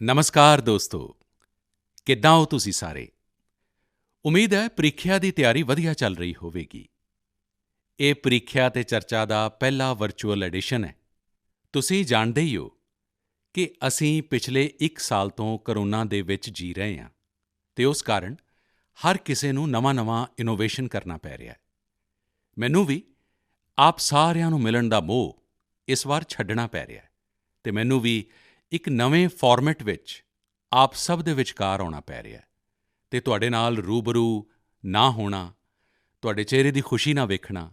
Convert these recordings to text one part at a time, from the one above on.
ਨਮਸਕਾਰ ਦੋਸਤੋ, ਕਿੱਦਾਂ ਹੋ ਤੁਸੀਂ ਸਾਰੇ? ਉਮੀਦ ਹੈ ਪ੍ਰੀਖਿਆ ਦੀ ਤਿਆਰੀ ਵਧੀਆ ਚੱਲ ਰਹੀ ਹੋਵੇਗੀ। ਇਹ ਪ੍ਰੀਖਿਆ ਤੇ ਚਰਚਾ ਦਾ ਪਹਿਲਾ ਵਰਚੁਅਲ ਐਡੀਸ਼ਨ ਹੈ। ਤੁਸੀਂ ਜਾਣਦੇ ਹੀ ਹੋ ਕਿ ਅਸੀਂ ਪਿਛਲੇ 1 ਸਾਲ ਤੋਂ ਕੋਰੋਨਾ ਦੇ ਵਿੱਚ ਜੀ ਰਹੇ ਹਾਂ ਅਤੇ ਉਸ ਕਾਰਨ ਹਰ ਕਿਸੇ ਨੂੰ ਨਵਾਂ ਇਨੋਵੇਸ਼ਨ ਕਰਨਾ ਪੈ ਰਿਹਾ ਹੈ। ਮੈਨੂੰ ਵੀ ਆਪ ਸਾਰਿਆਂ ਨੂੰ ਮਿਲਣ ਦਾ ਮੋਹ ਇਸ ਵਾਰ ਛੱਡਣਾ ਪੈ ਰਿਹਾ ਹੈ ਅਤੇ ਮੈਨੂੰ ਵੀ ਇੱਕ ਨਵੇਂ ਫਾਰਮੈਟ ਵਿੱਚ ਆਪ ਸਭ ਦੇ ਵਿਚਕਾਰ ਆਉਣਾ ਪੈ ਰਿਹਾ ਹੈ ਅਤੇ ਤੁਹਾਡੇ ਨਾਲ ਰੂਬਰੂ ਨਾ ਹੋਣਾ, ਤੁਹਾਡੇ ਚਿਹਰੇ ਦੀ ਖੁਸ਼ੀ ਨਾ ਵੇਖਣਾ,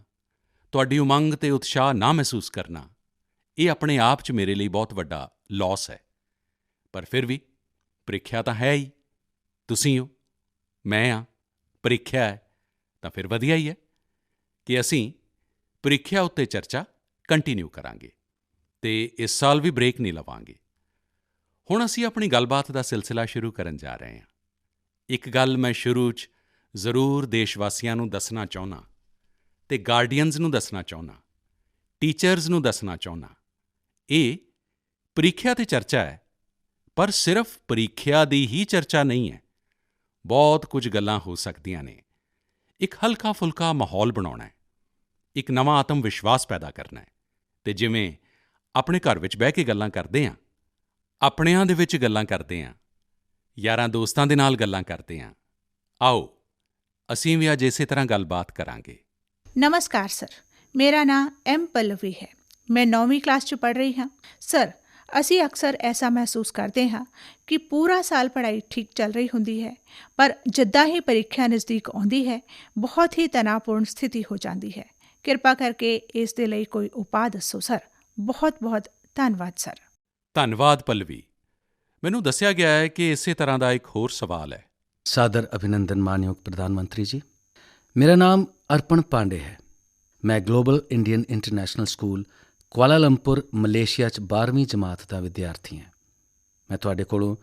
ਤੁਹਾਡੀ ਉਮੰਗ ਅਤੇ ਉਤਸ਼ਾਹ ਨਾ ਮਹਿਸੂਸ ਕਰਨਾ, ਇਹ ਆਪਣੇ ਆਪ 'ਚ ਮੇਰੇ ਲਈ ਬਹੁਤ ਵੱਡਾ ਲੋਸ ਹੈ। ਪਰ ਫਿਰ ਵੀ ਪ੍ਰੀਖਿਆ ਤਾਂ ਹੈ ਹੀ, ਤੁਸੀਂ ਹੋ, ਮੈਂ ਹਾਂ, ਪ੍ਰੀਖਿਆ ਹੈ ਤਾਂ ਫਿਰ ਵਧੀਆ ਹੀ ਹੈ ਕਿ ਅਸੀਂ ਪ੍ਰੀਖਿਆ ਉੱਤੇ ਚਰਚਾ ਕੰਟੀਨਿਊ ਕਰਾਂਗੇ ਅਤੇ ਇਸ ਸਾਲ ਵੀ ਬ੍ਰੇਕ ਨਹੀਂ ਲਵਾਂਗੇ। ਹੁਣ ਅਸੀਂ ਆਪਣੀ ਗੱਲਬਾਤ ਦਾ ਸਿਲਸਿਲਾ ਸ਼ੁਰੂ ਕਰਨ ਜਾ ਰਹੇ ਹਾਂ। ਇੱਕ ਗੱਲ ਮੈਂ ਸ਼ੁਰੂ 'ਚ ਜ਼ਰੂਰ ਦੇਸ਼ ਵਾਸੀਆਂ ਨੂੰ ਦੱਸਣਾ ਚਾਹੁੰਦਾ ਅਤੇ ਗਾਰਡੀਅਨਜ਼ ਨੂੰ ਦੱਸਣਾ ਚਾਹੁੰਦਾ, ਟੀਚਰਜ਼ ਨੂੰ ਦੱਸਣਾ ਚਾਹੁੰਦਾ। ਇਹ ਪ੍ਰੀਖਿਆ 'ਤੇ ਚਰਚਾ ਹੈ, ਪਰ ਸਿਰਫ ਪ੍ਰੀਖਿਆ ਦੀ ਹੀ ਚਰਚਾ ਨਹੀਂ ਹੈ। ਬਹੁਤ ਕੁਝ ਗੱਲਾਂ ਹੋ ਸਕਦੀਆਂ ਨੇ। ਇੱਕ ਹਲਕਾ-ਫੁਲਕਾ ਮਾਹੌਲ ਬਣਾਉਣਾ ਹੈ, ਇੱਕ ਨਵਾਂ ਆਤਮ-ਵਿਸ਼ਵਾਸ ਪੈਦਾ ਕਰਨਾ ਹੈ ਅਤੇ ਜਿਵੇਂ ਆਪਣੇ ਘਰ ਵਿੱਚ ਬਹਿ ਕੇ ਗੱਲਾਂ ਕਰਦੇ ਹਾਂ, ਆਪਣਿਆਂ ਦੇ ਵਿੱਚ ਗੱਲਾਂ ਕਰਦੇ ਹਾਂ, ਯਾਰਾਂ-ਦੋਸਤਾਂ ਦੇ ਨਾਲ ਗੱਲਾਂ ਕਰਦੇ ਹਾਂ, ਆਓ ਅਸੀਂ ਵੀ ਅੱਜ ਇਸੇ ਤਰ੍ਹਾਂ ਗੱਲਬਾਤ ਕਰਾਂਗੇ। नमस्कार सर। मेरा नाम एम पल्लवी है। मैं 9वीं क्लास 'ਚ ਪੜ੍ਹ ਰਹੀ ਹਾਂ। ਸਰ, ਅਸੀਂ ਅਕਸਰ ਐਸਾ ਮਹਿਸੂਸ ਕਰਦੇ ਹਾਂ ਕਿ ਪੂਰਾ ਸਾਲ ਪੜ੍ਹਾਈ ਠੀਕ ਚੱਲ ਰਹੀ ਹੁੰਦੀ ਹੈ, ਪਰ ਜਿੱਦਾਂ ਹੀ ਪ੍ਰੀਖਿਆ ਨਜ਼ਦੀਕ ਆਉਂਦੀ ਹੈ, ਬਹੁਤ ਹੀ ਤਣਾਅਪੂਰਨ ਸਥਿਤੀ ਹੋ ਜਾਂਦੀ ਹੈ। ਕਿਰਪਾ ਕਰਕੇ ਇਸ ਦੇ ਲਈ ਕੋਈ ਉਪਾਅ ਦੱਸੋ ਸਰ। ਬਹੁਤ ਬਹੁਤ ਧੰਨਵਾਦ ਸਰ। ਧੰਨਵਾਦ ਪੱਲਵੀ। ਮੈਨੂੰ ਦੱਸਿਆ ਗਿਆ ਹੈ ਕਿ ਇਸੇ ਤਰ੍ਹਾਂ ਦਾ ਇੱਕ ਹੋਰ ਸਵਾਲ ਹੈ। सादर अभिनंदन मानयोग प्रधानमंत्री जी। मेरा नाम अर्पण पांडे है। मैं global Indian international school Kuala Lumpur Malaysia 'ਚ 12ਵੀਂ ਜਮਾਤ ਦਾ ਵਿਦਿਆਰਥੀ ਹਾਂ। ਮੈਂ ਤੁਹਾਡੇ ਕੋਲੋਂ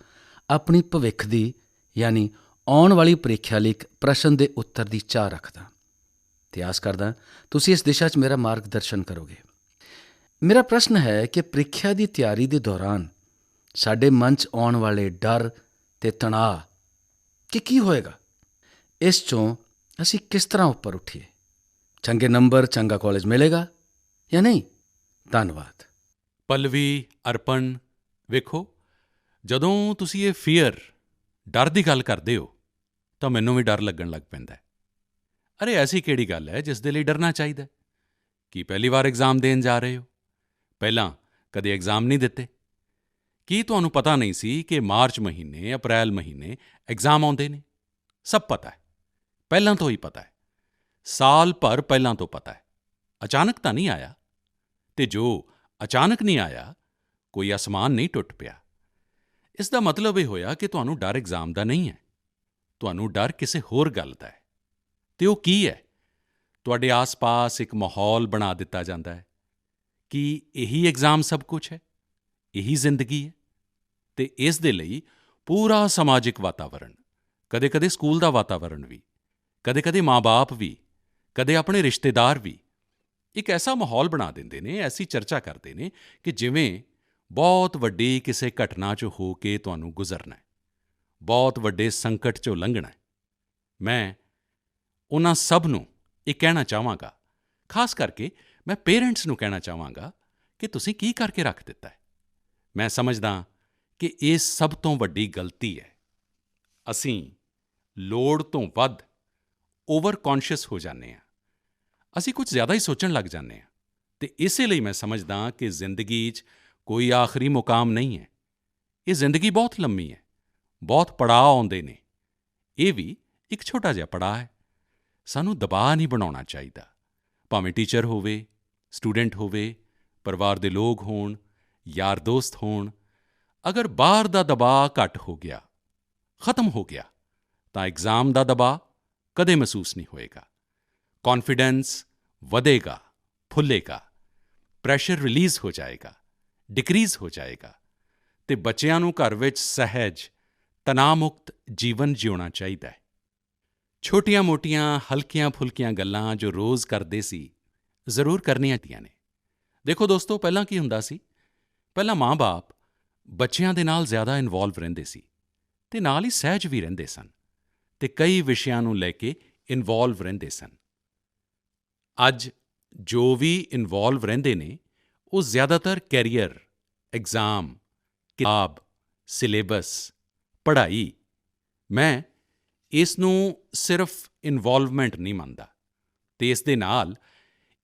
ਆਪਣੀ ਭਵਿੱਖ ਦੀ ਯਾਨੀ ਆਉਣ ਵਾਲੀ ਪ੍ਰੀਖਿਆ ਲਈ ਇੱਕ ਪ੍ਰਸ਼ਨ ਦੇ ਉੱਤਰ ਦੀ ਚਾਹ ਰੱਖਦਾ ਅਤੇ ਆਸ ਕਰਦਾ ਤੁਸੀਂ ਇਸ ਦਿਸ਼ਾ 'ਚ ਮੇਰਾ ਮਾਰਗਦਰਸ਼ਨ ਕਰੋਗੇ। ਮੇਰਾ ਪ੍ਰਸ਼ਨ ਹੈ ਕਿ ਪ੍ਰੀਖਿਆ ਦੀ ਤਿਆਰੀ ਦੇ ਦੌਰਾਨ ਸਾਡੇ ਮਨ 'ਚ ਆਉਣ ਵਾਲੇ ਡਰ ਅਤੇ ਤਣਾਅ ਕਿ ਕੀ ਹੋਏਗਾ, ਇਸ 'ਚੋਂ ਅਸੀਂ ਕਿਸ ਤਰ੍ਹਾਂ ਉੱਪਰ ਉੱਠੀਏ। ਚੰਗੇ ਨੰਬਰ, ਚੰਗਾ ਕਾਲਜ ਮਿਲੇਗਾ ਜਾਂ ਨਹੀਂ? ਧੰਨਵਾਦ। ਪੱਲਵੀ, ਅਰਪਣ, ਵੇਖੋ, ਜਦੋਂ ਤੁਸੀਂ ਇਹ ਫੀਅਰ, ਡਰ ਦੀ ਗੱਲ ਕਰਦੇ ਹੋ ਤਾਂ ਮੈਨੂੰ ਵੀ ਡਰ ਲੱਗਣ ਲੱਗ ਪੈਂਦਾ ਹੈ। ਅਰੇ ਐਸੀ ਕਿਹੜੀ ਗੱਲ ਹੈ ਜਿਸ ਦੇ ਲਈ ਡਰਨਾ ਚਾਹੀਦਾ? ਕੀ ਪਹਿਲੀ ਵਾਰ ਐਗਜ਼ਾਮ ਦੇਣ ਜਾ ਰਹੇ ਹੋ? ਪਹਿਲਾਂ ਕਦੇ ਐਗਜ਼ਾਮ ਨਹੀਂ ਦਿੱਤੇ? ਕੀ ਤੁਹਾਨੂੰ ਪਤਾ ਨਹੀਂ ਸੀ ਕਿ ਮਾਰਚ ਮਹੀਨੇ, ਅਪ੍ਰੈਲ ਮਹੀਨੇ ਐਗਜ਼ਾਮ ਆਉਂਦੇ ਨੇ? ਸਭ ਪਤਾ ਹੈ, ਪਹਿਲਾਂ ਤੋਂ ਹੀ ਪਤਾ ਹੈ, ਸਾਲ ਭਰ ਪਹਿਲਾਂ ਤੋਂ ਪਤਾ ਹੈ। ਅਚਾਨਕ ਤਾਂ ਨਹੀਂ ਆਇਆ, ਅਤੇ ਜੋ ਅਚਾਨਕ ਨਹੀਂ ਆਇਆ, ਕੋਈ ਅਸਮਾਨ ਨਹੀਂ ਟੁੱਟ ਪਿਆ। ਇਸ ਦਾ ਮਤਲਬ ਇਹ ਹੋਇਆ ਕਿ ਤੁਹਾਨੂੰ ਡਰ ਐਗਜ਼ਾਮ ਦਾ ਨਹੀਂ ਹੈ, ਤੁਹਾਨੂੰ ਡਰ ਕਿਸੇ ਹੋਰ ਗੱਲ ਦਾ ਹੈ। ਅਤੇ ਉਹ ਕੀ ਹੈ? ਤੁਹਾਡੇ ਆਸ-ਪਾਸ ਇੱਕ ਮਾਹੌਲ ਬਣਾ ਦਿੱਤਾ ਜਾਂਦਾ ਹੈ ਕਿ ਇਹੀ ਐਗਜ਼ਾਮ ਸਭ ਕੁਝ ਹੈ, ਇਹੀ ਜ਼ਿੰਦਗੀ ਹੈ ਅਤੇ ਇਸ ਦੇ ਲਈ ਪੂਰਾ ਸਮਾਜਿਕ ਵਾਤਾਵਰਣ, ਕਦੇ-ਕਦੇ ਸਕੂਲ ਦਾ ਵਾਤਾਵਰਣ ਵੀ, ਕਦੇ-ਕਦੇ ਮਾਂ-ਬਾਪ ਵੀ, ਕਦੇ ਆਪਣੇ ਰਿਸ਼ਤੇਦਾਰ ਵੀ ਇੱਕ ਐਸਾ ਮਾਹੌਲ ਬਣਾ ਦਿੰਦੇ ਨੇ, ਐਸੀ ਚਰਚਾ ਕਰਦੇ ਨੇ ਕਿ ਜਿਵੇਂ ਬਹੁਤ ਵੱਡੀ ਕਿਸੇ ਘਟਨਾ 'ਚੋਂ ਹੋ ਕੇ ਤੁਹਾਨੂੰ ਗੁਜ਼ਰਨਾ ਹੈ, ਬਹੁਤ ਵੱਡੇ ਸੰਕਟ 'ਚੋਂ ਲੰਘਣਾ ਹੈ। ਮੈਂ ਉਨ੍ਹਾਂ ਸਭ ਨੂੰ ਇਹ ਕਹਿਣਾ ਚਾਹਾਂਗਾ, ਖਾਸ ਕਰਕੇ ਮੈਂ ਪੇਰੈਂਟਸ ਨੂੰ ਕਹਿਣਾ ਚਾਹਾਂਗਾ ਕਿ ਤੁਸੀਂ ਕੀ ਕਰਕੇ ਰੱਖ ਦਿੱਤਾ ਹੈ। ਮੈਂ ਸਮਝਦਾ ਕਿ ਇਹ ਸਭ ਤੋਂ ਵੱਡੀ ਗਲਤੀ ਹੈ। ਅਸੀਂ ਲੋੜ ਤੋਂ ਵੱਧ ਓਵਰ ਕੌਨਸ਼ੀਅਸ ਹੋ ਜਾਂਦੇ ਹਾਂ, ਅਸੀਂ ਕੁਝ ਜ਼ਿਆਦਾ ਹੀ ਸੋਚਣ ਲੱਗ ਜਾਂਦੇ ਹਾਂ ਅਤੇ ਇਸੇ ਲਈ ਮੈਂ ਸਮਝਦਾ ਕਿ ਜ਼ਿੰਦਗੀ 'ਚ ਕੋਈ ਆਖਰੀ ਮੁਕਾਮ ਨਹੀਂ ਹੈ। ਇਹ ਜ਼ਿੰਦਗੀ ਬਹੁਤ ਲੰਮੀ ਹੈ, ਬਹੁਤ ਪੜਾਅ ਆਉਂਦੇ ਨੇ। ਇਹ ਵੀ ਇੱਕ ਛੋਟਾ ਜਿਹਾ ਪੜਾਅ ਹੈ। ਸਾਨੂੰ ਦਬਾਅ ਨਹੀਂ ਬਣਾਉਣਾ ਚਾਹੀਦਾ, ਭਾਵੇਂ ਟੀਚਰ ਹੋਵੇ, ਸਟੂਡੈਂਟ ਹੋਵੇ, ਪਰਿਵਾਰ ਦੇ ਲੋਕ ਹੋਣ, ਯਾਰ ਦੋਸਤ ਹੋਣ। ਅਗਰ ਬਾਹਰ ਦਾ ਦਬਾਅ ਘੱਟ ਹੋ ਗਿਆ, ਖਤਮ ਹੋ ਗਿਆ, ਤਾਂ ਐਗਜ਼ਾਮ ਦਾ ਦਬਾਅ ਕਦੇ ਮਹਿਸੂਸ ਨਹੀਂ ਹੋਏਗਾ। ਕੌਨਫੀਡੈਂਸ ਵਧੇਗਾ, ਫੁੱਲੇਗਾ, ਪ੍ਰੈਸ਼ਰ ਰਿਲੀਜ਼ ਹੋ ਜਾਏਗਾ, ਡਿਕਰੀਜ਼ ਹੋ ਜਾਏਗਾ ਅਤੇ ਬੱਚਿਆਂ ਨੂੰ ਘਰ ਵਿੱਚ ਸਹਿਜ, ਤਣਾਅ-ਮੁਕਤ ਜੀਵਨ ਜਿਊਣਾ ਚਾਹੀਦਾ ਹੈ। ਛੋਟੀਆਂ-ਮੋਟੀਆਂ, ਹਲਕੀਆਂ-ਫੁਲਕੀਆਂ ਗੱਲਾਂ ਜੋ ਰੋਜ਼ ਕਰਦੇ ਸੀ, ਜ਼ਰੂਰ ਕਰਨੀਆਂ ਚਾਹੀਦੀਆਂ ਨੇ। ਦੇਖੋ ਦੋਸਤੋ, ਪਹਿਲਾਂ ਕੀ ਹੁੰਦਾ ਸੀ? ਪਹਿਲਾਂ ਮਾਂ-ਬਾਪ ਬੱਚਿਆਂ ਦੇ ਨਾਲ ਜ਼ਿਆਦਾ ਇਨਵੋਲਵ ਰਹਿੰਦੇ ਸੀ ਅਤੇ ਨਾਲ ਹੀ ਸਹਿਜ ਵੀ ਰਹਿੰਦੇ ਸਨ ਅਤੇ ਕਈ ਵਿਸ਼ਿਆਂ ਨੂੰ ਲੈ ਕੇ ਇਨਵੋਲਵ ਰਹਿੰਦੇ ਸਨ। ਅੱਜ ਜੋ ਵੀ ਇਨਵੋਲਵ ਰਹਿੰਦੇ ਨੇ ਉਹ ਜ਼ਿਆਦਾਤਰ ਕੈਰੀਅਰ, ਐਗਜ਼ਾਮ, ਕਿਤਾਬ, ਸਿਲੇਬਸ, ਪੜ੍ਹਾਈ। ਮੈਂ ਇਸ ਨੂੰ ਸਿਰਫ ਇਨਵੋਲਵਮੈਂਟ ਨਹੀਂ ਮੰਨਦਾ ਅਤੇ ਇਸ ਦੇ ਨਾਲ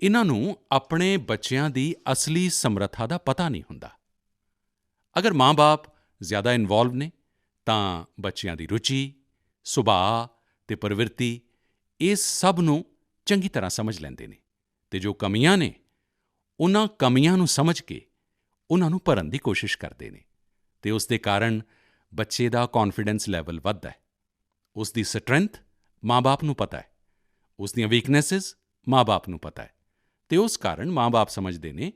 ਇਨ੍ਹਾਂ ਨੂੰ ਆਪਣੇ ਬੱਚਿਆਂ ਦੀ ਅਸਲੀ ਸਮਰੱਥਾ ਦਾ ਪਤਾ ਨਹੀਂ ਹੁੰਦਾ। ਅਗਰ ਮਾਂ-ਬਾਪ ਜ਼ਿਆਦਾ ਇਨਵੋਲਵ ਨੇ ਤਾਂ ਬੱਚਿਆਂ ਦੀ ਰੁਚੀ, ਸੁਭਾਅ ਅਤੇ ਪ੍ਰਵਿਰਤੀ ਇਸ ਸਭ ਨੂੰ ਚੰਗੀ ਤਰ੍ਹਾਂ ਸਮਝ ਲੈਂਦੇ ਨੇ ਅਤੇ ਜੋ ਕਮੀਆਂ ਨੇ ਉਨ੍ਹਾਂ ਕਮੀਆਂ ਨੂੰ ਸਮਝ ਕੇ ਉਨ੍ਹਾਂ ਨੂੰ ਭਰਨ ਦੀ ਕੋਸ਼ਿਸ਼ ਕਰਦੇ ਨੇ ਅਤੇ ਉਸ ਦੇ ਕਾਰਨ ਬੱਚੇ ਦਾ ਕੌਨਫੀਡੈਂਸ ਲੈਵਲ ਵੱਧਦਾ ਹੈ। ਉਸ ਦੀ ਸਟਰੈਂਥ ਮਾਂ-ਬਾਪ ਨੂੰ ਪਤਾ ਹੈ, ਉਸ ਦੀਆਂ ਵੀਕਨੈਸਿਸ ਮਾਂ-ਬਾਪ ਨੂੰ ਪਤਾ ਹੈ ਅਤੇ ਉਸ ਕਾਰਨ ਮਾਂ-ਬਾਪ ਸਮਝਦੇ ਨੇ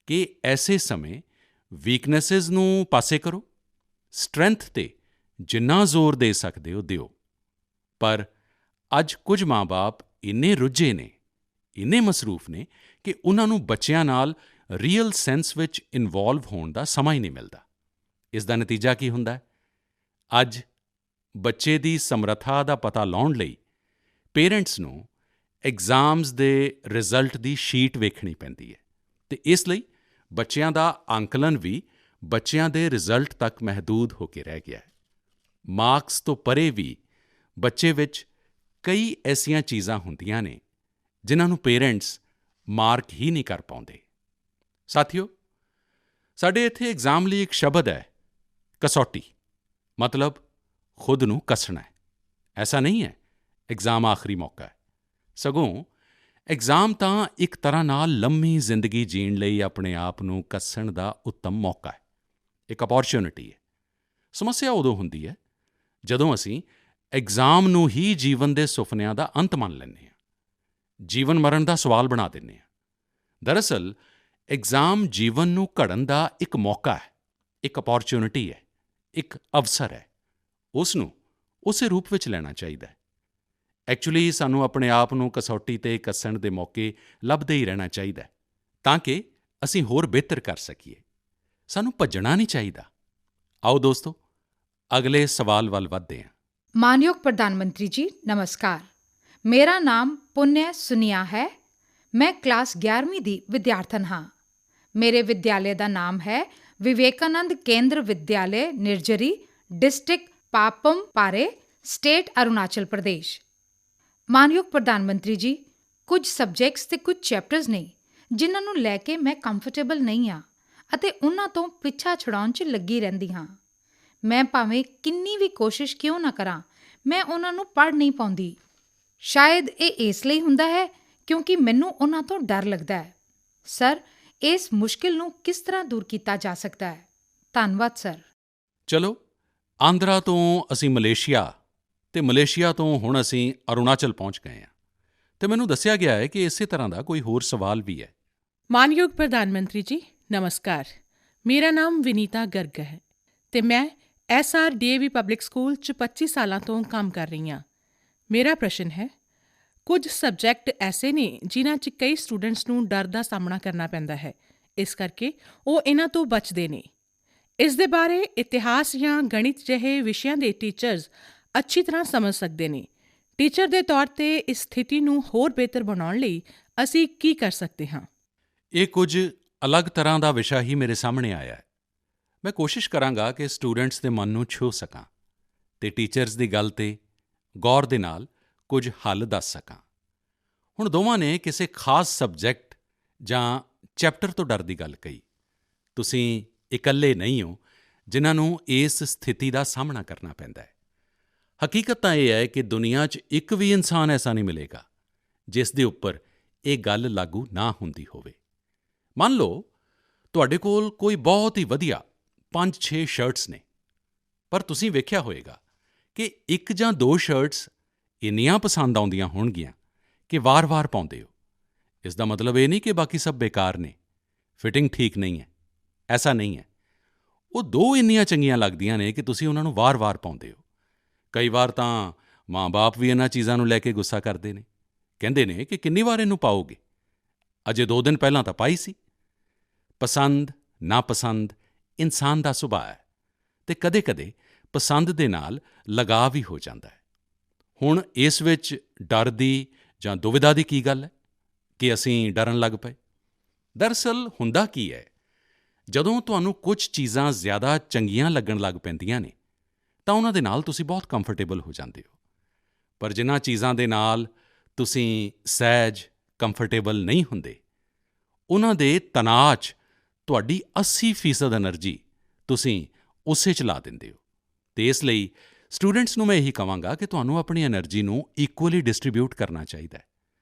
ਕਿ ਐਸੇ ਸਮੇਂ ਵੀਕਨੈਸਿਸ ਨੂੰ ਪਾਸੇ ਕਰੋ, ਸਟਰੈਂਥ 'ਤੇ ਜਿੰਨਾ ਜ਼ੋਰ ਦੇ ਸਕਦੇ ਹੋ ਦਿਓ। ਪਰ ਅੱਜ ਕੁਝ ਮਾਂ-ਬਾਪ ਇੰਨੇ ਰੁੱਝੇ ਨੇ, ਇੰਨੇ ਮਸਰੂਫ ਨੇ ਕਿ ਉਨ੍ਹਾਂ ਨੂੰ ਬੱਚਿਆਂ ਨਾਲ ਰੀਅਲ ਸੈਂਸ ਵਿੱਚ ਇਨਵੋਲਵ ਹੋਣ ਦਾ ਸਮਾਂ ਹੀ ਨਹੀਂ ਮਿਲਦਾ। ਇਸ ਦਾ ਨਤੀਜਾ ਕੀ ਹੁੰਦਾ ਹੈ? ਅੱਜ ਬੱਚੇ ਦੀ ਸਮਰੱਥਾ ਦਾ ਪਤਾ ਲਾਉਣ ਲਈ ਪੇਰੈਂਟਸ ਨੂੰ ਐਗਜ਼ਾਮਜ਼ ਦੇ ਰਿਜ਼ਲਟ ਦੀ ਸ਼ੀਟ ਵੇਖਣੀ ਪੈਂਦੀ ਹੈ ਅਤੇ ਇਸ ਲਈ ਬੱਚਿਆਂ ਦਾ ਅੰਕਲਨ ਵੀ ਬੱਚਿਆਂ ਦੇ ਰਿਜ਼ਲਟ ਤੱਕ ਮਹਿਦੂਦ ਹੋ ਕੇ ਰਹਿ ਗਿਆ ਹੈ। ਮਾਰਕਸ ਤੋਂ ਪਰੇ ਵੀ ਬੱਚੇ ਵਿੱਚ ਕਈ ਐਸੀਆਂ ਚੀਜ਼ਾਂ ਹੁੰਦੀਆਂ ਨੇ ਜਿਨ੍ਹਾਂ ਨੂੰ ਪੇਰੈਂਟਸ ਮਾਰਕ ਹੀ ਨਹੀਂ ਕਰ ਪਾਉਂਦੇ। ਸਾਥੀਓ, ਸਾਡੇ ਇੱਥੇ ਐਗਜ਼ਾਮ ਲਈ ਇੱਕ ਸ਼ਬਦ ਹੈ, ਕਸੌਟੀ, ਮਤਲਬ ਖੁਦ ਨੂੰ ਕੱਸਣਾ ਹੈ। ਐਸਾ ਨਹੀਂ ਹੈ ਐਗਜ਼ਾਮ ਆਖਰੀ ਮੌਕਾ ਹੈ, ਸਗੋਂ ਐਗਜ਼ਾਮ ਤਾਂ ਇੱਕ ਤਰ੍ਹਾਂ ਨਾਲ ਲੰਮੀ ਜ਼ਿੰਦਗੀ ਜੀਣ ਲਈ ਆਪਣੇ ਆਪ ਨੂੰ ਕੱਸਣ ਦਾ ਉੱਤਮ ਮੌਕਾ ਹੈ, ਇੱਕ ਅਪੋਰਚੁਨਿਟੀ ਹੈ। ਸਮੱਸਿਆ ਉਦੋਂ ਹੁੰਦੀ ਹੈ ਜਦੋਂ ਅਸੀਂ ਐਗਜ਼ਾਮ ਨੂੰ ਹੀ ਜੀਵਨ ਦੇ ਸੁਪਨਿਆਂ ਦਾ ਅੰਤ ਮੰਨ ਲੈਂਦੇ ਹਾਂ, ਜੀਵਨ ਮਰਨ ਦਾ ਸਵਾਲ ਬਣਾ ਦਿੰਦੇ ਹਾਂ। ਦਰਅਸਲ ਐਗਜ਼ਾਮ ਜੀਵਨ ਨੂੰ ਘੜਨ ਦਾ ਇੱਕ ਮੌਕਾ ਹੈ, ਇੱਕ ਅਪੋਰਚੁਨਿਟੀ ਹੈ, ਇੱਕ ਅਵਸਰ ਹੈ। ਉਸ ਨੂੰ ਉਸੇ ਰੂਪ ਵਿੱਚ ਲੈਣਾ ਚਾਹੀਦਾ ਹੈ। ਐਕਚੁਅਲੀ ਸਾਨੂੰ ਆਪਣੇ ਆਪ ਨੂੰ ਕਸੌਟੀ 'ਤੇ ਕੱਸਣ ਦੇ ਮੌਕੇ ਲੱਭਦੇ ਹੀ ਰਹਿਣਾ ਚਾਹੀਦਾ ਹੈ ਤਾਂ ਕਿ ਅਸੀਂ ਹੋਰ ਬਿਹਤਰ ਕਰ ਸਕੀਏ। ਸਾਨੂੰ ਭੱਜਣਾ ਨਹੀਂ ਚਾਹੀਦਾ। ਆਓ ਦੋਸਤੋ, ਅਗਲੇ ਸਵਾਲ ਵੱਲ ਵਧਦੇ ਹਾਂ। ਮਾਨਯੋਗ ਪ੍ਰਧਾਨ ਮੰਤਰੀ ਜੀ, ਨਮਸਕਾਰ। ਮੇਰਾ ਨਾਮ ਪੁੰਨਿਆ ਸੁਨੀਆ ਹੈ। ਮੈਂ ਕਲਾਸ 11ਵੀਂ ਦੀ ਵਿਦਿਆਰਥਣ ਹਾਂ। ਮੇਰੇ ਵਿਦਿਆਲੇ ਦਾ ਨਾਮ ਹੈ ਵਿਵੇਕਾਨੰਦ ਕੇਂਦਰ ਵਿਦਿਆਲੇ ਨਿਰਜਰੀ, ਡਿਸਟ੍ਰਿਕਟ ਪਾਪਮ ਪਾਰੇ, ਸਟੇਟ ਅਰੁਣਾਚਲ ਪ੍ਰਦੇਸ਼। ਮਾਨਯੋਗ ਪ੍ਰਧਾਨ ਮੰਤਰੀ ਜੀ, ਕੁਝ ਸਬਜੈਕਟਸ ਅਤੇ ਕੁਝ ਚੈਪਟਰਸ ਨੇ ਜਿਨ੍ਹਾਂ ਨੂੰ ਲੈ ਕੇ ਮੈਂ ਕੰਫਰਟੇਬਲ ਨਹੀਂ ਹਾਂ ਅਤੇ ਉਹਨਾਂ ਤੋਂ ਪਿੱਛਾ ਛੁਡਾਉਣ 'ਚ ਲੱਗੀ ਰਹਿੰਦੀ ਹਾਂ। ਮੈਂ ਭਾਵੇਂ ਕਿੰਨੀ ਵੀ ਕੋਸ਼ਿਸ਼ ਕਿਉਂ ਨਾ ਕਰਾਂ, ਮੈਂ ਉਹਨਾਂ ਨੂੰ ਪੜ੍ਹ ਨਹੀਂ ਪਾਉਂਦੀ। ਸ਼ਾਇਦ ਇਹ ਇਸ ਲਈ ਹੁੰਦਾ ਹੈ ਕਿਉਂਕਿ ਮੈਨੂੰ ਉਹਨਾਂ ਤੋਂ ਡਰ ਲੱਗਦਾ ਹੈ। ਸਰ, ਇਸ ਮੁਸ਼ਕਿਲ ਨੂੰ ਕਿਸ ਤਰ੍ਹਾਂ ਦੂਰ ਕੀਤਾ ਜਾ ਸਕਦਾ ਹੈ? ਧੰਨਵਾਦ ਸਰ। ਚਲੋ, ਆਂਧਰਾ ਤੋਂ ਅਸੀਂ ਮਲੇਸ਼ੀਆ ਅਤੇ ਮਲੇਸ਼ੀਆ ਤੋਂ ਹੁਣ ਅਸੀਂ ਅਰੁਣਾਚਲ ਪਹੁੰਚ ਗਏ ਹਾਂ ਅਤੇ ਮੈਨੂੰ ਦੱਸਿਆ ਗਿਆ ਹੈ ਕਿ ਇਸੇ ਤਰ੍ਹਾਂ ਦਾ ਕੋਈ ਹੋਰ ਸਵਾਲ ਵੀ ਹੈ। ਮਾਨਯੋਗ ਪ੍ਰਧਾਨ ਮੰਤਰੀ ਜੀ, ਨਮਸਕਾਰ। ਮੇਰਾ ਨਾਮ ਵਿਨੀਤਾ ਗਰਗ ਹੈ ਅਤੇ ਮੈਂ SRDAV ਪਬਲਿਕ ਸਕੂਲ 'ਚ 25 ਸਾਲਾਂ ਤੋਂ ਕੰਮ ਕਰ ਰਹੀ ਹਾਂ। ਮੇਰਾ ਪ੍ਰਸ਼ਨ ਹੈ, ਕੁਝ ਸਬਜੈਕਟ ਐਸੇ ਨੇ ਜਿਨ੍ਹਾਂ 'ਚ ਕਈ ਸਟੂਡੈਂਟਸ ਨੂੰ ਡਰ ਦਾ ਸਾਹਮਣਾ ਕਰਨਾ ਪੈਂਦਾ ਹੈ, ਇਸ ਕਰਕੇ ਉਹ ਇਹਨਾਂ ਤੋਂ ਬਚਦੇ ਨੇ। ਇਸ ਦੇ ਬਾਰੇ ਇਤਿਹਾਸ ਜਾਂ ਗਣਿਤ ਜਿਹੇ ਵਿਸ਼ਿਆਂ ਦੇ ਟੀਚਰਸ ਅੱਛੀ ਤਰ੍ਹਾਂ ਸਮਝ ਸਕਦੇ ਨੇ। ਟੀਚਰ ਦੇ ਤੌਰ 'ਤੇ ਇਸ ਸਥਿਤੀ ਨੂੰ ਹੋਰ ਬਿਹਤਰ ਬਣਾਉਣ ਲਈ ਅਸੀਂ ਕੀ ਕਰ ਸਕਦੇ ਹਾਂ? ਇਹ ਕੁਝ ਅਲੱਗ ਤਰ੍ਹਾਂ ਦਾ ਵਿਸ਼ਾ ਹੀ ਮੇਰੇ ਸਾਹਮਣੇ ਆਇਆ ਹੈ। ਮੈਂ ਕੋਸ਼ਿਸ਼ ਕਰਾਂਗਾ ਕਿ ਸਟੂਡੈਂਟਸ ਦੇ ਮਨ ਨੂੰ ਛੂਹ ਸਕਾਂ ਅਤੇ ਟੀਚਰਸ ਦੀ ਗੱਲ 'ਤੇ ਗੌਰ ਦੇ ਨਾਲ ਕੁਝ ਹੱਲ ਦੱਸ ਸਕਾਂ। ਹੁਣ ਦੋਵਾਂ ਨੇ ਕਿਸੇ ਖਾਸ ਸਬਜੈਕਟ ਜਾਂ ਚੈਪਟਰ ਤੋਂ ਡਰ ਦੀ ਗੱਲ ਕਹੀ। ਤੁਸੀਂ ਇਕੱਲੇ ਨਹੀਂ ਹੋ ਜਿਨ੍ਹਾਂ ਨੂੰ ਇਸ ਸਥਿਤੀ ਦਾ ਸਾਹਮਣਾ ਕਰਨਾ ਪੈਂਦਾ ਹੈ। ਹਕੀਕਤ ਤਾਂ ਇਹ ਹੈ ਕਿ ਦੁਨੀਆ 'ਚ ਇੱਕ ਵੀ ਇਨਸਾਨ ਐਸਾ ਨਹੀਂ ਮਿਲੇਗਾ ਜਿਸ ਦੇ ਉੱਪਰ ਇਹ ਗੱਲ ਲਾਗੂ ਨਾ ਹੁੰਦੀ ਹੋਵੇ। ਮੰਨ ਲਓ ਤੁਹਾਡੇ ਕੋਲ ਕੋਈ ਬਹੁਤ ਹੀ ਵਧੀਆ 5-6 ਸ਼ਰਟਸ ਨੇ, ਪਰ ਤੁਸੀਂ ਵੇਖਿਆ ਹੋਵੇਗਾ ਕਿ ਇੱਕ ਜਾਂ ਦੋ ਸ਼ਰਟਸ ਇੰਨੀਆਂ ਪਸੰਦ ਆਉਂਦੀਆਂ ਹੋਣਗੀਆਂ ਕਿ ਵਾਰ-ਵਾਰ ਪਾਉਂਦੇ ਹੋ। ਇਸ ਦਾ ਮਤਲਬ ਇਹ ਨਹੀਂ ਕਿ ਬਾਕੀ ਸਭ ਬੇਕਾਰ ਨੇ, ਫਿਟਿੰਗ ਠੀਕ ਨਹੀਂ ਹੈ, ਐਸਾ ਨਹੀਂ ਹੈ। ਉਹ ਦੋ ਇੰਨੀਆਂ ਚੰਗੀਆਂ ਲੱਗਦੀਆਂ ਨੇ ਕਿ ਤੁਸੀਂ ਉਹਨਾਂ ਨੂੰ ਵਾਰ-ਵਾਰ ਪਾਉਂਦੇ ਹੋ। ਕਈ ਵਾਰ ਤਾਂ ਮਾਂ-ਬਾਪ ਵੀ ਇਹਨਾਂ ਚੀਜ਼ਾਂ ਨੂੰ ਲੈ ਕੇ ਗੁੱਸਾ ਕਰਦੇ ਨੇ, ਕਹਿੰਦੇ ਨੇ ਕਿ ਕਿੰਨੀ ਵਾਰ ਇਹਨੂੰ ਪਾਓਗੇ, ਅਜੇ 2 ਦਿਨ ਪਹਿਲਾਂ ਤਾਂ ਪਾਈ ਸੀ। ਪਸੰਦ ਨਾਪਸੰਦ ਇਨਸਾਨ ਦਾ ਸੁਭਾਅ ਹੈ ਅਤੇ ਕਦੇ-ਕਦੇ ਪਸੰਦ ਦੇ ਨਾਲ ਲਗਾਅ ਵੀ ਹੋ ਜਾਂਦਾ ਹੈ। ਹੁਣ ਇਸ ਵਿੱਚ ਡਰ ਦੀ ਜਾਂ ਦੁਵਿਧਾ ਦੀ ਕੀ ਗੱਲ ਹੈ ਕਿ ਅਸੀਂ ਡਰਨ ਲੱਗ ਪਏ? ਦਰਅਸਲ ਹੁੰਦਾ ਕੀ ਹੈ, ਜਦੋਂ ਤੁਹਾਨੂੰ ਕੁਝ ਚੀਜ਼ਾਂ ਜ਼ਿਆਦਾ ਚੰਗੀਆਂ ਲੱਗਣ ਲੱਗ ਪੈਂਦੀਆਂ ਨੇ ਤਾਂ ਉਹਨਾਂ ਦੇ ਨਾਲ ਤੁਸੀਂ ਬਹੁਤ ਕੰਫਰਟੇਬਲ ਹੋ ਜਾਂਦੇ ਹੋ। ਪਰ ਜਿਨ੍ਹਾਂ ਚੀਜ਼ਾਂ ਦੇ ਨਾਲ ਤੁਸੀਂ ਸਹਿਜ ਕੰਫਰਟੇਬਲ ਨਹੀਂ ਹੁੰਦੇ, ਉਹਨਾਂ ਦੇ ਤਣਾਅ 'ਚ ਤੁਹਾਡੀ 80% ਐਨਰਜੀ ਤੁਸੀਂ ਉਸੇ 'ਚ ਲਾ ਦਿੰਦੇ ਹੋ। ਅਤੇ ਇਸ ਲਈ ਸਟੂਡੈਂਟਸ ਨੂੰ ਮੈਂ ਇਹੀ ਕਹਾਂਗਾ ਕਿ ਤੁਹਾਨੂੰ ਆਪਣੀ ਐਨਰਜੀ ਨੂੰ ਇਕੁਅਲੀ ਡਿਸਟ੍ਰੀਬਿਊਟ ਕਰਨਾ ਚਾਹੀਦਾ ਹੈ,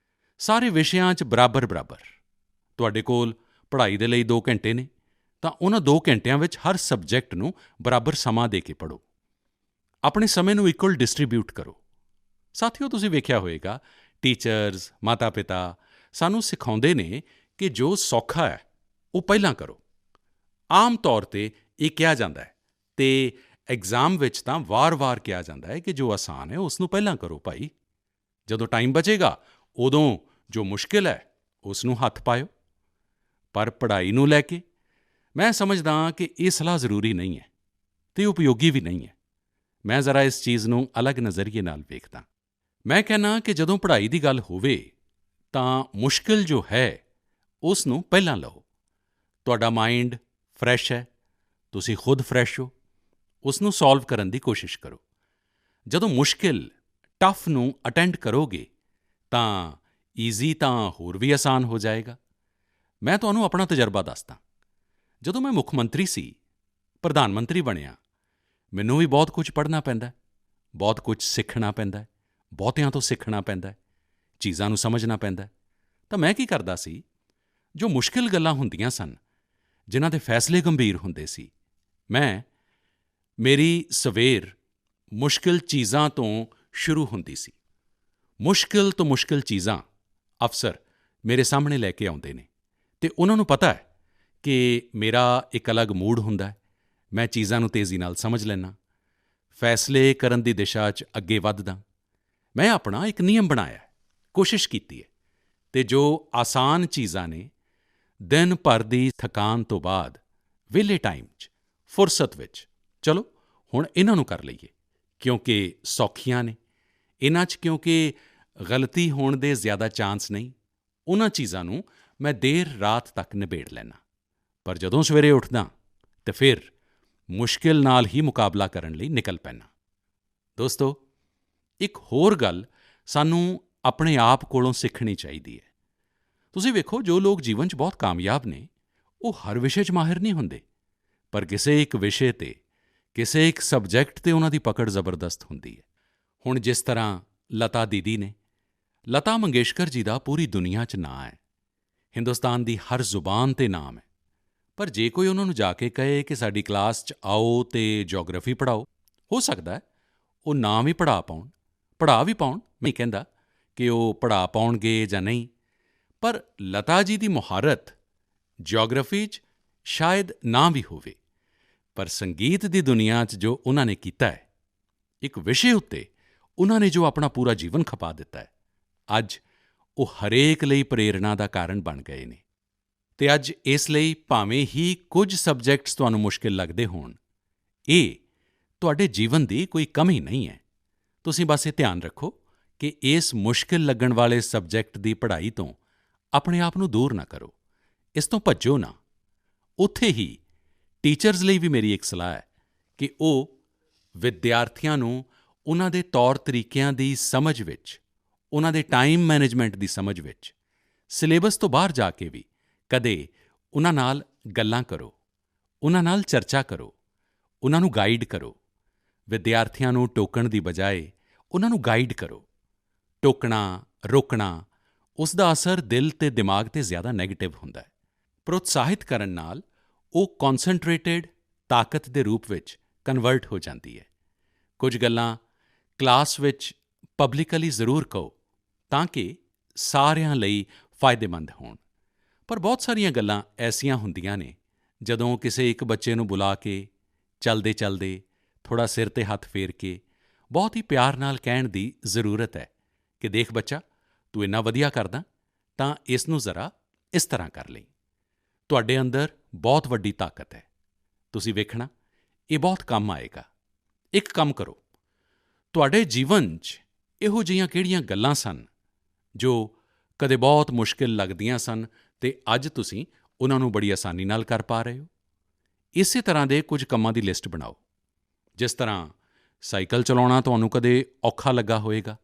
ਸਾਰੇ ਵਿਸ਼ਿਆਂ 'ਚ ਬਰਾਬਰ। ਤੁਹਾਡੇ ਕੋਲ ਪੜ੍ਹਾਈ ਦੇ ਲਈ 2 ਘੰਟੇ ਨੇ ਤਾਂ ਉਹਨਾਂ 2 ਘੰਟਿਆਂ ਵਿੱਚ ਹਰ ਸਬਜੈਕਟ ਨੂੰ ਬਰਾਬਰ ਸਮਾਂ ਦੇ ਕੇ ਪੜ੍ਹੋ। ਆਪਣੇ ਸਮੇਂ ਨੂੰ ਇਕੁਅਲ ਡਿਸਟ੍ਰੀਬਿਊਟ ਕਰੋ। ਸਾਥੀਓ, ਤੁਸੀਂ ਵੇਖਿਆ ਹੋਵੇਗਾ ਟੀਚਰਸ, ਮਾਤਾ-ਪਿਤਾ ਸਾਨੂੰ ਸਿਖਾਉਂਦੇ ਨੇ ਕਿ ਜੋ ਸੌਖਾ ਹੈ ਉਹ ਪਹਿਲਾਂ ਕਰੋ। ਆਮ ਤੌਰ 'ਤੇ ਇਹ ਕਿਹਾ ਜਾਂਦਾ ਹੈ ਅਤੇ ਐਗਜ਼ਾਮ ਵਿੱਚ ਤਾਂ ਵਾਰ-ਵਾਰ ਕਿਹਾ ਜਾਂਦਾ ਹੈ ਕਿ ਜੋ ਆਸਾਨ ਹੈ ਉਸ ਨੂੰ ਪਹਿਲਾਂ ਕਰੋ ਭਾਈ। ਜਦੋਂ ਟਾਈਮ ਬਚੇਗਾ ਉਦੋਂ ਜੋ ਮੁਸ਼ਕਿਲ ਹੈ ਉਸ ਨੂੰ ਹੱਥ ਪਾਇਓ। ਪਰ ਪੜ੍ਹਾਈ ਨੂੰ ਲੈ ਕੇ ਮੈਂ ਸਮਝਦਾ ਹਾਂ ਕਿ ਇਹ ਸਲਾਹ ਜ਼ਰੂਰੀ ਨਹੀਂ ਹੈ ਅਤੇ ਉਪਯੋਗੀ ਵੀ ਨਹੀਂ ਹੈ। ਮੈਂ ਜ਼ਰਾ ਇਸ ਚੀਜ਼ ਨੂੰ ਅਲੱਗ ਨਜ਼ਰੀਏ ਨਾਲ ਵੇਖਦਾ। ਮੈਂ ਕਹਿੰਦਾ ਕਿ ਜਦੋਂ ਪੜ੍ਹਾਈ ਦੀ ਗੱਲ ਹੋਵੇ ਤਾਂ ਮੁਸ਼ਕਿਲ ਜੋ ਹੈ ਉਸ ਨੂੰ ਪਹਿਲਾਂ ਲਓ। ਤੁਹਾਡਾ ਮਾਈਂਡ ਫਰੈਸ਼ ਹੈ, ਤੁਸੀਂ ਖੁਦ ਫਰੈਸ਼ ਹੋ, ਉਸ ਨੂੰ ਸੋਲਵ ਕਰਨ ਦੀ ਕੋਸ਼ਿਸ਼ ਕਰੋ। ਜਦੋਂ ਮੁਸ਼ਕਿਲ ਟਫ ਨੂੰ ਅਟੈਂਡ ਕਰੋਗੇ ਤਾਂ ਈਜ਼ੀ ਤਾਂ ਹੋਰ ਵੀ ਆਸਾਨ ਹੋ ਜਾਏਗਾ। ਮੈਂ ਤੁਹਾਨੂੰ ਆਪਣਾ ਤਜਰਬਾ ਦੱਸਦਾ। ਜਦੋਂ ਮੈਂ ਮੁੱਖ ਮੰਤਰੀ ਸੀ, ਪ੍ਰਧਾਨ ਮੰਤਰੀ ਬਣਿਆ, ਮੈਨੂੰ ਵੀ ਬਹੁਤ ਕੁਝ ਪੜ੍ਹਨਾ ਪੈਂਦਾ, ਬਹੁਤ ਕੁਝ ਸਿੱਖਣਾ ਪੈਂਦਾ, ਬਹੁਤਿਆਂ ਤੋਂ ਸਿੱਖਣਾ ਪੈਂਦਾ, ਚੀਜ਼ਾਂ ਨੂੰ ਸਮਝਣਾ ਪੈਂਦਾ। ਤਾਂ ਮੈਂ ਕੀ ਕਰਦਾ ਸੀ, ਜੋ ਮੁਸ਼ਕਿਲ ਗੱਲਾਂ ਹੁੰਦੀਆਂ ਸਨ, ਜਿਨ੍ਹਾਂ ਦੇ ਫੈਸਲੇ ਗੰਭੀਰ ਹੁੰਦੇ ਸੀ, ਮੇਰੀ ਸਵੇਰ ਮੁਸ਼ਕਿਲ ਚੀਜ਼ਾਂ ਤੋਂ ਸ਼ੁਰੂ ਹੁੰਦੀ ਸੀ। ਮੁਸ਼ਕਿਲ ਤੋਂ ਮੁਸ਼ਕਿਲ ਚੀਜ਼ਾਂ ਅਫਸਰ ਮੇਰੇ ਸਾਹਮਣੇ ਲੈ ਕੇ ਆਉਂਦੇ ਨੇ ਅਤੇ ਉਹਨਾਂ ਨੂੰ ਪਤਾ ਹੈ ਕਿ ਮੇਰਾ ਇੱਕ ਅਲੱਗ ਮੂਡ ਹੁੰਦਾ ਹੈ, ਮੈਂ ਚੀਜ਼ਾਂ ਨੂੰ ਤੇਜ਼ੀ ਨਾਲ ਸਮਝ ਲੈਂਦਾ, ਫੈਸਲੇ ਕਰਨ ਦੀ ਦਿਸ਼ਾ 'ਚ ਅੱਗੇ ਵੱਧਦਾ। ਮੈਂ ਆਪਣਾ ਇੱਕ ਨਿਯਮ ਬਣਾਇਆ, ਕੋਸ਼ਿਸ਼ ਕੀਤੀ ਹੈ ਅਤੇ ਜੋ ਆਸਾਨ ਚੀਜ਼ਾਂ ਨੇ, ਦਿਨ ਭਰ ਦੀ ਥਕਾਨ ਤੋਂ ਬਾਅਦ ਵਿਹਲੇ ਟਾਈਮ 'ਚ, ਫੁਰਸਤ ਵਿੱਚ, ਚਲੋ ਹੁਣ ਇਹਨਾਂ ਨੂੰ ਕਰ ਲਈਏ ਕਿਉਂਕਿ ਸੌਖੀਆਂ ਨੇ। ਇਹਨਾਂ 'ਚ ਕਿਉਂਕਿ ਗਲਤੀ ਹੋਣ ਦੇ ਜ਼ਿਆਦਾ ਚਾਂਸ ਨਹੀਂ, ਉਹਨਾਂ ਚੀਜ਼ਾਂ ਨੂੰ ਮੈਂ ਦੇਰ ਰਾਤ ਤੱਕ ਨਿਬੇੜ ਲੈਂਦਾ। ਪਰ ਜਦੋਂ ਸਵੇਰੇ ਉੱਠਦਾ ਤਾਂ ਫਿਰ ਮੁਸ਼ਕਿਲ ਨਾਲ ਹੀ ਮੁਕਾਬਲਾ ਕਰਨ ਲਈ ਨਿਕਲ ਪੈਂਦਾ। ਦੋਸਤੋ, ਇੱਕ ਹੋਰ ਗੱਲ ਸਾਨੂੰ ਆਪਣੇ ਆਪ ਕੋਲੋਂ ਸਿੱਖਣੀ ਚਾਹੀਦੀ ਹੈ। ਤੁਸੀਂ ਵੇਖੋ, ਜੋ ਲੋਕ ਜੀਵਨ 'ਚ ਬਹੁਤ ਕਾਮਯਾਬ ਨੇ ਉਹ ਹਰ ਵਿਸ਼ੇ 'ਚ ਮਾਹਿਰ ਨਹੀਂ ਹੁੰਦੇ, ਪਰ ਕਿਸੇ ਇੱਕ ਵਿਸ਼ੇ 'ਤੇ, ਕਿਸੇ ਇੱਕ ਸਬਜੈਕਟ 'ਤੇ ਉਹਨਾਂ ਦੀ ਪਕੜ ਜ਼ਬਰਦਸਤ ਹੁੰਦੀ ਹੈ। ਹੁਣ ਜਿਸ ਤਰ੍ਹਾਂ ਲਤਾ ਦੀਦੀ ਨੇ, ਲਤਾ ਮੰਗੇਸ਼ਕਰ ਜੀ ਦਾ ਪੂਰੀ ਦੁਨੀਆ 'ਚ ਨਾਂ ਹੈ, ਹਿੰਦੁਸਤਾਨ ਦੀ ਹਰ ਜ਼ੁਬਾਨ 'ਤੇ ਨਾਮ ਹੈ। ਪਰ ਜੇ ਕੋਈ ਉਹਨਾਂ ਨੂੰ ਜਾ ਕੇ ਕਹੇ ਕਿ ਸਾਡੀ ਕਲਾਸ 'ਚ ਆਓ ਅਤੇ ਜਿਓਗ੍ਰਾਫੀ ਪੜ੍ਹਾਓ, ਹੋ ਸਕਦਾ ਹੈ ਉਹ ਨਾ ਵੀ ਪੜ੍ਹਾ ਵੀ ਪਾਉਣ। ਮੈਂ ਨਹੀਂ ਕਹਿੰਦਾ ਕਿ ਉਹ ਪੜ੍ਹਾ ਪਾਉਣਗੇ ਜਾਂ ਨਹੀਂ, ਪਰ ਲਤਾ ਜੀ ਦੀ ਮੁਹਾਰਤ ਜਿਓਗ੍ਰਾਫੀ 'ਚ ਸ਼ਾਇਦ ਨਾ ਵੀ ਹੋਵੇ, ਪਰ ਸੰਗੀਤ ਦੀ ਦੁਨੀਆ 'ਚ ਜੋ ਉਹਨਾਂ ਨੇ ਕੀਤਾ ਹੈ, ਇੱਕ ਵਿਸ਼ੇ ਉੱਤੇ ਉਹਨਾਂ ਨੇ ਜੋ ਆਪਣਾ ਪੂਰਾ ਜੀਵਨ ਖਪਾ ਦਿੱਤਾ ਹੈ, ਅੱਜ ਉਹ ਹਰੇਕ ਲਈ ਪ੍ਰੇਰਣਾ ਦਾ ਕਾਰਨ ਬਣ ਗਏ ਨੇ। ਅਤੇ ਅੱਜ ਇਸ ਲਈ ਭਾਵੇਂ ਹੀ ਕੁਝ ਸਬਜੈਕਟਸ ਤੁਹਾਨੂੰ ਮੁਸ਼ਕਿਲ ਲੱਗਦੇ ਹੋਣ, ਇਹ ਤੁਹਾਡੇ ਜੀਵਨ ਦੀ ਕੋਈ ਕਮੀ ਨਹੀਂ ਹੈ। ਤੁਸੀਂ ਬਸ ਇਹ ਧਿਆਨ ਰੱਖੋ ਕਿ ਇਸ ਮੁਸ਼ਕਿਲ ਲੱਗਣ ਵਾਲੇ ਸਬਜੈਕਟ ਦੀ ਪੜ੍ਹਾਈ ਤੋਂ ਆਪਣੇ ਆਪ ਨੂੰ ਦੂਰ ਨਾ ਕਰੋ, ਇਸ ਤੋਂ ਭੱਜੋ ਨਾ। ਉੱਥੇ ਹੀ ਟੀਚਰਸ ਲਈ ਵੀ ਮੇਰੀ ਇੱਕ ਸਲਾਹ ਹੈ ਕਿ ਉਹ ਵਿਦਿਆਰਥੀਆਂ ਨੂੰ ਉਹਨਾਂ ਦੇ ਤੌਰ ਤਰੀਕਿਆਂ ਦੀ ਸਮਝ ਵਿੱਚ, ਉਹਨਾਂ ਦੇ ਟਾਈਮ ਮੈਨੇਜਮੈਂਟ ਦੀ ਸਮਝ ਵਿੱਚ, ਸਿਲੇਬਸ ਤੋਂ ਬਾਹਰ ਜਾ ਕੇ ਵੀ ਕਦੇ ਉਹਨਾਂ ਨਾਲ ਗੱਲਾਂ ਕਰੋ, ਉਹਨਾਂ ਨਾਲ ਚਰਚਾ ਕਰੋ, ਉਹਨਾਂ ਨੂੰ ਗਾਈਡ ਕਰੋ। ਵਿਦਿਆਰਥੀਆਂ ਨੂੰ ਟੋਕਣ ਦੀ ਬਜਾਏ ਉਹਨਾਂ ਨੂੰ ਗਾਈਡ ਕਰੋ। ਟੋਕਣਾ, ਰੋਕਣਾ, ਉਸ ਦਾ ਅਸਰ ਦਿਲ ਅਤੇ ਦਿਮਾਗ 'ਤੇ ਜ਼ਿਆਦਾ ਨੈਗੇਟਿਵ ਹੁੰਦਾ ਹੈ। ਪ੍ਰੋਤਸਾਹਿਤ ਕਰਨ ਨਾਲ ਉਹ ਕੌਨਸਨਟ੍ਰੇਟਿਡ ਤਾਕਤ ਦੇ ਰੂਪ ਵਿੱਚ ਕਨਵਰਟ ਹੋ ਜਾਂਦੀ ਹੈ। ਕੁਝ ਗੱਲਾਂ ਕਲਾਸ ਵਿੱਚ ਪਬਲਿਕਲੀ ਜ਼ਰੂਰ ਕਹੋ ਤਾਂ ਕਿ ਸਾਰਿਆਂ ਲਈ ਫਾਇਦੇਮੰਦ ਹੋਣ, ਪਰ ਬਹੁਤ ਸਾਰੀਆਂ ਗੱਲਾਂ ਐਸੀਆਂ ਹੁੰਦੀਆਂ ਨੇ ਜਦੋਂ ਕਿਸੇ ਇੱਕ ਬੱਚੇ ਨੂੰ ਬੁਲਾ ਕੇ ਚਲਦੇ-ਚਲਦੇ ਥੋੜ੍ਹਾ ਸਿਰ 'ਤੇ ਹੱਥ ਫੇਰ ਕੇ ਬਹੁਤ ਹੀ ਪਿਆਰ ਨਾਲ ਕਹਿਣ ਦੀ ਜ਼ਰੂਰਤ ਹੈ ਕਿ ਦੇਖ ਬੱਚਾ, ਤੂੰ ਇੰਨਾ ਵਧੀਆ ਕਰਦਾ ਤਾਂ ਇਸ ਨੂੰ ਜ਼ਰਾ ਇਸ ਤਰ੍ਹਾਂ ਕਰ ਲਈ। ਤੁਹਾਡੇ ਅੰਦਰ ਬਹੁਤ ਵੱਡੀ ਤਾਕਤ ਹੈ, ਤੁਸੀਂ ਵੇਖਣਾ ਇਹ ਬਹੁਤ ਕੰਮ ਆਏਗਾ। ਇੱਕ ਕੰਮ ਕਰੋ, ਤੁਹਾਡੇ ਜੀਵਨ 'ਚ ਇਹੋ ਜਿਹੀਆਂ ਕਿਹੜੀਆਂ ਗੱਲਾਂ ਸਨ ਜੋ ਕਦੇ ਬਹੁਤ ਮੁਸ਼ਕਿਲ ਲੱਗਦੀਆਂ ਸਨ ਅਤੇ ਅੱਜ ਤੁਸੀਂ ਉਹਨਾਂ ਨੂੰ ਬੜੀ ਆਸਾਨੀ ਨਾਲ ਕਰ ਪਾ ਰਹੇ ਹੋ। ਇਸੇ ਤਰ੍ਹਾਂ ਦੇ ਕੁਝ ਕੰਮਾਂ ਦੀ ਲਿਸਟ ਬਣਾਓ। ਜਿਸ ਤਰ੍ਹਾਂ ਸਾਈਕਲ ਚਲਾਉਣਾ ਤੁਹਾਨੂੰ ਕਦੇ ਔਖਾ ਲੱਗਾ ਹੋਵੇਗਾ,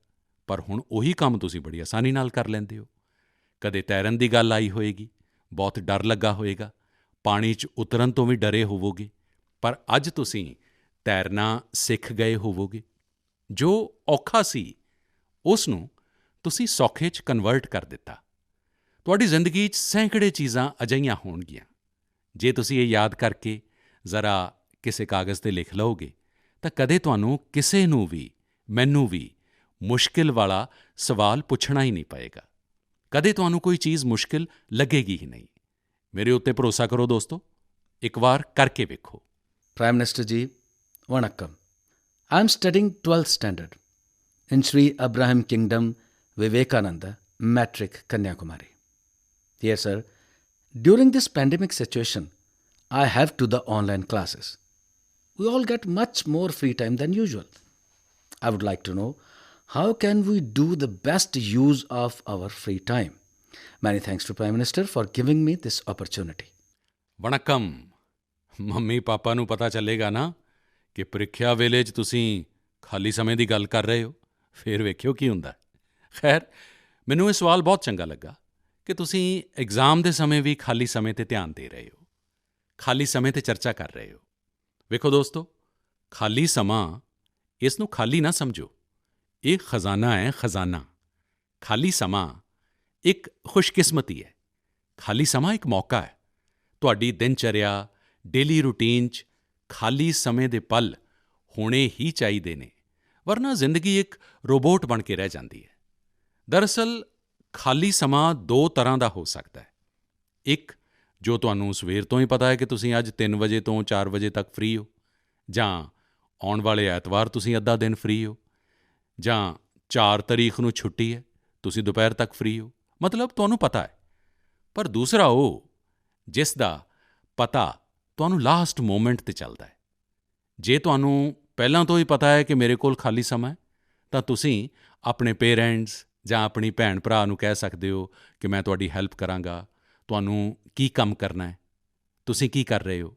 ਪਰ ਹੁਣ ਉਹੀ ਕੰਮ ਤੁਸੀਂ ਬੜੀ ਆਸਾਨੀ ਨਾਲ ਕਰ ਲੈਂਦੇ ਹੋ। ਕਦੇ ਤੈਰਨ ਦੀ ਗੱਲ ਆਈ ਹੋਵੇਗੀ, ਬਹੁਤ ਡਰ ਲੱਗਾ ਹੋਵੇਗਾ, ਪਾਣੀ 'ਚ ਉਤਰਨ ਤੋਂ ਵੀ ਡਰੇ ਹੋਵੋਗੇ, ਪਰ ਅੱਜ ਤੁਸੀਂ ਤੈਰਨਾ ਸਿੱਖ ਗਏ ਹੋਵੋਗੇ। ਜੋ ਔਖਾ ਸੀ ਉਸ ਨੂੰ ਤੁਸੀਂ ਸੌਖੇ 'ਚ ਕਨਵਰਟ ਕਰ ਦਿੱਤਾ। ਤੁਹਾਡੀ ਜ਼ਿੰਦਗੀ 'ਚ ਸੈਂਕੜੇ ਚੀਜ਼ਾਂ ਅਜਿਹੀਆਂ ਹੋਣਗੀਆਂ। ਜੇ ਤੁਸੀਂ ਇਹ ਯਾਦ ਕਰਕੇ ਜ਼ਰਾ ਕਿਸੇ ਕਾਗਜ਼ 'ਤੇ ਲਿਖ ਲਓਗੇ ਤਾਂ ਕਦੇ ਤੁਹਾਨੂੰ ਕਿਸੇ ਨੂੰ ਵੀ, ਮੈਨੂੰ ਵੀ ਮੁਸ਼ਕਿਲ ਵਾਲਾ ਸਵਾਲ ਪੁੱਛਣਾ ਹੀ ਨਹੀਂ ਪਏਗਾ। ਕਦੇ ਤੁਹਾਨੂੰ ਕੋਈ ਚੀਜ਼ ਮੁਸ਼ਕਿਲ ਲੱਗੇਗੀ ਹੀ ਨਹੀਂ। ਮੇਰੇ ਉੱਤੇ ਭਰੋਸਾ ਕਰੋ ਦੋਸਤੋ, ਇੱਕ ਵਾਰ ਕਰਕੇ ਵੇਖੋ। Prime Minister ji, Vanakkam. I am studying 12th standard in Sri Abraham Kingdom, Vivekananda, Matric, Kanyakumari. Yes, sir. During this pandemic situation, I have to the online classes. We all get much more free time than usual. I would like to know, how can we do the best use of our free time? Many thanks to Prime Minister for giving me this opportunity. ਵਣਕਮ। Mummy papa ਨੂੰ ਪਤਾ ਚੱਲੇਗਾ ਨਾ ਕਿ ਪ੍ਰੀਖਿਆ ਵੇਲੇ 'ਚ ਤੁਸੀਂ ਖਾਲੀ ਸਮੇਂ ਦੀ ਗੱਲ ਕਰ ਰਹੇ ਹੋ, ਫਿਰ ਵੇਖਿਓ ਕੀ ਹੁੰਦਾ। ਖੈਰ, ਮੈਨੂੰ ਇਹ ਸਵਾਲ ਬਹੁਤ ਚੰਗਾ ਲੱਗਾ ਕਿ ਤੁਸੀਂ ਐਗਜ਼ਾਮ ਦੇ ਸਮੇਂ ਵੀ ਖਾਲੀ ਸਮੇਂ 'ਤੇ ਧਿਆਨ ਦੇ ਰਹੇ ਹੋ, ਖਾਲੀ ਸਮੇਂ 'ਤੇ ਚਰਚਾ ਕਰ ਰਹੇ ਹੋ। ਵੇਖੋ ਦੋਸਤੋ, ਖਾਲੀ ਸਮਾਂ, ਇਸ ਨੂੰ ਖਾਲੀ ਨਾ ਸਮਝੋ, ਇਹ ਖਜ਼ਾਨਾ ਹੈ, ਖਜ਼ਾਨਾ। ਖਾਲੀ ਸਮਾਂ ਇੱਕ ਖੁਸ਼ਕਿਸਮਤੀ ਹੈ। ਖਾਲੀ ਸਮਾਂ ਇੱਕ ਮੌਕਾ ਹੈ। ਤੁਹਾਡੀ ਦਿਨਚਰਿਆ, ਡੇਲੀ ਰੂਟੀਨ 'ਚ ਖਾਲੀ ਸਮੇਂ ਦੇ ਪਲ ਹੋਣੇ ਹੀ ਚਾਹੀਦੇ ਨੇ, ਵਰਨਾ ਜ਼ਿੰਦਗੀ ਇੱਕ ਰੋਬੋਟ ਬਣ ਕੇ ਰਹਿ ਜਾਂਦੀ ਹੈ। ਦਰਅਸਲ ਖਾਲੀ ਸਮਾਂ ਦੋ ਤਰ੍ਹਾਂ ਦਾ ਹੋ ਸਕਦਾ ਹੈ। ਇੱਕ, ਜੋ ਤੁਹਾਨੂੰ ਸਵੇਰ ਤੋਂ ਹੀ ਪਤਾ ਹੈ ਕਿ ਤੁਸੀਂ ਅੱਜ 3 ਵਜੇ ਤੋਂ 4 ਵਜੇ ਤੱਕ ਫ੍ਰੀ ਹੋ, ਜਾਂ ਆਉਣ ਵਾਲੇ ਐਤਵਾਰ ਤੁਸੀਂ ਅੱਧਾ ਦਿਨ ਫ੍ਰੀ ਹੋ, ਜਾਂ 4 ਤਾਰੀਖ ਨੂੰ ਛੁੱਟੀ ਹੈ, ਤੁਸੀਂ ਦੁਪਹਿਰ ਤੱਕ ਫ੍ਰੀ ਹੋ, ਮਤਲਬ ਤੁਹਾਨੂੰ ਪਤਾ ਹੈ। ਪਰ ਦੂਸਰਾ ਉਹ ਜਿਸ ਦਾ ਪਤਾ ਤੁਹਾਨੂੰ ਲਾਸਟ ਮੋਮੈਂਟ 'ਤੇ ਚੱਲਦਾ ਹੈ। ਜੇ ਤੁਹਾਨੂੰ ਪਹਿਲਾਂ ਤੋਂ ਹੀ ਪਤਾ ਹੈ ਕਿ ਮੇਰੇ ਕੋਲ ਖਾਲੀ ਸਮਾਂ ਹੈ, ਤਾਂ ਤੁਸੀਂ ਆਪਣੇ ਪੇਰੈਂਟਸ ਜਾਂ ਆਪਣੀ ਭੈਣ ਭਰਾ ਨੂੰ ਕਹਿ ਸਕਦੇ ਹੋ ਕਿ ਮੈਂ ਤੁਹਾਡੀ ਹੈਲਪ ਕਰਾਂਗਾ, ਤੁਹਾਨੂੰ ਕੀ ਕੰਮ ਕਰਨਾ ਹੈ, ਤੁਸੀਂ ਕੀ ਕਰ ਰਹੇ ਹੋ,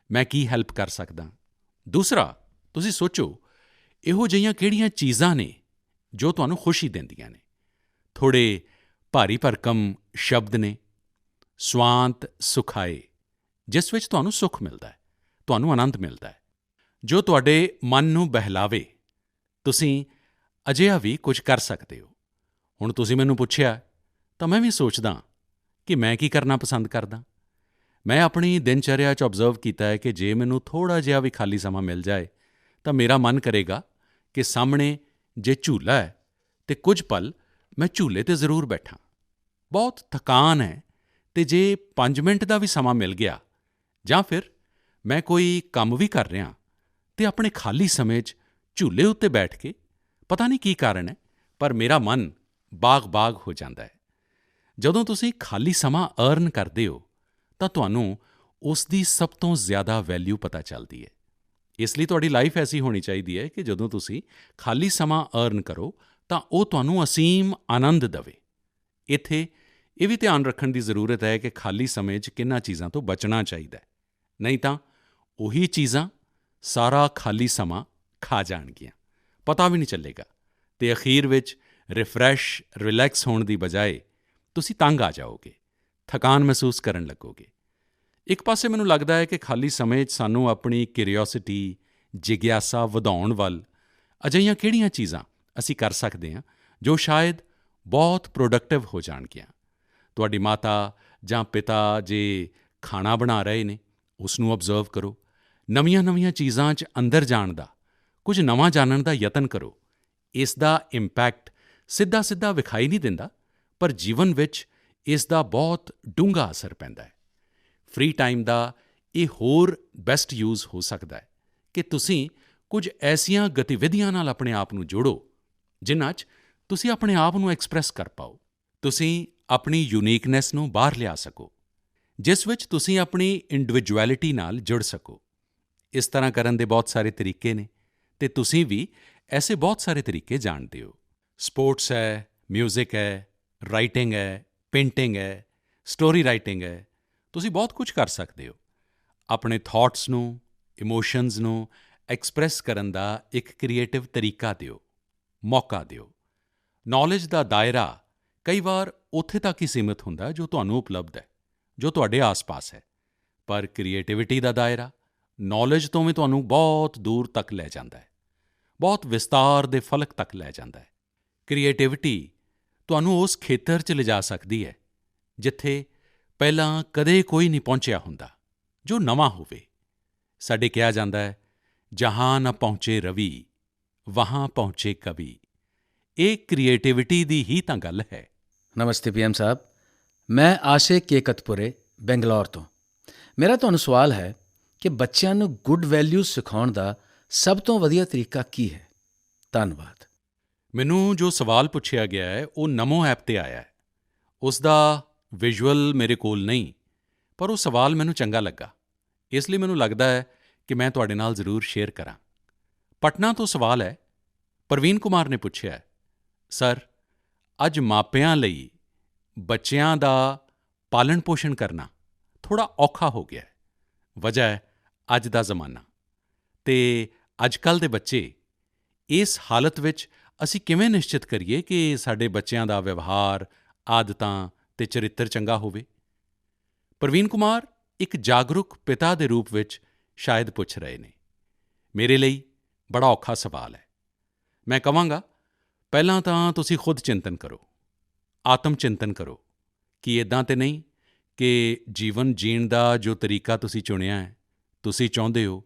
ਮੈਂ ਕੀ ਹੈਲਪ ਕਰ ਸਕਦਾ। ਦੂਸਰਾ, ਤੁਸੀਂ ਸੋਚੋ ਇਹੋ ਜਿਹੀਆਂ ਕਿਹੜੀਆਂ ਚੀਜ਼ਾਂ ਨੇ ਜੋ ਤੁਹਾਨੂੰ ਖੁਸ਼ੀ ਦਿੰਦੀਆਂ ਨੇ। ਥੋੜ੍ਹੇ ਭਾਰੀ ਭਰਕਮ ਸ਼ਬਦ ਨੇ, ਸਵਾਂਤ ਸੁਖਾਏ, ਜਿਸ ਵਿੱਚ ਤੁਹਾਨੂੰ ਸੁੱਖ ਮਿਲਦਾ ਹੈ, ਤੁਹਾਨੂੰ ਆਨੰਦ ਮਿਲਦਾ ਹੈ, ਜੋ ਤੁਹਾਡੇ ਮਨ ਨੂੰ ਬਹਿਲਾਵੇ। ਤੁਸੀਂ ਅਜਿਹਾ ਵੀ ਕੁਝ ਕਰ ਸਕਦੇ ਹੋ। ਹੁਣ ਤੁਸੀਂ ਮੈਨੂੰ ਪੁੱਛਿਆ ਤਾਂ ਮੈਂ ਵੀ ਸੋਚਦਾ ਕਿ ਮੈਂ ਕੀ ਕਰਨਾ ਪਸੰਦ ਕਰਦਾ। ਮੈਂ ਆਪਣੀ ਦਿਨਚਰਿਆ 'ਚ ਆਬਜ਼ਰਵ ਕੀਤਾ ਹੈ ਕਿ ਜੇ ਮੈਨੂੰ ਥੋੜ੍ਹਾ ਜਿਹਾ ਵੀ ਖਾਲੀ ਸਮਾਂ ਮਿਲ ਜਾਏ ਤਾਂ ਮੇਰਾ ਮਨ ਕਰੇਗਾ ਕਿ ਸਾਹਮਣੇ ਜੇ ਝੂਲਾ ਹੈ ਅਤੇ ਕੁਝ ਪਲ ਮੈਂ ਝੂਲੇ 'ਤੇ ਜ਼ਰੂਰ ਬੈਠਾਂ। ਬਹੁਤ ਥਕਾਨ ਹੈ ਅਤੇ ਜੇ 5 ਮਿੰਟ ਦਾ ਵੀ ਸਮਾਂ ਮਿਲ ਗਿਆ, ਜਾਂ ਫਿਰ ਮੈਂ ਕੋਈ ਕੰਮ ਵੀ ਕਰ ਰਿਹਾ ਅਤੇ ਆਪਣੇ ਖਾਲੀ ਸਮੇਂ 'ਚ ਝੂਲੇ ਉੱਤੇ ਬੈਠ ਕੇ, ਪਤਾ ਨਹੀਂ ਕੀ ਕਾਰਨ ਹੈ, ਪਰ ਮੇਰਾ ਮਨ ਬਾਗ-ਬਾਗ ਹੋ ਜਾਂਦਾ ਹੈ। ਜਦੋਂ ਤੁਸੀਂ ਖਾਲੀ ਸਮਾਂ ਅਰਨ ਕਰਦੇ ਹੋ ਤਾਂ ਤੁਹਾਨੂੰ ਉਸ ਦੀ ਸਭ ਤੋਂ ਜ਼ਿਆਦਾ ਵੈਲਿਊ ਪਤਾ ਚੱਲਦੀ ਹੈ। ਇਸ ਲਈ ਤੁਹਾਡੀ ਲਾਈਫ ਐਸੀ ਹੋਣੀ ਚਾਹੀਦੀ ਹੈ ਕਿ ਜਦੋਂ ਤੁਸੀਂ ਖਾਲੀ ਸਮਾਂ ਅਰਨ ਕਰੋ ਤਾਂ ਉਹ ਤੁਹਾਨੂੰ ਅਸੀਮ ਆਨੰਦ ਦੇਵੇ। ਇੱਥੇ ਇਹ ਵੀ ਧਿਆਨ ਰੱਖਣ ਦੀ ਜ਼ਰੂਰਤ ਹੈ ਕਿ ਖਾਲੀ ਸਮੇਂ 'ਚ ਕਿਹਨਾਂ ਚੀਜ਼ਾਂ ਤੋਂ ਬਚਣਾ ਚਾਹੀਦਾ ਹੈ, ਨਹੀਂ ਤਾਂ ਉਹੀ ਚੀਜ਼ਾਂ ਸਾਰਾ ਖਾਲੀ ਸਮਾਂ ਖਾ ਜਾਣਗੀਆਂ, ਪਤਾ ਵੀ ਨਹੀਂ ਚੱਲੇਗਾ ਅਤੇ ਅਖੀਰ ਵਿੱਚ ਰਿਫਰੈਸ਼, ਰਿਲੈਕਸ ਹੋਣ ਦੀ ਬਜਾਏ ਤੁਸੀਂ ਤੰਗ ਆ ਜਾਓਗੇ, ਥਕਾਨ ਮਹਿਸੂਸ ਕਰਨ ਲੱਗੋਗੇ। ਇੱਕ ਪਾਸੇ ਮੈਨੂੰ ਲੱਗਦਾ ਹੈ ਕਿ ਖਾਲੀ ਸਮੇਂ 'ਚ ਸਾਨੂੰ ਆਪਣੀ ਕਿਊਰੀਓਸਿਟੀ, ਜਿਗਿਆਸਾ ਵਧਾਉਣ ਵੱਲ ਅਜਿਹੀਆਂ ਕਿਹੜੀਆਂ ਚੀਜ਼ਾਂ ਅਸੀਂ ਕਰ ਸਕਦੇ ਹਾਂ ਜੋ ਸ਼ਾਇਦ ਬਹੁਤ ਪ੍ਰੋਡਕਟਿਵ ਹੋ ਜਾਣਗੀਆਂ। ਤੁਹਾਡੀ ਮਾਤਾ ਜਾਂ ਪਿਤਾ ਜੇ ਖਾਣਾ ਬਣਾ ਰਹੇ ਨੇ, ਉਸ ਨੂੰ ਆਬਜ਼ਰਵ ਕਰੋ। ਨਵੀਆਂ-ਨਵੀਆਂ ਚੀਜ਼ਾਂ 'ਚ ਅੰਦਰ ਜਾਣ ਦਾ, ਕੁਝ ਨਵਾਂ ਜਾਣਨ ਦਾ ਯਤਨ ਕਰੋ। ਇਸ ਦਾ ਇੰਪੈਕਟ ਸਿੱਧਾ-ਸਿੱਧਾ ਵਿਖਾਈ ਨਹੀਂ ਦਿੰਦਾ, ਪਰ ਜੀਵਨ ਵਿੱਚ ਇਸ ਦਾ ਬਹੁਤ ਡੂੰਘਾ ਅਸਰ ਪੈਂਦਾ ਹੈ। ਫ੍ਰੀ ਟਾਈਮ ਦਾ ਇਹ ਹੋਰ ਬੈਸਟ ਯੂਜ਼ ਹੋ ਸਕਦਾ ਹੈ ਕਿ ਤੁਸੀਂ ਕੁਝ ਐਸੀਆਂ ਗਤੀਵਿਧੀਆਂ ਨਾਲ ਆਪਣੇ ਆਪ ਨੂੰ ਜੋੜੋ ਜਿਨ੍ਹਾਂ 'ਚ ਤੁਸੀਂ ਆਪਣੇ ਆਪ ਨੂੰ ਐਕਸਪ੍ਰੈਸ ਕਰ ਪਾਓ। ਤੁਸੀਂ ਆਪਣੀ ਯੂਨੀਕਨੈਸ ਨੂੰ ਬਾਹਰ ਲਿਆ ਸਕੋ, ਜਿਸ ਵਿੱਚ ਤੁਸੀਂ ਆਪਣੀ ਇੰਡੀਵਿਜੂਅਲਿਟੀ ਨਾਲ ਜੁੜ ਸਕੋ। ਇਸ ਤਰ੍ਹਾਂ ਕਰਨ ਦੇ ਬਹੁਤ ਸਾਰੇ ਤਰੀਕੇ ਨੇ ਅਤੇ ਤੁਸੀਂ ਵੀ ਐਸੇ ਬਹੁਤ ਸਾਰੇ ਤਰੀਕੇ ਜਾਣਦੇ ਹੋ। ਸਪੋਰਟਸ ਹੈ, ਮਿਊਜ਼ਿਕ ਹੈ, ਰਾਈਟਿੰਗ ਹੈ, ਪੇਂਟਿੰਗ ਹੈ, ਸਟੋਰੀ ਰਾਈਟਿੰਗ ਹੈ। ਤੁਸੀਂ ਬਹੁਤ ਕੁਝ ਕਰ ਸਕਦੇ ਹੋ। ਆਪਣੇ ਥਾਟਸ ਨੂੰ, ਇਮੋਸ਼ਨਜ਼ ਨੂੰ ਐਕਸਪ੍ਰੈਸ ਕਰਨ ਦਾ ਇੱਕ ਕ੍ਰਿਏਟਿਵ ਤਰੀਕਾ ਦਿਓ, ਮੌਕਾ ਦਿਓ। ਨੌਲੇਜ ਦਾ ਦਾਇਰਾ ਕਈ ਵਾਰ ਉੱਥੇ ਤੱਕ ਹੀ ਸੀਮਿਤ ਹੁੰਦਾ ਜੋ ਤੁਹਾਨੂੰ ਉਪਲਬਧ ਹੈ, ਜੋ ਤੁਹਾਡੇ ਆਸ-ਪਾਸ ਹੈ, ਪਰ ਕ੍ਰਿਏਟੀਵਿਟੀ ਦਾ ਦਾਇਰਾ ਨੌਲੇਜ ਤੋਂ ਵੀ ਤੁਹਾਨੂੰ ਬਹੁਤ ਦੂਰ ਤੱਕ ਲੈ ਜਾਂਦਾ ਹੈ, ਬਹੁਤ ਵਿਸਤਾਰ ਦੇ ਫਲਕ ਤੱਕ ਲੈ ਜਾਂਦਾ ਹੈ। ਕ੍ਰਿਏਟੀਵਿਟੀ ਤੁਹਾਨੂੰ ਉਸ ਖੇਤਰ 'ਚ ਲਿਜਾ ਸਕਦੀ ਹੈ ਜਿੱਥੇ ਪਹਿਲਾਂ ਕਦੇ ਕੋਈ ਨਹੀਂ ਪਹੁੰਚਿਆ ਹੁੰਦਾ, ਜੋ ਨਵਾਂ ਹੋਵੇ। ਸਾਡੇ ਕਿਹਾ ਜਾਂਦਾ ਹੈ, ਜਹਾਂ ਨ ਪਹੁੰਚੇ ਰਵੀ ਵਹਾਂ ਪਹੁੰਚੇ ਕਵੀ। ਇਹ ਕ੍ਰਿਏਟੀਵਿਟੀ ਦੀ ਹੀ ਤਾਂ ਗੱਲ ਹੈ। ਨਮਸਤੇ PM ਸਾਹਿਬ, ਮੈਂ ਆਸ਼ਿਕ ਕੇਕਤਪੁਰੇ, ਬੰਗਲੌਰ ਤੋਂ। ਮੇਰਾ ਤੁਹਾਨੂੰ ਸਵਾਲ ਹੈ ਕਿ ਬੱਚਿਆਂ ਨੂੰ ਗੁੱਡ ਵੈਲਿਊਜ਼ ਸਿਖਾਉਣ ਦਾ ਸਭ ਤੋਂ ਵਧੀਆ ਤਰੀਕਾ ਕੀ ਹੈ? ਧੰਨਵਾਦ। ਮੈਨੂੰ ਜੋ ਸਵਾਲ ਪੁੱਛਿਆ ਗਿਆ ਹੈ ਉਹ ਨਮੋ ਐਪ 'ਤੇ ਆਇਆ ਹੈ। ਉਸ ਦਾ ਵਿਜ਼ੂਅਲ ਮੇਰੇ ਕੋਲ ਨਹੀਂ, ਪਰ ਉਹ ਸਵਾਲ ਮੈਨੂੰ ਚੰਗਾ ਲੱਗਾ, ਇਸ ਲਈ ਮੈਨੂੰ ਲੱਗਦਾ ਹੈ ਕਿ ਮੈਂ ਤੁਹਾਡੇ ਨਾਲ ਜ਼ਰੂਰ ਸ਼ੇਅਰ ਕਰਾਂ। ਪਟਨਾ ਤੋਂ ਸਵਾਲ ਹੈ। ਪ੍ਰਵੀਨ ਕੁਮਾਰ ਨੇ ਪੁੱਛਿਆ ਹੈ, ਸਰ, ਅੱਜ ਮਾਪਿਆਂ ਲਈ ਬੱਚਿਆਂ ਦਾ ਪਾਲਣ ਪੋਸ਼ਣ ਕਰਨਾ ਥੋੜ੍ਹਾ ਔਖਾ ਹੋ ਗਿਆ ਹੈ। ਵਜ੍ਹਾ ਹੈ ਅੱਜ ਦਾ ਜ਼ਮਾਨਾ ਅਤੇ ਅੱਜ-ਕੱਲ੍ਹ ਦੇ ਬੱਚੇ। ਇਸ ਹਾਲਤ ਵਿੱਚ ਅਸੀਂ ਕਿਵੇਂ ਨਿਸ਼ਚਿਤ ਕਰੀਏ ਕਿ ਸਾਡੇ ਬੱਚਿਆਂ ਦਾ ਵਿਵਹਾਰ, ਆਦਤਾਂ ਅਤੇ ਚਰਿੱਤਰ ਚੰਗਾ ਹੋਵੇ? ਪ੍ਰਵੀਨ ਕੁਮਾਰ ਇੱਕ ਜਾਗਰੂਕ ਪਿਤਾ ਦੇ ਰੂਪ ਵਿੱਚ ਸ਼ਾਇਦ ਪੁੱਛ ਰਹੇ ਨੇ। ਮੇਰੇ ਲਈ ਬੜਾ ਔਖਾ ਸਵਾਲ ਹੈ। ਮੈਂ ਕਹਾਂਗਾ, ਪਹਿਲਾਂ ਤਾਂ ਤੁਸੀਂ ਖੁਦ ਚਿੰਤਨ ਕਰੋ, ਆਤਮ ਚਿੰਤਨ ਕਰੋ ਕਿ ਇੱਦਾਂ ਤਾਂ ਨਹੀਂ ਕਿ ਜੀਵਨ ਜੀਣ ਦਾ ਜੋ ਤਰੀਕਾ ਤੁਸੀਂ ਚੁਣਿਆ ਹੈ, ਤੁਸੀਂ ਚਾਹੁੰਦੇ ਹੋ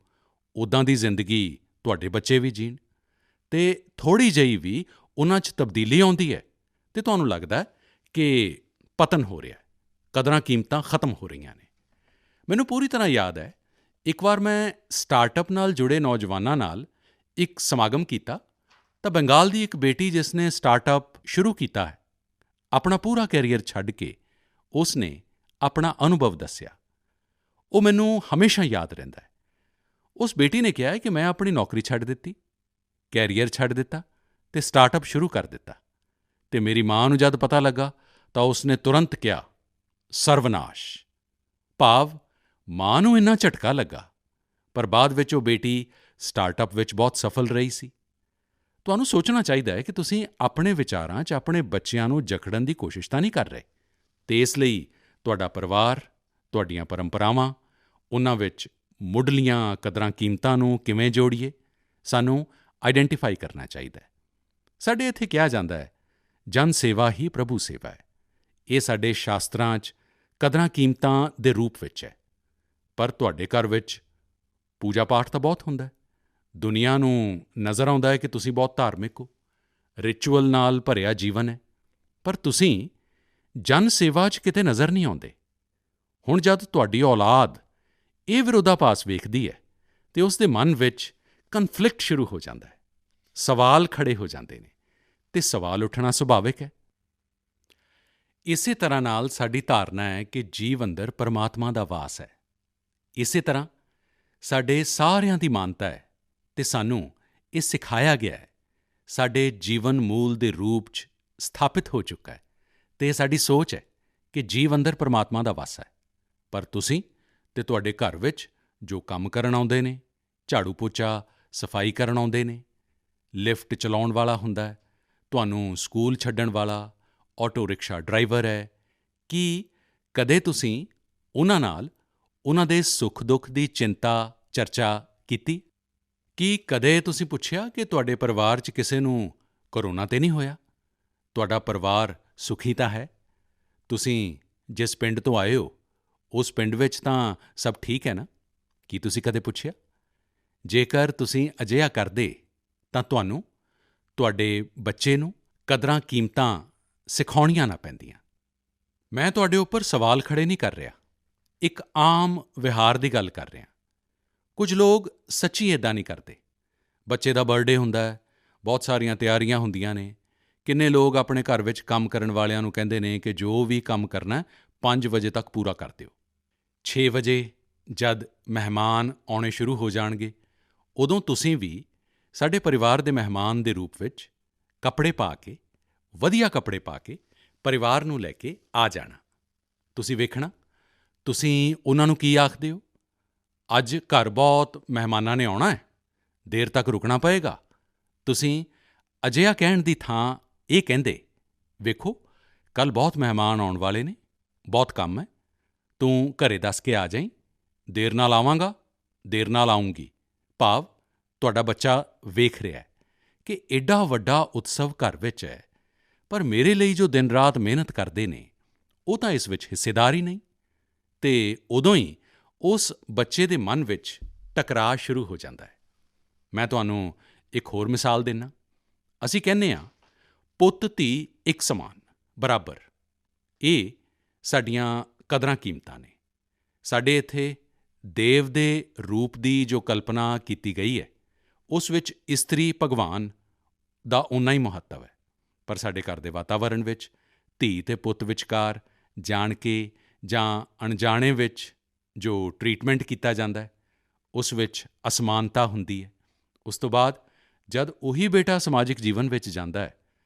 ਉੱਦਾਂ ਦੀ ਜ਼ਿੰਦਗੀ ਤੁਹਾਡੇ ਬੱਚੇ ਵੀ ਜੀਣ, ਅਤੇ ਥੋੜ੍ਹੀ ਜਿਹੀ ਵੀ ਉਹਨਾਂ 'ਚ ਤਬਦੀਲੀ ਆਉਂਦੀ ਹੈ ਅਤੇ ਤੁਹਾਨੂੰ ਲੱਗਦਾ ਹੈ ਕਿ ਪਤਨ ਹੋ ਰਿਹਾ, ਕਦਰਾਂ ਕੀਮਤਾਂ ਖਤਮ ਹੋ ਰਹੀਆਂ ਨੇ। ਮੈਨੂੰ ਪੂਰੀ ਤਰ੍ਹਾਂ ਯਾਦ ਹੈ, ਇੱਕ ਵਾਰ ਮੈਂ ਸਟਾਰਟਅਪ ਨਾਲ ਜੁੜੇ ਨੌਜਵਾਨਾਂ ਨਾਲ ਇੱਕ ਸਮਾਗਮ ਕੀਤਾ ਤਾਂ ਬੰਗਾਲ ਦੀ ਇੱਕ ਬੇਟੀ ਜਿਸ ਨੇ ਸਟਾਰਟਅਪ ਸ਼ੁਰੂ ਕੀਤਾ ਹੈ, ਆਪਣਾ ਪੂਰਾ ਕੈਰੀਅਰ ਛੱਡ ਕੇ ਉਸ ਨੇ ਆਪਣਾ ਅਨੁਭਵ ਦੱਸਿਆ। ਉਹ ਮੈਨੂੰ ਹਮੇਸ਼ਾ ਯਾਦ ਰਹਿੰਦਾ ਹੈ। ਉਸ ਬੇਟੀ ਨੇ ਕਿਹਾ ਕਿ ਮੈਂ ਆਪਣੀ ਨੌਕਰੀ ਛੱਡ ਦਿੱਤੀ, ਕੈਰੀਅਰ ਛੱਡ ਦਿੱਤਾ ਅਤੇ ਸਟਾਰਟਅਪ ਸ਼ੁਰੂ ਕਰ ਦਿੱਤਾ, ਅਤੇ ਮੇਰੀ ਮਾਂ ਨੂੰ ਜਦ ਪਤਾ ਲੱਗਾ ਤਾਂ ਉਸ ਨੇ ਤੁਰੰਤ ਕਿਹਾ, ਸਰਵਨਾਸ਼। ਭਾਵ ਮਾਂ ਨੂੰ ਇੰਨਾ ਝਟਕਾ ਲੱਗਾ, ਪਰ ਬਾਅਦ ਵਿੱਚ ਉਹ ਬੇਟੀ ਸਟਾਰਟਅਪ ਵਿੱਚ ਬਹੁਤ ਸਫਲ ਰਹੀ ਸੀ। ਤੁਹਾਨੂੰ ਸੋਚਣਾ ਚਾਹੀਦਾ ਹੈ ਕਿ ਤੁਸੀਂ ਆਪਣੇ ਵਿਚਾਰਾਂ 'ਚ ਆਪਣੇ ਬੱਚਿਆਂ ਨੂੰ ਜਕੜਨ ਦੀ ਕੋਸ਼ਿਸ਼ ਤਾਂ ਨਹੀਂ ਕਰ ਰਹੇ, ਅਤੇ ਇਸ ਲਈ ਤੁਹਾਡਾ ਪਰਿਵਾਰ, ਤੁਹਾਡੀਆਂ ਪਰੰਪਰਾਵਾਂ, ਉਹਨਾਂ ਵਿੱਚ ਮੁੱਢਲੀਆਂ ਕਦਰਾਂ ਕੀਮਤਾਂ ਨੂੰ ਕਿਵੇਂ ਜੋੜੀਏ, ਸਾਨੂੰ ਆਈਡੈਂਟੀਫਾਈ ਕਰਨਾ ਚਾਹੀਦਾ ਹੈ। ਸਾਡੇ ਇੱਥੇ ਕਿਹਾ ਜਾਂਦਾ ਹੈ, ਜਨ ਸੇਵਾ ਹੀ ਪ੍ਰਭੂ ਸੇਵਾ ਹੈ। ਇਹ ਸਾਡੇ ਸ਼ਾਸਤਰਾਂ 'ਚ ਕਦਰਾਂ ਕੀਮਤਾਂ ਦੇ ਰੂਪ ਵਿੱਚ ਹੈ। ਪਰ ਤੁਹਾਡੇ ਘਰ ਵਿੱਚ ਪੂਜਾ ਪਾਠ ਤਾਂ ਬਹੁਤ ਹੁੰਦਾ ਹੈ। ਦੁਨੀਆ ਨੂੰ ਨਜ਼ਰ ਆਉਂਦਾ ਹੈ ਕਿ ਤੁਸੀਂ ਬਹੁਤ ਧਾਰਮਿਕ ਹੋ, ਰਿਚੁਅਲ ਨਾਲ ਭਰਿਆ ਜੀਵਨ ਹੈ, ਪਰ ਤੁਸੀਂ ਜਨ ਸੇਵਾ 'ਚ ਕਿਤੇ ਨਜ਼ਰ ਨਹੀਂ ਆਉਂਦੇ। ਹੁਣ ਜਦ ਤੁਹਾਡੀ ਔਲਾਦ ਇਹ ਵਿਰੋਧਾਭਾਸ ਵੇਖਦੀ ਹੈ ਅਤੇ ਉਸ ਦੇ ਮਨ ਵਿੱਚ ਕਨਫਲਿਕਟ ਸ਼ੁਰੂ ਹੋ ਜਾਂਦਾ ਹੈ, ਸਵਾਲ ਖੜ੍ਹੇ ਹੋ ਜਾਂਦੇ ਨੇ, ਅਤੇ ਸਵਾਲ ਉੱਠਣਾ ਸੁਭਾਵਿਕ ਹੈ। ਇਸੇ ਤਰ੍ਹਾਂ ਨਾਲ ਸਾਡੀ ਧਾਰਨਾ ਹੈ ਕਿ ਜੀਵ ਅੰਦਰ ਪਰਮਾਤਮਾ ਦਾ ਵਾਸ ਹੈ। ਇਸੇ ਤਰ੍ਹਾਂ ਸਾਡੇ ਸਾਰਿਆਂ ਦੀ ਮਾਨਤਾ ਹੈ ਅਤੇ ਸਾਨੂੰ ਇਹ ਸਿਖਾਇਆ ਗਿਆ ਹੈ, ਸਾਡੇ ਜੀਵਨ ਮੂਲ ਦੇ ਰੂਪ 'ਚ ਸਥਾਪਿਤ ਹੋ ਚੁੱਕਾ ਹੈ, ਅਤੇ ਇਹ ਸਾਡੀ ਸੋਚ ਹੈ ਕਿ ਜੀਵ ਅੰਦਰ ਪਰਮਾਤਮਾ ਦਾ ਵਾਸ ਹੈ। ਪਰ ਤੁਸੀਂ ਅਤੇ ਤੁਹਾਡੇ ਘਰ ਵਿੱਚ ਜੋ ਕੰਮ ਕਰਨ ਆਉਂਦੇ ਨੇ, ਝਾੜੂ ਪੋਚਾ ਸਫਾਈ ਕਰਨ ਆਉਂਦੇ ਨੇ, ਲਿਫਟ ਚਲਾਉਣ ਵਾਲਾ ਹੁੰਦਾ ਹੈ, ਤੁਹਾਨੂੰ ਸਕੂਲ ਛੱਡਣ ਵਾਲਾ, ਆਟੋ ਰਿਕਸ਼ਾ ਡਰਾਈਵਰ ਹੈ, ਕੀ ਕਦੇ ਤੁਸੀਂ ਉਹਨਾਂ ਨਾਲ ਉਹਨਾਂ ਦੇ ਸੁੱਖ-ਦੁੱਖ ਦੀ ਚਿੰਤਾ, ਚਰਚਾ ਕੀਤੀ? ਕੀ ਕਦੇ ਤੁਸੀਂ ਪੁੱਛਿਆ ਕਿ ਤੁਹਾਡੇ ਪਰਿਵਾਰ 'ਚ ਕਿਸੇ ਨੂੰ ਕੋਰੋਨਾ ਤਾਂ ਨਹੀਂ ਹੋਇਆ? ਤੁਹਾਡਾ ਪਰਿਵਾਰ ਸੁਖੀ ਤਾਂ ਹੈ? ਤੁਸੀਂ ਜਿਸ ਪਿੰਡ ਤੋਂ ਆਏ ਹੋ, ਉਸ ਪਿੰਡ ਵਿੱਚ ਤਾਂ ਸਭ ਠੀਕ ਹੈ ਨਾ? ਕੀ ਤੁਸੀਂ ਕਦੇ ਪੁੱਛਿਆ? ਜੇਕਰ ਤੁਸੀਂ ਅਜਿਹਾ ਕਰਦੇ ਤਾਂ ਤੁਹਾਨੂੰ ਤੁਹਾਡੇ ਬੱਚੇ ਨੂੰ ਕਦਰਾਂ ਕੀਮਤਾਂ ਸਿਖਾਉਣੀਆਂ ਨਾ ਪੈਂਦੀਆਂ। ਮੈਂ ਤੁਹਾਡੇ ਉੱਪਰ ਸਵਾਲ ਖੜ੍ਹੇ ਨਹੀਂ ਕਰ ਰਿਹਾ, ਇੱਕ ਆਮ ਵਿਹਾਰ ਦੀ ਗੱਲ ਕਰ ਰਿਹਾ। ਕੁਝ ਲੋਕ ਸੱਚੀ ਇੱਦਾਂ ਨਹੀਂ ਕਰਦੇ। ਬੱਚੇ ਦਾ ਬਰਥਡੇ ਹੁੰਦਾ ਹੈ, ਬਹੁਤ ਸਾਰੀਆਂ ਤਿਆਰੀਆਂ ਹੁੰਦੀਆਂ ਨੇ। ਕਿੰਨੇ ਲੋਕ ਆਪਣੇ ਘਰ ਵਿੱਚ ਕੰਮ ਕਰਨ ਵਾਲਿਆਂ ਨੂੰ ਕਹਿੰਦੇ ਨੇ ਕਿ ਜੋ ਵੀ ਕੰਮ ਕਰਨਾ 5 ਵਜੇ ਤੱਕ ਪੂਰਾ ਕਰ ਦਿਓ। 6 ਵਜੇ ਜਦ ਮਹਿਮਾਨ ਆਉਣੇ ਸ਼ੁਰੂ ਹੋ ਜਾਣਗੇ, ਉਦੋਂ ਤੁਸੀਂ ਵੀ ਸਾਡੇ ਪਰਿਵਾਰ ਦੇ ਮਹਿਮਾਨ ਦੇ ਰੂਪ ਵਿੱਚ ਕੱਪੜੇ ਪਾ ਕੇ, ਵਧੀਆ ਕੱਪੜੇ ਪਾ ਕੇ ਪਰਿਵਾਰ ਨੂੰ ਲੈ ਕੇ ਆ ਜਾਣਾ। ਤੁਸੀਂ ਵੇਖਣਾ, ਤੁਸੀਂ ਉਹਨਾਂ ਨੂੰ ਕੀ ਆਖਦੇ ਹੋ, ਅੱਜ ਘਰ ਬਹੁਤ ਮਹਿਮਾਨਾਂ ਨੇ ਆਉਣਾ ਹੈ, ਦੇਰ ਤੱਕ ਰੁਕਣਾ ਪਏਗਾ। ਤੁਸੀਂ ਅਜਿਹਾ ਕਹਿਣ ਦੀ ਥਾਂ ਇਹ ਕਹਿੰਦੇ, ਵੇਖੋ ਕੱਲ੍ਹ ਬਹੁਤ ਮਹਿਮਾਨ ਆਉਣ ਵਾਲੇ ਨੇ, ਬਹੁਤ ਕੰਮ ਹੈ, ਤੂੰ ਘਰੇ ਦੱਸ ਕੇ ਆ ਜਾਈਂ, ਦੇਰ ਨਾਲ ਆਵਾਂਗਾ, ਦੇਰ ਨਾਲ ਆਊਂਗੀ। ਭਾਵ ਤੁਹਾਡਾ ਬੱਚਾ ਵੇਖ ਰਿਹਾ ਹੈ ਕਿ ਐਡਾ ਵੱਡਾ ਉਤਸਵ ਘਰ ਵਿੱਚ ਹੈ, ਪਰ ਮੇਰੇ ਲਈ ਜੋ ਦਿਨ ਰਾਤ ਮਿਹਨਤ ਕਰਦੇ ਨੇ ਉਹ ਤਾਂ ਇਸ ਵਿੱਚ ਹਿੱਸੇਦਾਰ ਹੀ ਨਹੀਂ। ਅਤੇ ਉਦੋਂ ਹੀ ਉਸ ਬੱਚੇ ਦੇ ਮਨ ਵਿੱਚ ਟਕਰਾਅ ਸ਼ੁਰੂ ਹੋ ਜਾਂਦਾ ਹੈ। ਮੈਂ ਤੁਹਾਨੂੰ ਇੱਕ ਹੋਰ ਮਿਸਾਲ ਦਿੰਦਾ। ਅਸੀਂ ਕਹਿੰਦੇ ਹਾਂ, ਪੁੱਤ ਧੀ ਇੱਕ ਸਮਾਨ, ਬਰਾਬਰ। ਇਹ ਸਾਡੀਆਂ ਕਦਰਾਂ ਕੀਮਤਾਂ ਨੇ। ਸਾਡੇ ਇੱਥੇ ਦੇਵ ਦੇ ਰੂਪ ਦੀ ਜੋ ਕਲਪਨਾ ਕੀਤੀ ਗਈ ਹੈ, ਉਸ ਵਿੱਚ ਇਸਤਰੀ ਭਗਵਾਨ ਦਾ ਓਨਾ ਹੀ ਮਹੱਤਵ ਹੈ, ਪਰ ਸਾਡੇ ਘਰ ਦੇ ਵਾਤਾਵਰਣ ਵਿੱਚ ਧੀ ਅਤੇ ਪੁੱਤ ਵਿਚਕਾਰ ਜਾਣ ਕੇ ਜਾਂ ਅਣਜਾਣੇ ਵਿੱਚ ਜੋ ਟਰੀਟਮੈਂਟ ਕੀਤਾ ਜਾਂਦਾ ਹੈ, ਉਸ ਵਿੱਚ ਅਸਮਾਨਤਾ ਹੁੰਦੀ ਹੈ। ਉਸ ਤੋਂ ਬਾਅਦ ਜਦ ਉਹੀ ਬੇਟਾ ਸਮਾਜਿਕ ਜੀਵਨ ਵਿੱਚ ਜਾਂਦਾ ਹੈ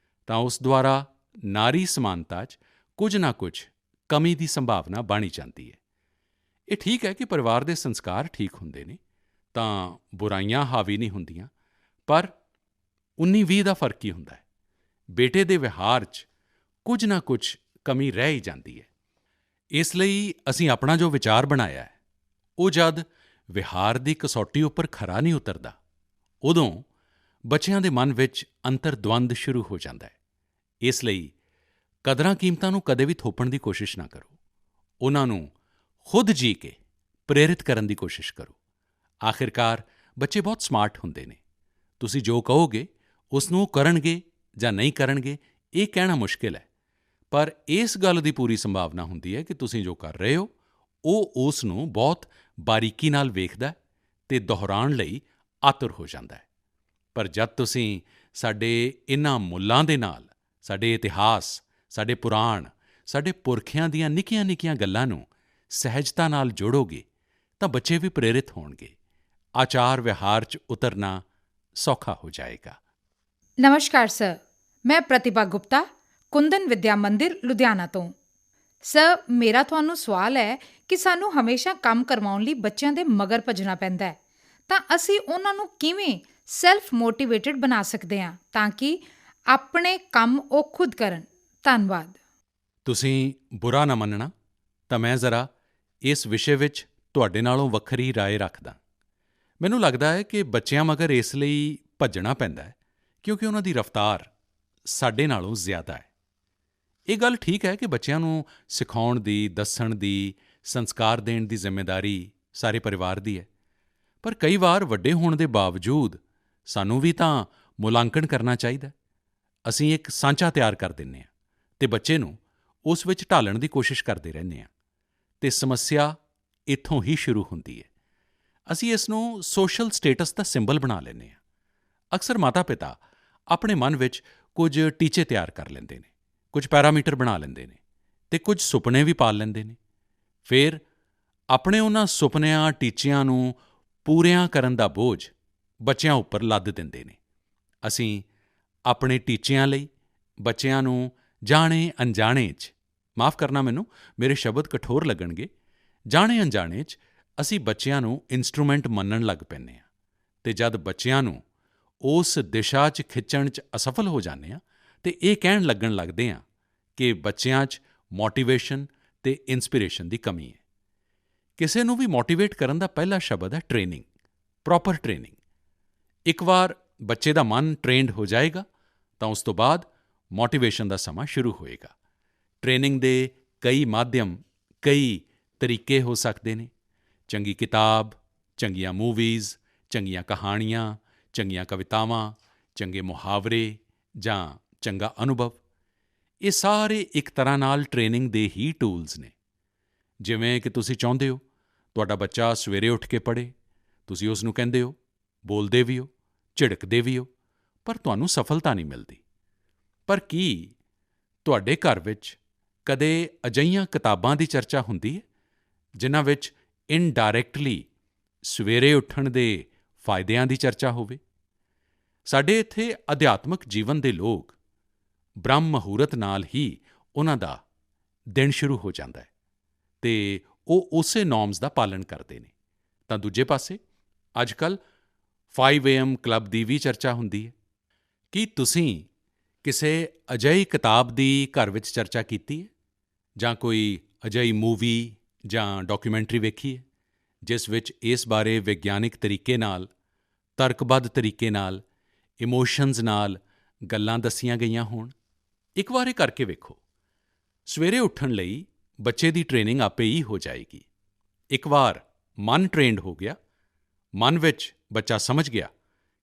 ਤਾਂ ਉਸ ਦੁਆਰਾ ਨਾਰੀ ਸਮਾਨਤਾ 'ਚ ਕੁਝ ਨਾ ਕੁਝ ਕਮੀ ਦੀ ਸੰਭਾਵਨਾ ਬਣ ਜਾਂਦੀ ਹੈ। ਇਹ ਠੀਕ ਹੈ ਕਿ ਪਰਿਵਾਰ ਦੇ ਸੰਸਕਾਰ ਠੀਕ ਹੁੰਦੇ ਨੇ ਤਾਂ ਬੁਰਾਈਆਂ ਹਾਵੀ ਨਹੀਂ ਹੁੰਦੀਆਂ, ਪਰ 19-20 ਦਾ ਫਰਕ ਹੀ ਹੁੰਦਾ ਹੈ। ਬੇਟੇ ਦੇ ਵਿਹਾਰ 'ਚ ਕੁਝ ਨਾ ਕੁਝ ਕਮੀ ਰਹਿ ਹੀ ਜਾਂਦੀ ਹੈ। ਇਸ ਲਈ ਅਸੀਂ ਆਪਣਾ ਜੋ ਵਿਚਾਰ ਬਣਾਇਆ ਹੈ, ਉਹ ਜਦ ਵਿਹਾਰ ਦੀ ਕਸੌਟੀ ਉੱਪਰ ਖਰਾ ਨਹੀਂ ਉਤਰਦਾ, ਉਦੋਂ ਬੱਚਿਆਂ ਦੇ ਮਨ ਵਿੱਚ ਅੰਤਰਦਵੰਦ ਸ਼ੁਰੂ ਹੋ ਜਾਂਦਾ ਹੈ। ਇਸ ਲਈ ਕਦਰਾਂ ਕੀਮਤਾਂ ਨੂੰ ਕਦੇ ਵੀ ਥੋਪਣ ਦੀ ਕੋਸ਼ਿਸ਼ ਨਾ ਕਰੋ, ਉਹਨਾਂ ਨੂੰ ਖੁਦ ਜੀ ਕੇ ਪ੍ਰੇਰਿਤ ਕਰਨ ਦੀ ਕੋਸ਼ਿਸ਼ ਕਰੋ। ਆਖਿਰਕਾਰ ਬੱਚੇ ਬਹੁਤ ਸਮਾਰਟ ਹੁੰਦੇ ਨੇ। ਤੁਸੀਂ ਜੋ ਕਹੋਗੇ ਉਸ ਨੂੰ ਉਹ ਕਰਨਗੇ ਜਾਂ ਨਹੀਂ ਕਰਨਗੇ, ਇਹ ਕਹਿਣਾ ਮੁਸ਼ਕਿਲ ਹੈ, ਪਰ ਇਸ ਗੱਲ ਦੀ ਪੂਰੀ ਸੰਭਾਵਨਾ ਹੁੰਦੀ ਹੈ ਕਿ ਤੁਸੀਂ ਜੋ ਕਰ ਰਹੇ ਹੋ ਉਹ ਉਸ ਨੂੰ ਬਹੁਤ ਬਾਰੀਕੀ ਨਾਲ ਵੇਖਦਾ ਅਤੇ ਦੁਹਰਾਉਣ ਲਈ ਆਤੁਰ ਹੋ ਜਾਂਦਾ ਹੈ। ਪਰ ਜਦ ਤੁਸੀਂ ਸਾਡੇ ਇਨ੍ਹਾਂ ਮੁੱਲਾਂ ਦੇ ਨਾਲ ਸਾਡੇ ਇਤਿਹਾਸ, ਸਾਡੇ ਪੁਰਾਣ, ਸਾਡੇ ਪੁਰਖਿਆਂ ਦੀਆਂ ਨਿੱਕੀਆਂ-ਨਿੱਕੀਆਂ ਗੱਲਾਂ ਨੂੰ ਸਹਿਜਤਾ ਨਾਲ ਜੋੜੋਗੇ ਤਾਂ ਬੱਚੇ ਵੀ ਪ੍ਰੇਰਿਤ ਹੋਣਗੇ। ਆਚਾਰ ਵਿਹਾਰ 'ਚ ਉਤਰਨਾ ਸੌਖਾ ਹੋ ਜਾਏਗਾ। ਨਮਸਕਾਰ ਸਰ, ਮੈਂ ਪ੍ਰਤਿਭਾ ਗੁਪਤਾ, ਕੁੰਦਨ ਵਿੱਦਿਆ ਮੰਦਿਰ, ਲੁਧਿਆਣਾ ਤੋਂ। ਸਰ, ਮੇਰਾ ਤੁਹਾਨੂੰ ਸਵਾਲ ਹੈ ਕਿ ਸਾਨੂੰ ਹਮੇਸ਼ਾ ਕੰਮ ਕਰਵਾਉਣ ਲਈ ਬੱਚਿਆਂ ਦੇ ਮਗਰ ਭੱਜਣਾ ਪੈਂਦਾ ਹੈ, ਤਾਂ ਅਸੀਂ ਉਹਨਾਂ ਨੂੰ ਕਿਵੇਂ ਸੈਲਫ ਮੋਟੀਵੇਟਿਡ ਬਣਾ ਸਕਦੇ ਹਾਂ ਤਾਂ ਕਿ ਆਪਣੇ ਕੰਮ ਉਹ ਖੁਦ ਕਰਨ? ਧੰਨਵਾਦ। ਤੁਸੀਂ ਬੁਰਾ ਨਾ ਮੰਨਣਾ ਤਾਂ ਮੈਂ ਜ਼ਰਾ ਇਸ ਵਿਸ਼ੇ ਵਿੱਚ ਤੁਹਾਡੇ ਨਾਲੋਂ ਵੱਖਰੀ ਰਾਏ ਰੱਖਦਾ। ਮੈਨੂੰ ਲੱਗਦਾ ਹੈ ਕਿ ਬੱਚਿਆਂ ਮਗਰ ਇਸ ਲਈ ਭੱਜਣਾ ਪੈਂਦਾ ਹੈ ਕਿਉਂਕਿ ਉਹਨਾਂ ਦੀ ਰਫ਼ਤਾਰ ਸਾਡੇ ਨਾਲੋਂ ਜ਼ਿਆਦਾ ਹੈ। ਇਹ ਗੱਲ ਠੀਕ ਹੈ ਕਿ ਬੱਚਿਆਂ ਨੂੰ ਸਿਖਾਉਣ ਦੀ, ਦੱਸਣ ਦੀ, ਸੰਸਕਾਰ ਦੇਣ ਦੀ ਜ਼ਿੰਮੇਵਾਰੀ ਸਾਰੇ ਪਰਿਵਾਰ ਦੀ ਹੈ, ਪਰ ਕਈ ਵਾਰ ਵੱਡੇ ਹੋਣ ਦੇ ਬਾਵਜੂਦ ਸਾਨੂੰ ਵੀ ਤਾਂ ਮੁਲਾਂਕਣ ਕਰਨਾ ਚਾਹੀਦਾ। ਅਸੀਂ ਇੱਕ ਸਾਂਚਾ ਤਿਆਰ ਕਰ ਦਿੰਦੇ ਹਾਂ ਅਤੇ ਬੱਚੇ ਨੂੰ ਉਸ ਵਿੱਚ ਢਾਲਣ ਦੀ ਕੋਸ਼ਿਸ਼ ਕਰਦੇ ਰਹਿੰਦੇ ਹਾਂ, ਅਤੇ ਸਮੱਸਿਆ ਇੱਥੋਂ ਹੀ ਸ਼ੁਰੂ ਹੁੰਦੀ ਹੈ। ਅਸੀਂ ਇਸ ਨੂੰ ਸੋਸ਼ਲ ਸਟੇਟਸ ਦਾ ਸਿੰਬਲ ਬਣਾ ਲੈਂਦੇ ਹਾਂ। ਅਕਸਰ ਮਾਤਾ-ਪਿਤਾ ਆਪਣੇ ਮਨ ਵਿੱਚ ਕੁਝ ਟੀਚੇ ਤਿਆਰ ਕਰ ਲੈਂਦੇ ਨੇ, ਕੁਝ ਪੈਰਾਮੀਟਰ ਬਣਾ ਲੈਂਦੇ ਨੇ ਅਤੇ ਕੁਝ ਸੁਪਨੇ ਵੀ ਪਾਲ ਲੈਂਦੇ ਨੇ। ਫਿਰ ਆਪਣੇ ਉਹਨਾਂ ਸੁਪਨਿਆਂ, ਟੀਚਿਆਂ ਨੂੰ ਪੂਰਿਆਂ ਕਰਨ ਦਾ ਬੋਝ ਬੱਚਿਆਂ ਉੱਪਰ ਲੱਦ ਦਿੰਦੇ ਨੇ। ਅਸੀਂ ਆਪਣੇ ਟੀਚਿਆਂ ਲਈ ਬੱਚਿਆਂ ਨੂੰ ਜਾਣੇ-ਅਣਜਾਣੇ 'ਚ, ਮਾਫ਼ ਕਰਨਾ ਮੈਨੂੰ, ਮੇਰੇ ਸ਼ਬਦ ਕਠੋਰ ਲੱਗਣਗੇ, ਜਾਣੇ-ਅਣਜਾਣੇ 'ਚ ਅਸੀਂ ਬੱਚਿਆਂ ਨੂੰ ਇੰਸਟਰੂਮੈਂਟ ਮੰਨਣ ਲੱਗ ਪੈਂਦੇ ਹਾਂ ਅਤੇ ਜਦ ਬੱਚਿਆਂ ਨੂੰ ਉਸ ਦਿਸ਼ਾ 'ਚ ਖਿੱਚਣ 'ਚ ਅਸਫਲ ਹੋ ਜਾਂਦੇ ਹਾਂ ਅਤੇ ਇਹ ਕਹਿਣ ਲੱਗਣ ਲੱਗਦੇ ਹਾਂ ਕਿ ਬੱਚਿਆਂ 'ਚ ਮੋਟੀਵੇਸ਼ਨ ਅਤੇ ਇੰਸਪੀਰੇਸ਼ਨ ਦੀ ਕਮੀ ਹੈ। ਕਿਸੇ ਨੂੰ ਵੀ ਮੋਟੀਵੇਟ ਕਰਨ ਦਾ ਪਹਿਲਾ ਸ਼ਬਦ ਹੈ ਟ੍ਰੇਨਿੰਗ, ਪ੍ਰੋਪਰ ਟ੍ਰੇਨਿੰਗ। ਇੱਕ ਵਾਰ ਬੱਚੇ ਦਾ ਮਨ ਟ੍ਰੇਨਡ ਹੋ ਜਾਏਗਾ ਤਾਂ ਉਸ ਤੋਂ ਬਾਅਦ ਮੋਟੀਵੇਸ਼ਨ ਦਾ ਸਮਾਂ ਸ਼ੁਰੂ ਹੋਏਗਾ। ਟ੍ਰੇਨਿੰਗ ਦੇ ਕਈ ਮਾਧਿਅਮ, ਕਈ ਤਰੀਕੇ ਹੋ ਸਕਦੇ ਨੇ। ਚੰਗੀ ਕਿਤਾਬ, ਚੰਗੀਆਂ ਮੂਵੀਜ਼, ਚੰਗੀਆਂ ਕਹਾਣੀਆਂ, ਚੰਗੀਆਂ ਕਵਿਤਾਵਾਂ, ਚੰਗੇ ਮੁਹਾਵਰੇ ਜਾਂ ਚੰਗਾ ਅਨੁਭਵ, ਇਹ ਸਾਰੇ ਇੱਕ ਤਰ੍ਹਾਂ ਨਾਲ ਟ੍ਰੇਨਿੰਗ ਦੇ ਹੀ ਟੂਲਸ ਨੇ। ਜਿਵੇਂ ਕਿ ਤੁਸੀਂ ਚਾਹੁੰਦੇ ਹੋ ਤੁਹਾਡਾ ਬੱਚਾ ਸਵੇਰੇ ਉੱਠ ਕੇ ਪੜ੍ਹੇ, ਤੁਸੀਂ ਉਸ ਨੂੰ ਕਹਿੰਦੇ ਹੋ, ਬੋਲਦੇ ਵੀ ਹੋ, ਝਿੜਕਦੇ ਵੀ ਹੋ, ਪਰ ਤੁਹਾਨੂੰ ਸਫਲਤਾ ਨਹੀਂ ਮਿਲਦੀ। ਪਰ ਕੀ ਤੁਹਾਡੇ ਘਰ ਵਿੱਚ ਕਦੇ ਅਜਿਹੀਆਂ ਕਿਤਾਬਾਂ ਦੀ ਚਰਚਾ ਹੁੰਦੀ ਹੈ ਜਿਨ੍ਹਾਂ ਵਿੱਚ ਇਨਡਾਇਰੈਕਟਲੀ ਸਵੇਰੇ ਉੱਠਣ ਦੇ ਫਾਇਦਿਆਂ ਦੀ ਚਰਚਾ ਹੋਵੇ। ਸਾਡੇ ਇੱਥੇ ਅਧਿਆਤਮਿਕ ਜੀਵਨ ਦੇ ਲੋਕ ਬ੍ਰਹਮ ਮੁਹੂਰਤ ਨਾਲ ਹੀ ਉਹਨਾਂ ਦਾ ਦਿਨ ਸ਼ੁਰੂ ਹੋ ਜਾਂਦਾ ਹੈ ਅਤੇ ਉਹ ਉਸੇ ਨੋਰਮਸ ਦਾ ਪਾਲਣ ਕਰਦੇ ਨੇ। ਤਾਂ ਦੂਜੇ ਪਾਸੇ ਅੱਜਕੱਲ੍ਹ 5 AM ਕਲੱਬ ਦੀ ਵੀ ਚਰਚਾ ਹੁੰਦੀ ਹੈ। ਕੀ ਤੁਸੀਂ ਕਿਸੇ ਅਜਿਹੀ ਕਿਤਾਬ ਦੀ ਘਰ ਵਿੱਚ ਚਰਚਾ ਕੀਤੀ ਹੈ ਜਾਂ ਕੋਈ ਅਜਿਹੀ ਮੂਵੀ ਜਾਂ ਡਾਕੂਮੈਂਟਰੀ ਵੇਖੀ ਹੈ ਜਿਸ ਵਿੱਚ ਇਸ ਬਾਰੇ ਵਿਗਿਆਨਿਕ ਤਰੀਕੇ ਨਾਲ, ਤਰਕਬੱਧ ਤਰੀਕੇ ਨਾਲ, ਇਮੋਸ਼ਨਜ਼ ਨਾਲ ਗੱਲਾਂ ਦੱਸੀਆਂ ਗਈਆਂ ਹੋਣ? ਇੱਕ ਵਾਰ ਇਹ ਕਰਕੇ ਵੇਖੋ। ਸਵੇਰੇ ਉੱਠਣ ਲਈ ਬੱਚੇ ਦੀ ਟ੍ਰੇਨਿੰਗ ਆਪੇ ਹੀ ਹੋ ਜਾਏਗੀ। ਇੱਕ ਵਾਰ ਮਨ ਟ੍ਰੇਨਡ ਹੋ ਗਿਆ, ਮਨ ਵਿੱਚ ਬੱਚਾ ਸਮਝ ਗਿਆ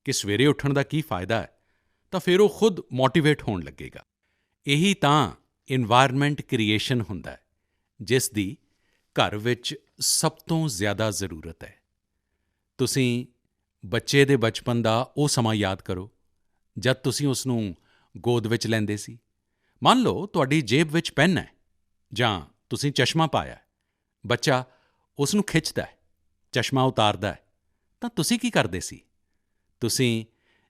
ਕਿ ਸਵੇਰੇ ਉੱਠਣ ਦਾ ਕੀ ਫਾਇਦਾ ਹੈ, ਤਾਂ ਫਿਰ ਉਹ ਖੁਦ ਮੋਟੀਵੇਟ ਹੋਣ ਲੱਗੇਗਾ। ਇਹੀ ਤਾਂ ਇਨਵਾਇਰਨਮੈਂਟ ਕ੍ਰੀਏਸ਼ਨ ਹੁੰਦਾ ਹੈ ਜਿਸ ਦੀ ਘਰ ਵਿੱਚ ਸਭ ਤੋਂ ਜ਼ਿਆਦਾ ਜ਼ਰੂਰਤ ਹੈ। ਤੁਸੀਂ ਬੱਚੇ ਦੇ ਬਚਪਨ ਦਾ ਉਹ ਸਮਾਂ ਯਾਦ ਕਰੋ ਜਦ ਤੁਸੀਂ ਉਸ ਨੂੰ ਗੋਦ ਵਿੱਚ ਲੈਂਦੇ ਸੀ। ਮੰਨ ਲਓ ਤੁਹਾਡੀ ਜੇਬ ਵਿੱਚ ਪੈੱਨ ਹੈ ਜਾਂ ਤੁਸੀਂ ਚਸ਼ਮਾ ਪਾਇਆ ਹੈ, ਬੱਚਾ ਉਸ ਨੂੰ ਖਿੱਚਦਾ ਹੈ, ਚਸ਼ਮਾ ਉਤਾਰਦਾ ਹੈ, ਤਾਂ ਤੁਸੀਂ ਕੀ ਕਰਦੇ ਸੀ? ਤੁਸੀਂ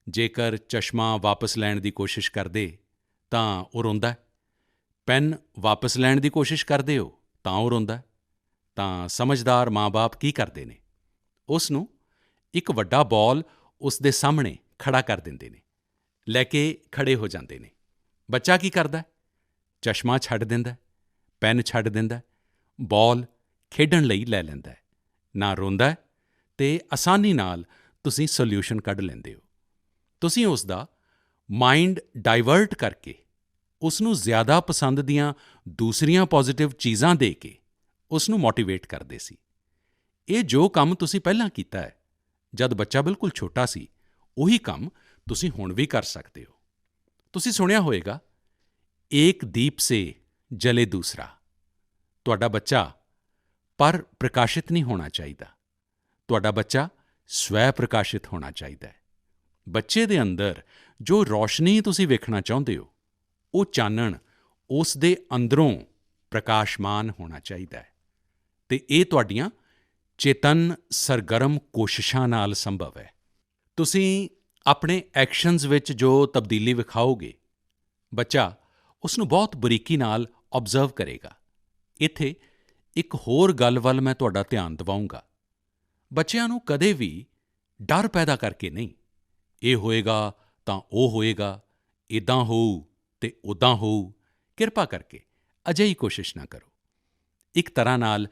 ਜੇਕਰ ਚਸ਼ਮਾ ਵਾਪਸ ਲੈਣ ਦੀ ਕੋਸ਼ਿਸ਼ ਕਰਦੇ ਤਾਂ ਉਹ ਰੋਂਦਾ ਹੈ, ਪੈੱਨ ਵਾਪਸ ਲੈਣ ਦੀ ਕੋਸ਼ਿਸ਼ ਕਰਦੇ ਹੋ ਤਾਂ ਉਹ ਰੋਂਦਾ ਹੈ। ਤਾਂ ਸਮਝਦਾਰ ਮਾਂ-ਬਾਪ ਕੀ ਕਰਦੇ ਨੇ? ਉਸ ਨੂੰ ਇੱਕ ਵੱਡਾ ਬਾਲ ਉਸ ਦੇ ਸਾਹਮਣੇ ਖੜਾ ਕਰ ਦਿੰਦੇ ਨੇ, ਲੈ ਕੇ ਖੜੇ ਹੋ ਜਾਂਦੇ ਨੇ। ਬੱਚਾ ਕੀ ਕਰਦਾ ਹੈ? ਚਸ਼ਮਾ ਛੱਡ ਦਿੰਦਾ ਹੈ, ਪੈੱਨ ਛੱਡ ਦਿੰਦਾ ਹੈ, ਬਾਲ ਖੇਡਣ ਲਈ ਲੈ ਲੈਂਦਾ ਹੈ, ਨਾ ਰੋਂਦਾ ਹੈ ਅਤੇ ਆਸਾਨੀ ਨਾਲ ਤੁਸੀਂ ਸੋਲਿਊਸ਼ਨ ਕੱਢ ਲੈਂਦੇ ਹੋ। ਤੁਸੀਂ ਉਸ ਦਾ ਮਾਈਂਡ ਡਾਇਵਰਟ ਕਰਕੇ ਉਸ ਨੂੰ ਜ਼ਿਆਦਾ ਪਸੰਦ ਦੀਆਂ ਦੂਸਰੀਆਂ ਪੋਜ਼ੀਟਿਵ ਚੀਜ਼ਾਂ ਦੇ ਕੇ ਉਸ ਨੂੰ ਮੋਟੀਵੇਟ ਕਰਦੇ ਸੀ। ਇਹ ਜੋ ਕੰਮ ਤੁਸੀਂ ਪਹਿਲਾਂ ਕੀਤਾ ਹੈ ਜਦ ਬੱਚਾ ਬਿਲਕੁਲ ਛੋਟਾ ਸੀ, ਉਹੀ ਕੰਮ ਤੁਸੀਂ ਹੁਣ ਵੀ ਕਰ ਸਕਦੇ ਹੋ। ਤੁਸੀਂ ਸੁਣਿਆ ਹੋਵੇਗਾ, ਏਕ ਦੀਪ ਸੇ ਜਲੇ ਦੂਸਰਾ। ਤੁਹਾਡਾ ਬੱਚਾ ਪਰ ਪ੍ਰਕਾਸ਼ਿਤ ਨਹੀਂ ਹੋਣਾ ਚਾਹੀਦਾ, ਤੁਹਾਡਾ ਬੱਚਾ ਸਵੈ ਪ੍ਰਕਾਸ਼ਿਤ ਹੋਣਾ ਚਾਹੀਦਾ ਹੈ। ਬੱਚੇ ਦੇ ਅੰਦਰ ਜੋ ਰੌਸ਼ਨੀ ਤੁਸੀਂ ਵੇਖਣਾ ਚਾਹੁੰਦੇ ਹੋ, ਉਹ ਚਾਨਣ ਉਸ ਦੇ ਅੰਦਰੋਂ ਪ੍ਰਕਾਸ਼ਮਾਨ ਹੋਣਾ ਚਾਹੀਦਾ ਹੈ ਅਤੇ ਇਹ ਤੁਹਾਡੀਆਂ ਚੇਤਨ ਸਰਗਰਮ ਕੋਸ਼ਿਸ਼ਾਂ ਨਾਲ ਸੰਭਵ ਹੈ। ਤੁਸੀਂ ਆਪਣੇ ਐਕਸ਼ਨਜ਼ ਵਿੱਚ ਜੋ ਤਬਦੀਲੀ ਵਿਖਾਓਗੇ, ਬੱਚਾ ਉਸ ਨੂੰ ਬਹੁਤ ਬਰੀਕੀ ਨਾਲ ਆਬਜ਼ਰਵ ਕਰੇਗਾ। ਇੱਥੇ ਇੱਕ ਹੋਰ ਗੱਲ ਵੱਲ ਮੈਂ ਤੁਹਾਡਾ ਧਿਆਨ ਦਿਵਾਊਂਗਾ। ਬੱਚਿਆਂ ਨੂੰ ਕਦੇ ਵੀ ਡਰ ਪੈਦਾ ਕਰਕੇ ਨਹੀਂ, ਇਹ ਹੋਏਗਾ ਤਾਂ ਉਹ ਹੋਏਗਾ, ਇੱਦਾਂ ਹੋਊ ਅਤੇ ਉੱਦਾਂ ਹੋਊ, ਕਿਰਪਾ ਕਰਕੇ ਅਜਿਹੀ ਕੋਸ਼ਿਸ਼ ਨਾ ਕਰੋ। ਇੱਕ ਤਰ੍ਹਾਂ ਨਾਲ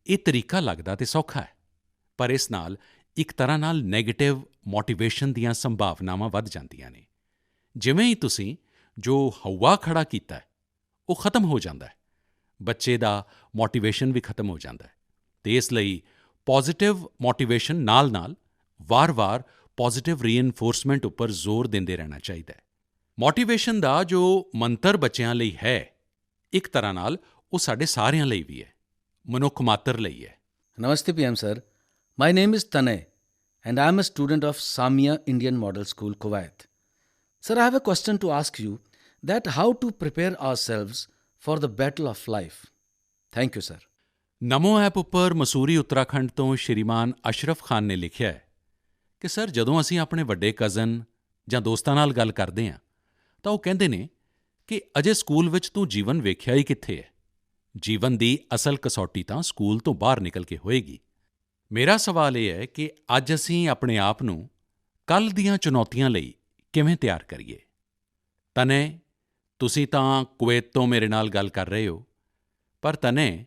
ਇਹ ਤਰੀਕਾ ਲੱਗਦਾ ਅਤੇ ਸੌਖਾ ਹੈ, ਪਰ ਇਸ ਨਾਲ ਇੱਕ ਤਰ੍ਹਾਂ ਨਾਲ ਨੈਗੇਟਿਵ ਮੋਟੀਵੇਸ਼ਨ ਦੀਆਂ ਸੰਭਾਵਨਾਵਾਂ ਵੱਧ ਜਾਂਦੀਆਂ ਨੇ। ਜਿਵੇਂ ਹੀ ਤੁਸੀਂ ਜੋ ਹਊਆ ਖੜਾ ਕੀਤਾ ਹੈ, ਉਹ ਖਤਮ ਹੋ ਜਾਂਦਾ ਹੈ, ਬੱਚੇ ਦਾ ਮੋਟੀਵੇਸ਼ਨ ਵੀ ਖਤਮ ਹੋ ਜਾਂਦਾ ਹੈ ਅਤੇ ਇਸ ਲਈ ਪੋਜ਼ੀਟਿਵ ਮੋਟੀਵੇਸ਼ਨ ਨਾਲ-ਨਾਲ ਵਾਰ-ਵਾਰ ਪੋਜ਼ੀਟਿਵ ਰੀਇਨਫੋਰਸਮੈਂਟ ਉੱਪਰ ਜ਼ੋਰ ਦਿੰਦੇ ਰਹਿਣਾ ਚਾਹੀਦਾ ਹੈ। ਮੋਟੀਵੇਸ਼ਨ ਦਾ ਜੋ ਮੰਤਰ ਬੱਚਿਆਂ ਲਈ ਹੈ, ਇੱਕ ਤਰ੍ਹਾਂ ਨਾਲ ਉਹ ਸਾਡੇ ਸਾਰਿਆਂ ਲਈ ਵੀ ਹੈ, ਮਨੁੱਖ ਮਾਤਰ ਲਈ ਹੈ। Namaste PM sir. My name is Tanay and I am a student of Samia Indian Model School, Kuwait. Sir, I have a question to ask you that how to prepare ourselves for the battle of life. Thank you, sir. Namo app ਉੱਪਰ ਮਸੂਰੀ ਉੱਤਰਾਖੰਡ ਤੋਂ ਸ਼੍ਰੀਮਾਨ ਅਸ਼ਰਫ ਖਾਨ ਨੇ ਲਿਖਿਆ ਹੈ ਕਿ sir, ਜਦੋਂ ਅਸੀਂ ਆਪਣੇ ਵੱਡੇ ਕਜ਼ਨ ਜਾਂ ਦੋਸਤਾਂ ਨਾਲ ਗੱਲ ਕਰਦੇ ਹਾਂ ਤਾਂ ਉਹ ਕਹਿੰਦੇ ਨੇ ਕਿ ਅਜੇ ਸਕੂਲ ਵਿੱਚ ਤੂੰ ਜੀਵਨ ਵੇਖਿਆ ਹੀ ਕਿੱਥੇ ਹੈ, ਜੀਵਨ ਦੀ ਅਸਲ ਕਸੌਟੀ ਤਾਂ ਸਕੂਲ ਤੋਂ ਬਾਹਰ ਨਿਕਲ ਕੇ ਹੋਏਗੀ। ਮੇਰਾ ਸਵਾਲ ਇਹ ਹੈ ਕਿ ਅੱਜ ਅਸੀਂ ਆਪਣੇ ਆਪ ਨੂੰ ਕੱਲ੍ਹ ਦੀਆਂ ਚੁਣੌਤੀਆਂ ਲਈ ਕਿਵੇਂ ਤਿਆਰ ਕਰੀਏ? ਤਨੇ, ਤੁਸੀਂ ਤਾਂ ਕੁਵੈਤ ਤੋਂ ਮੇਰੇ ਨਾਲ ਗੱਲ ਕਰ ਰਹੇ ਹੋ, ਪਰ ਤਨੇ,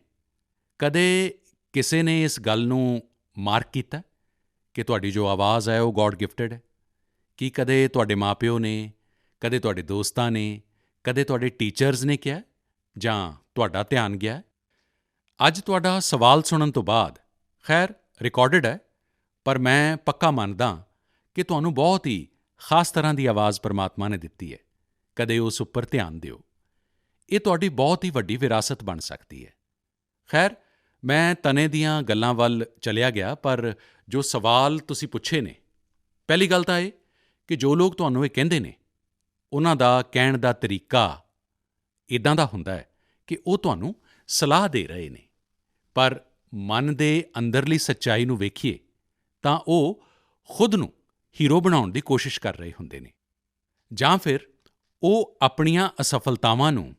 ਕਦੇ ਕਿਸੇ ਨੇ ਇਸ ਗੱਲ ਨੂੰ ਮਾਰਕ ਕੀਤਾ ਕਿ ਤੁਹਾਡੀ ਜੋ ਆਵਾਜ਼ ਹੈ ਉਹ ਗੌਡ ਗਿਫਟਡ ਹੈ? ਕੀ ਕਦੇ ਤੁਹਾਡੇ ਮਾਂ-ਪਿਓ ਨੇ, ਕਦੇ ਤੁਹਾਡੇ ਦੋਸਤਾਂ ਨੇ, ਕਦੇ ਤੁਹਾਡੇ ਟੀਚਰਜ਼ ਨੇ ਕਿਹਾ ਜਾਂ ਤੁਹਾਡਾ ਧਿਆਨ ਗਿਆ? ਅੱਜ ਤੁਹਾਡਾ ਸਵਾਲ ਸੁਣਨ ਤੋਂ ਬਾਅਦ, ਖੈਰ ਰਿਕਾਰਡਡ ਹੈ, ਪਰ ਮੈਂ ਪੱਕਾ ਮੰਨਦਾ ਕਿ ਤੁਹਾਨੂੰ ਬਹੁਤ ਹੀ ਖਾਸ ਤਰ੍ਹਾਂ ਦੀ ਆਵਾਜ਼ ਪਰਮਾਤਮਾ ਨੇ ਦਿੱਤੀ ਹੈ। ਕਦੇ ਉਸ ਉੱਪਰ ਧਿਆਨ ਦਿਓ, ਇਹ ਤੁਹਾਡੀ ਬਹੁਤ ਹੀ ਵੱਡੀ ਵਿਰਾਸਤ ਬਣ ਸਕਦੀ ਹੈ। ਖੈਰ, ਮੈਂ ਤਨੇ ਦੀਆਂ ਗੱਲਾਂ ਵੱਲ ਚਲਿਆ ਗਿਆ, ਪਰ ਜੋ ਸਵਾਲ ਤੁਸੀਂ ਪੁੱਛੇ ਨੇ, ਪਹਿਲੀ ਗੱਲ ਤਾਂ ਇਹ ਕਿ ਜੋ ਲੋਕ ਤੁਹਾਨੂੰ ਇਹ ਕਹਿੰਦੇ ਨੇ, ਉਹਨਾਂ ਦਾ ਕਹਿਣ ਦਾ ਤਰੀਕਾ ਇੱਦਾਂ ਦਾ ਹੁੰਦਾ ਹੈ ਕਿ ਉਹ ਤੁਹਾਨੂੰ ਸਲਾਹ ਦੇ ਰਹੇ ਨੇ, ਪਰ ਮਨ ਦੇ ਅੰਦਰਲੀ ਸੱਚਾਈ ਨੂੰ ਵੇਖੀਏ ਤਾਂ ਉਹ ਖੁਦ ਨੂੰ ਹੀਰੋ ਬਣਾਉਣ ਦੀ ਕੋਸ਼ਿਸ਼ ਕਰ ਰਹੇ ਹੁੰਦੇ ਨੇ, ਜਾਂ ਫਿਰ ਉਹ ਆਪਣੀਆਂ ਅਸਫਲਤਾਵਾਂ ਨੂੰ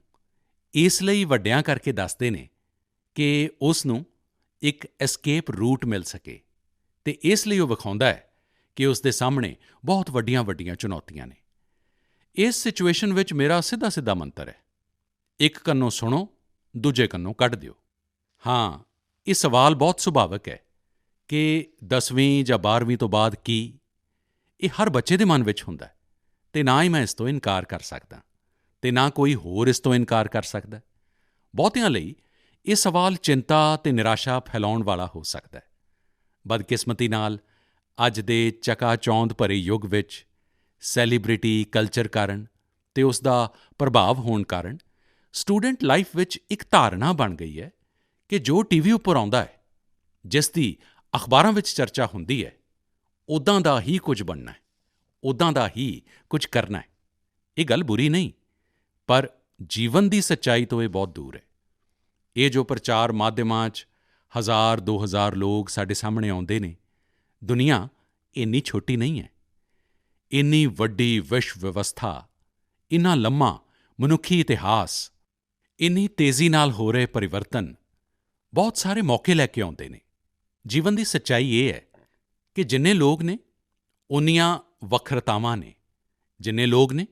ਇਸ ਲਈ ਵੱਡਿਆਂ ਕਰਕੇ ਦੱਸਦੇ ਨੇ ਕਿ ਉਸ ਨੂੰ ਇੱਕ ਐਸਕੇਪ ਰੂਟ ਮਿਲ ਸਕੇ, ਅਤੇ ਇਸ ਲਈ ਉਹ ਵਿਖਾਉਂਦਾ ਹੈ ਕਿ ਉਸ ਦੇ ਸਾਹਮਣੇ ਬਹੁਤ ਵੱਡੀਆਂ-ਵੱਡੀਆਂ ਚੁਣੌਤੀਆਂ ਨੇ। ਇਸ ਸਿਚੁਏਸ਼ਨ ਵਿੱਚ ਮੇਰਾ ਸਿੱਧਾ ਮੰਤਰ ਹੈ, ਇੱਕ ਕੰਨੋਂ ਸੁਣੋ, ਦੂਜੇ ਕੰਨੋਂ ਕੱਢ ਦਿਓ। ਹਾਂ, ਇਹ ਸਵਾਲ ਬਹੁਤ ਸੁਭਾਵਿਕ ਹੈ ਕਿ 10ਵੀਂ ਜਾਂ 12ਵੀਂ ਤੋਂ ਬਾਅਦ ਕੀ, ਇਹ ਹਰ ਬੱਚੇ ਦੇ ਮਨ ਵਿੱਚ ਹੁੰਦਾ ਹੈ, ਅਤੇ ਨਾ ਹੀ ਮੈਂ ਇਸ ਤੋਂ ਇਨਕਾਰ ਕਰ ਸਕਦਾ ਅਤੇ ਨਾ ਕੋਈ ਹੋਰ ਇਸ ਤੋਂ ਇਨਕਾਰ ਕਰ ਸਕਦਾ। ਬਹੁਤਿਆਂ ਲਈ ਇਹ ਸਵਾਲ ਚਿੰਤਾ ਅਤੇ ਨਿਰਾਸ਼ਾ ਫੈਲਾਉਣ ਵਾਲਾ ਹੋ ਸਕਦਾ ਹੈ। ਬਦਕਿਸਮਤੀ ਨਾਲ ਅੱਜ ਦੇ ਚਕਾਚੌਂਧ ਭਰੇ ਯੁੱਗ ਵਿੱਚ ਸੈਲੀਬ੍ਰਿਟੀ ਕਲਚਰ ਕਾਰਨ ਅਤੇ ਉਸ ਦਾ ਪ੍ਰਭਾਵ ਹੋਣ ਕਾਰਨ ਸਟੂਡੈਂਟ ਲਾਈਫ ਵਿੱਚ ਇੱਕ ਧਾਰਨਾ ਬਣ ਗਈ ਹੈ ਕਿ ਜੋ ਟੀਵੀ ਉੱਪਰ ਆਉਂਦਾ ਹੈ, ਜਿਸ ਦੀ ਅਖਬਾਰਾਂ ਵਿੱਚ ਚਰਚਾ ਹੁੰਦੀ ਹੈ, ਉੱਦਾਂ ਦਾ ਹੀ ਕੁਝ ਬਣਨਾ ਹੈ, ਉੱਦਾਂ ਦਾ ਹੀ ਕੁਝ ਕਰਨਾ ਹੈ। ਇਹ ਗੱਲ ਬੁਰੀ ਨਹੀਂ, ਪਰ ਜੀਵਨ ਦੀ ਸੱਚਾਈ ਤੋਂ ਇਹ ਬਹੁਤ ਦੂਰ ਹੈ। ਇਹ ਜੋ ਪ੍ਰਚਾਰ ਮਾਧਿਅਮਾਂ 'ਚ 1000-2000 ਲੋਕ ਸਾਡੇ ਸਾਹਮਣੇ ਆਉਂਦੇ ਨੇ, ਦੁਨੀਆ ਇੰਨੀ ਛੋਟੀ ਨਹੀਂ ਹੈ। ਇੰਨੀ ਵੱਡੀ ਵਿਸ਼ਵ ਵਿਵਸਥਾ, ਇੰਨਾ ਲੰਮਾ ਮਨੁੱਖੀ ਇਤਿਹਾਸ, ਇੰਨੀ ਤੇਜ਼ੀ ਨਾਲ ਹੋ ਰਹੇ ਪਰਿਵਰਤਨ ਬਹੁਤ ਸਾਰੇ ਮੌਕੇ ਲੈ ਕੇ ਆਉਂਦੇ ਨੇ। ਜੀਵਨ ਦੀ ਸੱਚਾਈ ਇਹ ਹੈ ਕਿ ਜਿੰਨੇ ਲੋਕ ਨੇ ਓਨੀਆਂ ਵੱਖਰਤਾਵਾਂ ਨੇ, ਜਿੰਨੇ ਲੋਕ ਨੇ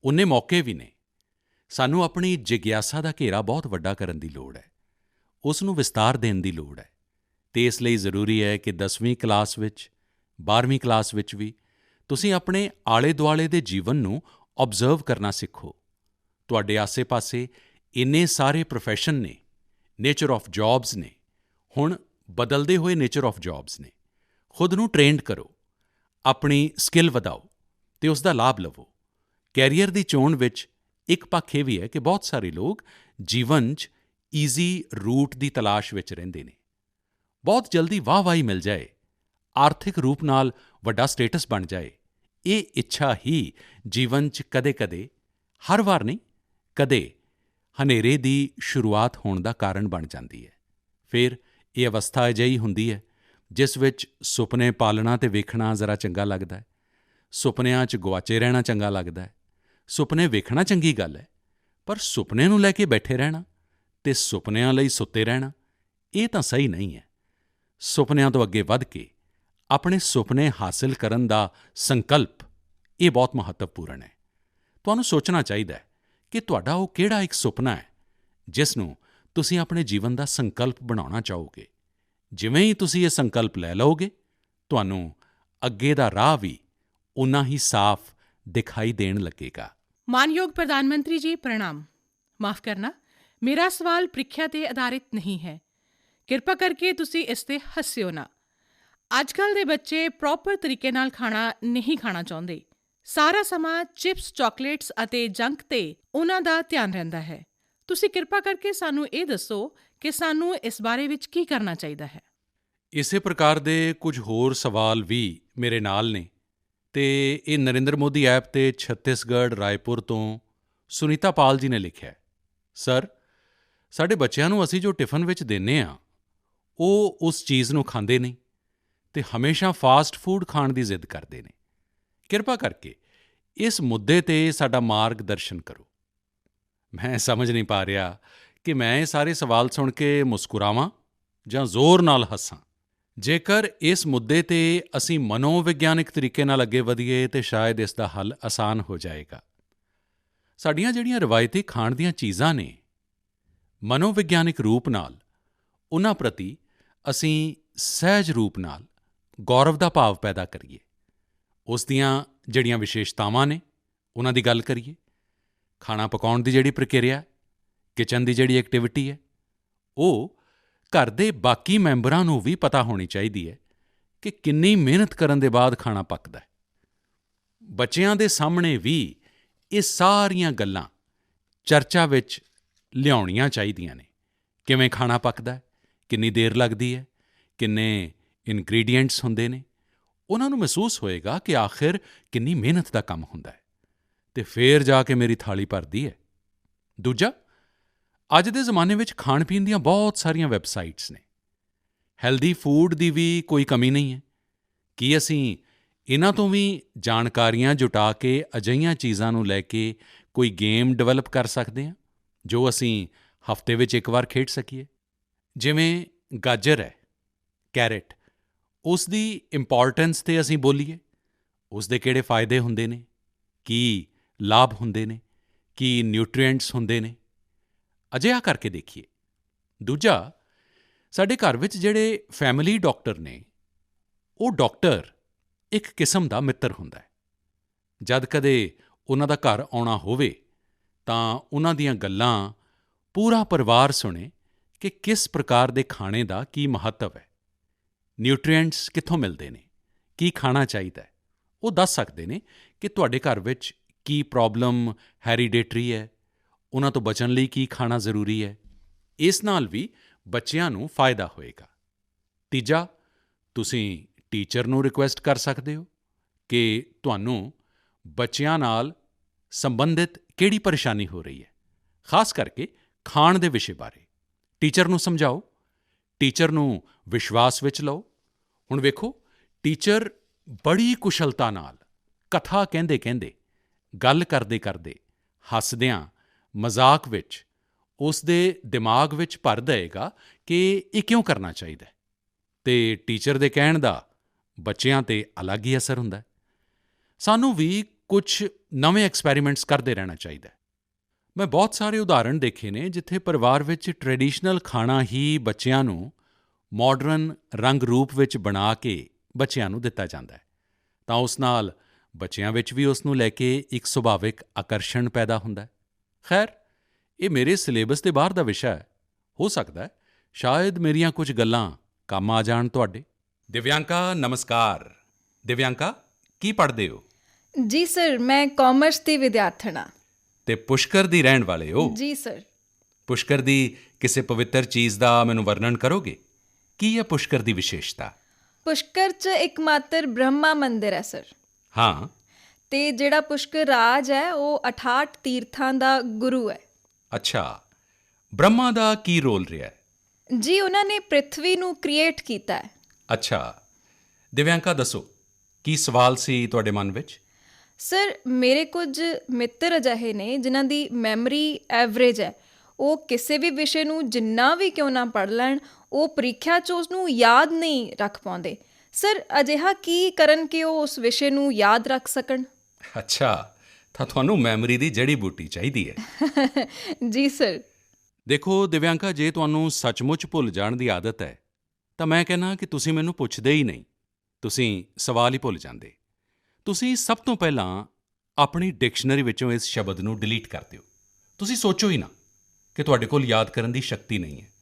ਓਨੇ ਮੌਕੇ ਵੀ ਨੇ। ਸਾਨੂੰ ਆਪਣੀ ਜਿਗਿਆਸਾ ਦਾ ਘੇਰਾ ਬਹੁਤ ਵੱਡਾ ਕਰਨ ਦੀ ਲੋੜ ਹੈ, ਉਸ ਨੂੰ ਵਿਸਤਾਰ ਦੇਣ ਦੀ ਲੋੜ ਹੈ, ਅਤੇ ਇਸ ਲਈ ਜ਼ਰੂਰੀ ਹੈ ਕਿ 10ਵੀਂ ਕਲਾਸ ਵਿੱਚ, 12ਵੀਂ ਕਲਾਸ ਵਿੱਚ ਵੀ ਤੁਸੀਂ ਆਪਣੇ ਆਲੇ-ਦੁਆਲੇ ਦੇ ਜੀਵਨ ਨੂੰ ਆਬਜ਼ਰਵ ਕਰਨਾ ਸਿੱਖੋ। ਤੁਹਾਡੇ ਆਸੇ-ਪਾਸੇ ਇੰਨੇ ਸਾਰੇ ਪ੍ਰੋਫੈਸ਼ਨ ਨੇ, ਨੇਚਰ ਆਫ ਜੌਬਸ ਨੇ, ਹੁਣ ਬਦਲਦੇ ਹੋਏ ਨੇਚਰ ਆਫ ਜੌਬਸ ਨੇ। ਖੁਦ ਨੂੰ ਟ੍ਰੇਨਡ ਕਰੋ, ਆਪਣੀ ਸਕਿੱਲ ਵਧਾਓ ਅਤੇ ਉਸ ਦਾ ਲਾਭ ਲਵੋ। ਕੈਰੀਅਰ ਦੀ ਚੋਣ ਵਿੱਚ ਇੱਕ ਪੱਖ ਇਹ ਵੀ ਹੈ ਕਿ ਬਹੁਤ ਸਾਰੇ ਲੋਕ ਜੀਵਨ 'ਚ ਈਜ਼ੀ ਰੂਟ ਦੀ ਤਲਾਸ਼ ਵਿੱਚ ਰਹਿੰਦੇ ਨੇ। ਬਹੁਤ ਜਲਦੀ ਵਾਹ-ਵਾਹੀ ਮਿਲ ਜਾਏ, ਆਰਥਿਕ ਰੂਪ ਨਾਲ ਵੱਡਾ ਸਟੇਟਸ ਬਣ ਜਾਏ, ਇਹ ਇੱਛਾ ਹੀ ਜੀਵਨ 'ਚ ਕਦੇ-ਕਦੇ, ਹਰ ਵਾਰ ਨਹੀਂ, ਕਦੇ ਹਨੇਰੇ ਦੀ ਸ਼ੁਰੂਆਤ ਹੋਣ ਦਾ ਕਾਰਨ ਬਣ ਜਾਂਦੀ ਹੈ। ਫਿਰ ਇਹ ਅਵਸਥਾ ਅਜਿਹੀ ਹੁੰਦੀ ਹੈ ਜਿਸ ਵਿੱਚ ਸੁਪਨੇ ਪਾਲਣਾ ਅਤੇ ਵੇਖਣਾ ਜ਼ਰਾ ਚੰਗਾ ਲੱਗਦਾ ਹੈ, ਸੁਪਨਿਆਂ 'ਚ ਗੁਆਚੇ ਰਹਿਣਾ ਚੰਗਾ ਲੱਗਦਾ ਹੈ। ਸੁਪਨੇ ਵੇਖਣਾ ਚੰਗੀ ਗੱਲ ਹੈ, ਪਰ ਸੁਪਨੇ ਨੂੰ ਲੈ ਕੇ ਬੈਠੇ ਰਹਿਣਾ ਅਤੇ ਸੁਪਨਿਆਂ ਲਈ ਸੁੱਤੇ ਰਹਿਣਾ, ਇਹ ਤਾਂ ਸਹੀ ਨਹੀਂ ਹੈ। ਸੁਪਨਿਆਂ ਤੋਂ ਅੱਗੇ ਵਧ ਕੇ ਆਪਣੇ ਸੁਪਨੇ ਹਾਸਿਲ ਕਰਨ ਦਾ ਸੰਕਲਪ, ਇਹ ਬਹੁਤ ਮਹੱਤਵਪੂਰਨ ਹੈ। ਤੁਹਾਨੂੰ ਸੋਚਣਾ ਚਾਹੀਦਾ ਹੈ ਕਿ ਤੁਹਾਡਾ ਉਹ ਕਿਹੜਾ ਇੱਕ ਸੁਪਨਾ ਹੈ ਜਿਸ ਨੂੰ ਤੁਸੀਂ ਆਪਣੇ ਜੀਵਨ ਦਾ ਸੰਕਲਪ ਬਣਾਉਣਾ ਚਾਹੋਗੇ। ਜਿਵੇਂ ਹੀ ਤੁਸੀਂ ਇਹ ਸੰਕਲਪ ਲੈ ਲਓਗੇ, ਤੁਹਾਨੂੰ ਅੱਗੇ ਦਾ ਰਾਹ ਵੀ ਓਨਾ ਹੀ ਸਾਫ਼ ਦਿਖਾਈ ਦੇਣ ਲੱਗੇਗਾ। ਮਾਨਯੋਗ ਪ੍ਰਧਾਨ ਮੰਤਰੀ ਜੀ, ਪ੍ਰਣਾਮ। ਮਾਫ਼ ਕਰਨਾ, ਮੇਰਾ ਸਵਾਲ ਪ੍ਰੀਖਿਆ 'ਤੇ ਆਧਾਰਿਤ ਨਹੀਂ ਹੈ। ਕਿਰਪਾ ਕਰਕੇ ਤੁਸੀਂ ਇਸ 'ਤੇ ਹੱਸਿਓ ਨਾ। ਅੱਜ ਕੱਲ੍ਹ ਦੇ ਬੱਚੇ ਪ੍ਰੋਪਰ ਤਰੀਕੇ ਨਾਲ ਖਾਣਾ ਨਹੀਂ ਖਾਣਾ ਚਾਹੁੰਦੇ। ਸਾਰਾ ਸਮਾਂ ਚਿਪਸ, ਚਾਕਲੇਟਸ ਅਤੇ ਜੰਕ 'ਤੇ ਉਹਨਾਂ ਦਾ ਧਿਆਨ ਰਹਿੰਦਾ ਹੈ। ਤੁਸੀਂ ਕਿਰਪਾ ਕਰਕੇ ਸਾਨੂੰ ਇਹ ਦੱਸੋ ਕਿ ਸਾਨੂੰ ਇਸ ਬਾਰੇ ਵਿੱਚ ਕੀ ਕਰਨਾ ਚਾਹੀਦਾ ਹੈ। ਇਸੇ ਪ੍ਰਕਾਰ ਦੇ ਕੁਝ ਹੋਰ ਸਵਾਲ ਵੀ ਮੇਰੇ ਨਾਲ ਨੇ, ਅਤੇ ਇਹ ਨਰਿੰਦਰ ਮੋਦੀ ਐਪ 'ਤੇ ਛੱਤੀਸਗੜ੍ਹ ਰਾਏਪੁਰ ਤੋਂ ਸੁਨੀਤਾ ਪਾਲ ਜੀ ਨੇ ਲਿਖਿਆ ਹੈ। ਸਰ, ਸਾਡੇ ਬੱਚਿਆਂ ਨੂੰ ਅਸੀਂ ਜੋ ਟਿਫਨ ਵਿੱਚ ਦਿੰਦੇ ਹਾਂ, ਉਹ ਉਸ ਚੀਜ਼ ਨੂੰ ਖਾਂਦੇ ਨਹੀਂ ਅਤੇ ਹਮੇਸ਼ਾ ਫਾਸਟ ਫੂਡ ਖਾਣ ਦੀ ਜ਼ਿੱਦ ਕਰਦੇ ਨੇ। ਕਿਰਪਾ ਕਰਕੇ ਇਸ ਮੁੱਦੇ 'ਤੇ ਸਾਡਾ ਮਾਰਗਦਰਸ਼ਨ ਕਰੋ। ਮੈਂ ਸਮਝ ਨਹੀਂ ਪਾ ਰਿਹਾ ਕਿ ਮੈਂ ਇਹ ਸਾਰੇ ਸਵਾਲ ਸੁਣ ਕੇ ਮੁਸਕਰਾਵਾਂ ਜਾਂ ਜ਼ੋਰ ਨਾਲ ਹੱਸਾਂ। ਜੇਕਰ ਇਸ ਮੁੱਦੇ 'ਤੇ ਅਸੀਂ ਮਨੋਵਿਗਿਆਨਿਕ ਤਰੀਕੇ ਨਾਲ ਅੱਗੇ ਵਧੀਏ ਤਾਂ ਸ਼ਾਇਦ ਇਸ ਦਾ ਹੱਲ ਆਸਾਨ ਹੋ ਜਾਏਗਾ। ਸਾਡੀਆਂ ਜਿਹੜੀਆਂ ਰਵਾਇਤੀ ਖਾਣ ਦੀਆਂ ਚੀਜ਼ਾਂ ਨੇ, ਮਨੋਵਿਗਿਆਨਿਕ ਰੂਪ ਨਾਲ ਉਨ੍ਹਾਂ ਪ੍ਰਤੀ ਅਸੀਂ ਸਹਿਜ ਰੂਪ ਨਾਲ ਗੌਰਵ ਦਾ ਭਾਵ ਪੈਦਾ ਕਰੀਏ। ਉਸ ਦੀਆਂ ਜਿਹੜੀਆਂ ਵਿਸ਼ੇਸ਼ਤਾਵਾਂ ਨੇ, ਉਹਨਾਂ ਦੀ ਗੱਲ ਕਰੀਏ। ਖਾਣਾ ਪਕਾਉਣ ਦੀ ਜਿਹੜੀ ਪ੍ਰਕਿਰਿਆ, ਕਿਚਨ ਦੀ ਜਿਹੜੀ ਐਕਟੀਵਿਟੀ ਹੈ, ਉਹ ਘਰ ਦੇ ਬਾਕੀ ਮੈਂਬਰਾਂ ਨੂੰ ਵੀ ਪਤਾ ਹੋਣੀ ਚਾਹੀਦੀ ਹੈ ਕਿ ਕਿੰਨੀ ਮਿਹਨਤ ਕਰਨ ਦੇ ਬਾਅਦ ਖਾਣਾ ਪੱਕਦਾ ਹੈ। ਬੱਚਿਆਂ ਦੇ ਸਾਹਮਣੇ ਵੀ ਇਹ ਸਾਰੀਆਂ ਗੱਲਾਂ ਚਰਚਾ ਵਿੱਚ ਲਿਆਉਣੀਆਂ ਚਾਹੀਦੀਆਂ ਨੇ। ਕਿਵੇਂ ਖਾਣਾ ਪੱਕਦਾ ਹੈ, ਕਿੰਨੀ ਦੇਰ ਲੱਗਦੀ ਹੈ, ਕਿੰਨੇ ਇਨਗਰੀਡੀਐਂਟਸ ਹੁੰਦੇ ਨੇ, ਉਹਨਾਂ ਨੂੰ ਮਹਿਸੂਸ ਹੋਏਗਾ ਕਿ ਆਖਿਰ ਕਿੰਨੀ ਮਿਹਨਤ ਦਾ ਕੰਮ ਹੁੰਦਾ ਹੈ, ਅਤੇ ਫਿਰ ਜਾ ਕੇ ਮੇਰੀ ਥਾਲੀ ਭਰਦੀ ਹੈ। ਦੂਜਾ, ਅੱਜ ਦੇ ਜ਼ਮਾਨੇ ਵਿੱਚ ਖਾਣ-ਪੀਣ ਦੀਆਂ ਬਹੁਤ ਸਾਰੀਆਂ ਵੈੱਬਸਾਈਟਸ ਨੇ। ਹੈਲਦੀ ਫੂਡ ਦੀ ਵੀ ਕੋਈ ਕਮੀ ਨਹੀਂ ਹੈ। ਕੀ ਅਸੀਂ ਇਹਨਾਂ ਤੋਂ ਵੀ ਜਾਣਕਾਰੀਆਂ ਜੁਟਾ ਕੇ ਅਜਿਹੀਆਂ ਚੀਜ਼ਾਂ ਨੂੰ ਲੈ ਕੇ ਕੋਈ ਗੇਮ ਡਿਵੈਲਪ ਕਰ ਸਕਦੇ ਹਾਂ ਜੋ ਅਸੀਂ ਹਫ਼ਤੇ ਵਿੱਚ ਇੱਕ ਵਾਰ ਖੇਡ ਸਕੀਏ? ਜਿਵੇਂ ਗਾਜਰ ਹੈ, ਕੈਰਟ, ਉਸ ਦੀ ਇੰਪੋਰਟੈਂਸ 'ਤੇ ਅਸੀਂ ਬੋਲੀਏ, ਉਸ ਦੇ ਕਿਹੜੇ ਫਾਇਦੇ ਹੁੰਦੇ ਨੇ, ਕੀ ਲਾਭ ਹੁੰਦੇ ਨੇ, ਕੀ ਨਿਊਟ੍ਰੀਐਂਟਸ ਹੁੰਦੇ ਨੇ, ਅਜਿਹਾ ਕਰਕੇ ਦੇਖੀਏ। ਦੂਜਾ, ਸਾਡੇ ਘਰ ਵਿੱਚ ਜਿਹੜੇ ਫੈਮਿਲੀ ਡਾਕਟਰ ਨੇ, ਉਹ ਡਾਕਟਰ ਇੱਕ ਕਿਸਮ ਦਾ ਮਿੱਤਰ ਹੁੰਦਾ ਹੈ। ਜਦ ਕਦੇ ਉਹਨਾਂ ਦਾ ਘਰ ਆਉਣਾ ਹੋਵੇ ਤਾਂ ਉਹਨਾਂ ਦੀਆਂ ਗੱਲਾਂ ਪੂਰਾ ਪਰਿਵਾਰ ਸੁਣੇ ਕਿ ਕਿਸ ਪ੍ਰਕਾਰ ਦੇ ਖਾਣੇ ਦਾ ਕੀ ਮਹੱਤਵ ਹੈ, ਨਿਊਟ੍ਰੀਐਂਟਸ ਕਿੱਥੋਂ ਮਿਲਦੇ ਨੇ, ਕੀ ਖਾਣਾ ਚਾਹੀਦਾ ਹੈ। ਉਹ ਦੱਸ ਸਕਦੇ ਨੇ ਕਿ ਤੁਹਾਡੇ ਘਰ ਵਿੱਚ ਕੀ ਪ੍ਰੋਬਲਮ ਹੈਰੀਡੇਟਰੀ ਹੈ, ਉਹਨਾਂ ਤੋਂ ਬਚਣ ਲਈ ਕੀ ਖਾਣਾ ਜ਼ਰੂਰੀ ਹੈ। ਇਸ ਨਾਲ ਵੀ ਬੱਚਿਆਂ ਨੂੰ ਫਾਇਦਾ ਹੋਏਗਾ। ਤੀਜਾ, ਤੁਸੀਂ ਟੀਚਰ ਨੂੰ ਰਿਕੁਐਸਟ ਕਰ ਸਕਦੇ ਹੋ ਕਿ ਤੁਹਾਨੂੰ ਬੱਚਿਆਂ ਨਾਲ ਸੰਬੰਧਿਤ ਕਿਹੜੀ ਪਰੇਸ਼ਾਨੀ ਹੋ ਰਹੀ ਹੈ, ਖਾਸ ਕਰਕੇ ਖਾਣ ਦੇ ਵਿਸ਼ੇ ਬਾਰੇ। ਟੀਚਰ ਨੂੰ ਸਮਝਾਓ, ਟੀਚਰ ਨੂੰ ਵਿਸ਼ਵਾਸ ਵਿੱਚ ਲਓ। ਹੁਣ ਵੇਖੋ, ਟੀਚਰ ਬੜੀ ਕੁਸ਼ਲਤਾ ਨਾਲ ਕਥਾ ਕਹਿੰਦੇ-ਕਹਿੰਦੇ, ਗੱਲ ਕਰਦੇ-ਕਰਦੇ, ਹੱਸਦਿਆਂ, ਮਜ਼ਾਕ ਵਿੱਚ ਉਸ ਦੇ ਦਿਮਾਗ ਵਿੱਚ ਭਰ ਦੇਵੇਗਾ ਕਿ ਇਹ ਕਿਉਂ ਕਰਨਾ ਚਾਹੀਦਾ ਹੈ, ਅਤੇ ਟੀਚਰ ਦੇ ਕਹਿਣ ਦਾ ਬੱਚਿਆਂ 'ਤੇ ਅਲੱਗ ਹੀ ਅਸਰ ਹੁੰਦਾ ਹੈ। ਸਾਨੂੰ ਵੀ ਕੁਝ ਨਵੇਂ ਐਕਸਪੈਰੀਮੈਂਟਸ ਕਰਦੇ ਰਹਿਣਾ ਚਾਹੀਦਾ ਹੈ। ਮੈਂ ਬਹੁਤ ਸਾਰੇ ਉਦਾਹਰਣ ਦੇਖੇ ਨੇ ਜਿੱਥੇ ਪਰਿਵਾਰ ਵਿੱਚ ਟ੍ਰੈਡੀਸ਼ਨਲ ਖਾਣਾ ਹੀ ਬੱਚਿਆਂ ਨੂੰ ਮਾਡਰਨ ਰੰਗ ਰੂਪ ਵਿੱਚ ਬਣਾ ਕੇ ਬੱਚਿਆਂ ਨੂੰ ਦਿੱਤਾ ਜਾਂਦਾ ਹੈ, ਤਾਂ ਉਸ ਨਾਲ ਬੱਚਿਆਂ ਵਿੱਚ ਵੀ ਉਸ ਨੂੰ ਲੈ ਕੇ ਇੱਕ ਸੁਭਾਵਿਕ ਆਕਰਸ਼ਣ ਪੈਦਾ ਹੁੰਦਾ ਹੈ। ਖੈਰ, ਇਹ ਮੇਰੇ ਸਿਲੇਬਸ ਦੇ ਬਾਹਰ ਦਾ ਵਿਸ਼ਾ ਹੈ। ਹੋ ਸਕਦਾ ਹੈ ਸ਼ਾਇਦ ਮੇਰੀਆਂ ਕੁਝ ਗੱਲਾਂ ਕੰਮ ਆ ਜਾਣ ਤੁਹਾਡੇ। ਦਿਵਿਆਂਕਾ, ਨਮਸਕਾਰ। ਦਿਵਿਆਂਕਾ, ਕੀ ਪੜ੍ਹਦੇ ਹੋ? ਜੀ ਸਰ, ਮੈਂ ਕਾਮਰਸ ਦੀ ਵਿਦਿਆਰਥਣ ਹਾਂ। ਤੇ ਪੁਸ਼ਕਰ ਦੀ ਰਹਿਣ ਵਾਲੇ ਹੋ? ਜੀ ਸਰ। ਪੁਸ਼ਕਰ ਦੀ ਕਿਸੇ ਪਵਿੱਤਰ ਚੀਜ਼ ਦਾ ਮੈਨੂੰ ਵਰਣਨ ਕਰੋਗੇ? ਕੀ ਹੈ ਪੁਸ਼ਕਰ ਦੀ ਵਿਸ਼ੇਸ਼ਤਾ? ਪੁਸ਼ਕਰ 'ਚ ਇੱਕਮਾਤਰ ਬ੍ਰਹਮਾ ਮੰਦਿਰ ਹੈ ਸਰ। ਹਾਂ। ਤੇ ਜਿਹੜਾ ਪੁਸ਼ਕਰ ਰਾਜ ਹੈ ਉਹ 68 ਤੀਰਥਾਂ ਦਾ ਗੁਰੂ ਹੈ। ਅੱਛਾ, ਬ੍ਰਹਮਾ ਦਾ ਕੀ ਰੋਲ ਰਿਹਾ ਹੈ? ਜੀ, ਉਹਨਾਂ ਨੇ ਪ੍ਰਿਥਵੀ ਨੂੰ ਕ੍ਰੀਏਟ ਕੀਤਾ ਹੈ। ਅੱਛਾ, ਦਿਵਿਆਂਕਾ ਦੱਸੋ, ਕੀ ਸਵਾਲ ਸੀ ਤੁਹਾਡੇ ਮਨ ਵਿੱਚ? ਸਰ, ਮੇਰੇ ਕੁਝ ਮਿੱਤਰ ਅਜਿਹੇ ਨੇ ਜਿਨ੍ਹਾਂ ਦੀ ਮੈਮਰੀ ਐਵਰੇਜ ਹੈ। ਉਹ ਕਿਸੇ ਵੀ ਵਿਸ਼ੇ ਨੂੰ ਜਿੰਨਾ ਵੀ ਕਿਉਂ ਨਾ ਪੜ੍ਹ ਲੈਣ, ਉਹ ਪ੍ਰੀਖਿਆ 'ਚ ਉਸ ਨੂੰ ਯਾਦ ਨਹੀਂ ਰੱਖ ਪਾਉਂਦੇ। ਸਰ, ਅਜਿਹਾ ਕੀ ਕਰਨ ਕਿ ਉਹ ਉਸ ਵਿਸ਼ੇ ਨੂੰ ਯਾਦ ਰੱਖ ਸਕਣ? ਅੱਛਾ, ਤਾਂ ਤੁਹਾਨੂੰ ਮੈਮਰੀ ਦੀ ਜੜੀ ਬੂਟੀ ਚਾਹੀਦੀ ਹੈ। ਜੀ ਸਰ। ਦੇਖੋ ਦਿਵਿਆਂਕਾ, ਜੇ ਤੁਹਾਨੂੰ ਸੱਚਮੁੱਚ ਭੁੱਲ ਜਾਣ ਦੀ ਆਦਤ ਹੈ ਤਾਂ ਮੈਂ ਕਹਿੰਦਾ ਕਿ ਤੁਸੀਂ ਮੈਨੂੰ ਪੁੱਛਦੇ ਹੀ ਨਹੀਂ, ਤੁਸੀਂ ਸਵਾਲ ਹੀ ਭੁੱਲ ਜਾਂਦੇ। ਤੁਸੀਂ ਸਭ ਤੋਂ ਪਹਿਲਾਂ ਆਪਣੀ ਡਿਕਸ਼ਨਰੀ ਵਿੱਚੋਂ ਇਸ ਸ਼ਬਦ ਨੂੰ ਡਿਲੀਟ ਕਰ ਦਿਓ। ਤੁਸੀਂ ਸੋਚੋ ਹੀ ਨਾ ਕਿ ਤੁਹਾਡੇ ਕੋਲ ਯਾਦ ਕਰਨ ਦੀ ਸ਼ਕਤੀ ਨਹੀਂ ਹੈ।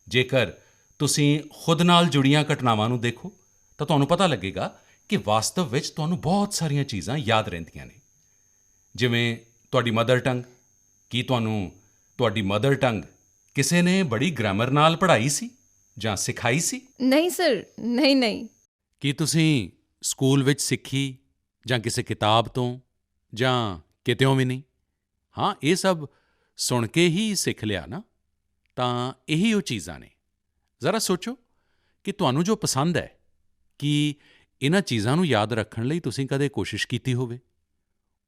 ਜੇਕਰ ਤੁਸੀਂ ਖੁਦ ਨਾਲ ਜੁੜੀਆਂ ਘਟਨਾਵਾਂ ਨੂੰ ਦੇਖੋ ਤਾਂ ਤੁਹਾਨੂੰ ਪਤਾ ਲੱਗੇਗਾ ਕਿ ਵਾਸਤਵ ਵਿੱਚ ਤੁਹਾਨੂੰ ਬਹੁਤ ਸਾਰੀਆਂ ਚੀਜ਼ਾਂ ਯਾਦ ਰਹਿੰਦੀਆਂ ਨੇ। ਜਿਵੇਂ ਤੁਹਾਡੀ ਮਦਰ ਟੰਗ। ਕੀ ਤੁਹਾਨੂੰ ਤੁਹਾਡੀ ਮਦਰ ਟੰਗ ਕਿਸੇ ਨੇ ਬੜੀ ਗ੍ਰਾਮਰ ਨਾਲ ਪੜ੍ਹਾਈ ਸੀ ਜਾਂ ਸਿਖਾਈ ਸੀ? ਨਹੀਂ ਸਰ, ਨਹੀਂ। ਕੀ ਤੁਸੀਂ ਸਕੂਲ ਵਿੱਚ ਸਿੱਖੀ ਜਾਂ ਕਿਸੇ ਕਿਤਾਬ ਤੋਂ ਜਾਂ ਕਿਤਿਓਂ ਵੀ ਨਹੀਂ? ਹਾਂ, ਇਹ ਸਭ ਸੁਣ ਕੇ ਹੀ ਸਿੱਖ ਲਿਆ ਨਾ। ਤਾਂ ਇਹੀ ਉਹ ਚੀਜ਼ਾਂ ਨੇ। ਜ਼ਰਾ ਸੋਚੋ ਕਿ ਤੁਹਾਨੂੰ ਜੋ ਪਸੰਦ ਹੈ, ਕੀ ਇਹਨਾਂ ਚੀਜ਼ਾਂ ਨੂੰ ਯਾਦ ਰੱਖਣ ਲਈ ਤੁਸੀਂ ਕਦੇ ਕੋਸ਼ਿਸ਼ ਕੀਤੀ ਹੋਵੇ?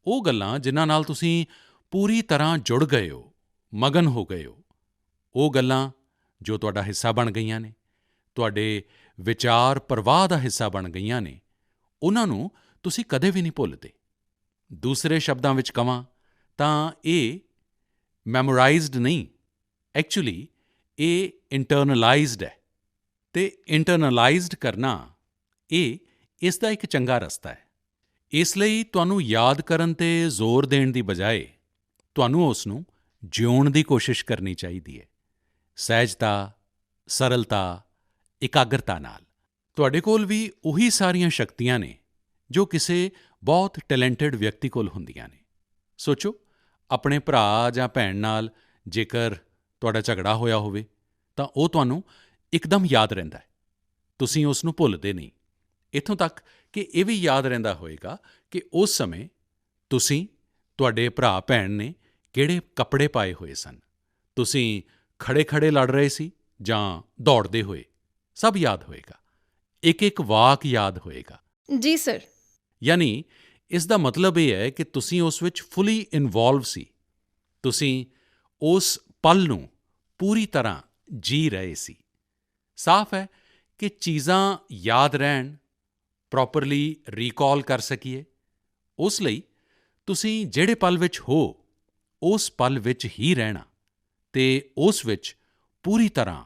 ਉਹ ਗੱਲਾਂ ਜਿਨ੍ਹਾਂ ਨਾਲ ਤੁਸੀਂ ਪੂਰੀ ਤਰ੍ਹਾਂ ਜੁੜ ਗਏ ਹੋ, ਮਗਨ ਹੋ ਗਏ ਹੋ, ਉਹ ਗੱਲਾਂ ਜੋ ਤੁਹਾਡਾ ਹਿੱਸਾ ਬਣ ਗਈਆਂ ਨੇ, ਤੁਹਾਡੇ ਵਿਚਾਰ ਪ੍ਰਵਾਹ ਦਾ ਹਿੱਸਾ ਬਣ ਗਈਆਂ ਨੇ, ਉਹਨਾਂ ਨੂੰ ਤੁਸੀਂ ਕਦੇ ਵੀ ਨਹੀਂ ਭੁੱਲਦੇ। ਦੂਸਰੇ ਸ਼ਬਦਾਂ ਵਿੱਚ ਕਹਾਂ ਤਾਂ ਇਹ ਮੈਮੋਰਾਈਜ਼ਡ ਨਹੀਂ, ਐਕਚੁਅਲੀ ਇਹ ਇੰਟਰਨਲਾਈਜ਼ਡ ਹੈ, ਅਤੇ ਇੰਟਰਨਲਾਈਜ਼ਡ ਕਰਨਾ ਇਹ ਇਸ ਦਾ ਇੱਕ ਚੰਗਾ ਰਸਤਾ ਹੈ। ਇਸ ਲਈ ਤੁਹਾਨੂੰ ਯਾਦ ਕਰਨ 'ਤੇ ਜ਼ੋਰ ਦੇਣ ਦੀ ਬਜਾਏ ਤੁਹਾਨੂੰ ਉਸ ਨੂੰ ਜਿਉਣ ਦੀ ਕੋਸ਼ਿਸ਼ ਕਰਨੀ ਚਾਹੀਦੀ ਹੈ। ਸਹਿਜਤਾ, ਸਰਲਤਾ, ਇਕਾਗਰਤਾ ਨਾਲ। ਤੁਹਾਡੇ ਕੋਲ ਵੀ ਉਹੀ ਸਾਰੀਆਂ ਸ਼ਕਤੀਆਂ ਨੇ ਜੋ ਕਿਸੇ ਬਹੁਤ ਟੈਲੈਂਟਡ ਵਿਅਕਤੀ ਕੋਲ ਹੁੰਦੀਆਂ ਨੇ। ਸੋਚੋ, ਆਪਣੇ ਭਰਾ ਜਾਂ ਭੈਣ ਨਾਲ ਜੇਕਰ ਤੁਹਾਡਾ ਝਗੜਾ ਹੋਇਆ ਹੋਵੇ ਤਾਂ ਉਹ ਤੁਹਾਨੂੰ ਇੱਕਦਮ ਯਾਦ ਰਹਿੰਦਾ ਹੈ, ਤੁਸੀਂ ਉਸ ਨੂੰ ਭੁੱਲਦੇ ਨਹੀਂ। ਇੱਥੋਂ ਤੱਕ ਕਿ ਇਹ ਵੀ ਯਾਦ ਰਹਿੰਦਾ ਹੋਵੇਗਾ ਕਿ ਉਸ ਸਮੇਂ ਤੁਸੀਂ, ਤੁਹਾਡੇ ਭਰਾ ਭੈਣ ਨੇ ਕਿਹੜੇ ਕੱਪੜੇ ਪਾਏ ਹੋਏ ਸਨ, ਤੁਸੀਂ ਖੜ੍ਹੇ-ਖੜ੍ਹੇ ਲੜ ਰਹੇ ਸੀ ਜਾਂ ਦੌੜਦੇ ਹੋਏ, ਸਭ ਯਾਦ ਹੋਏਗਾ, ਇੱਕ ਵਾਕ ਯਾਦ ਹੋਏਗਾ। ਜੀ ਸਰ। ਯਾਨੀ ਇਸ ਦਾ ਮਤਲਬ ਇਹ ਹੈ ਕਿ ਤੁਸੀਂ ਉਸ ਵਿੱਚ ਫੁੱਲੀ ਇਨਵੋਲਵ ਸੀ, ਤੁਸੀਂ ਉਸ ਪਲ ਨੂੰ ਪੂਰੀ ਤਰ੍ਹਾਂ ਜੀ ਰਹੇ ਸੀ। ਸਾਫ਼ ਹੈ ਕਿ ਚੀਜ਼ਾਂ ਯਾਦ ਰਹਿਣ, ਪ੍ਰੋਪਰਲੀ ਰੀਕਾਲ ਕਰ ਸਕੀਏ, ਉਸ ਲਈ ਤੁਸੀਂ ਜਿਹੜੇ ਪਲ ਵਿੱਚ ਹੋ ਉਸ ਪਲ ਵਿੱਚ ਹੀ ਰਹਿਣਾ ਅਤੇ ਉਸ ਵਿੱਚ ਪੂਰੀ ਤਰ੍ਹਾਂ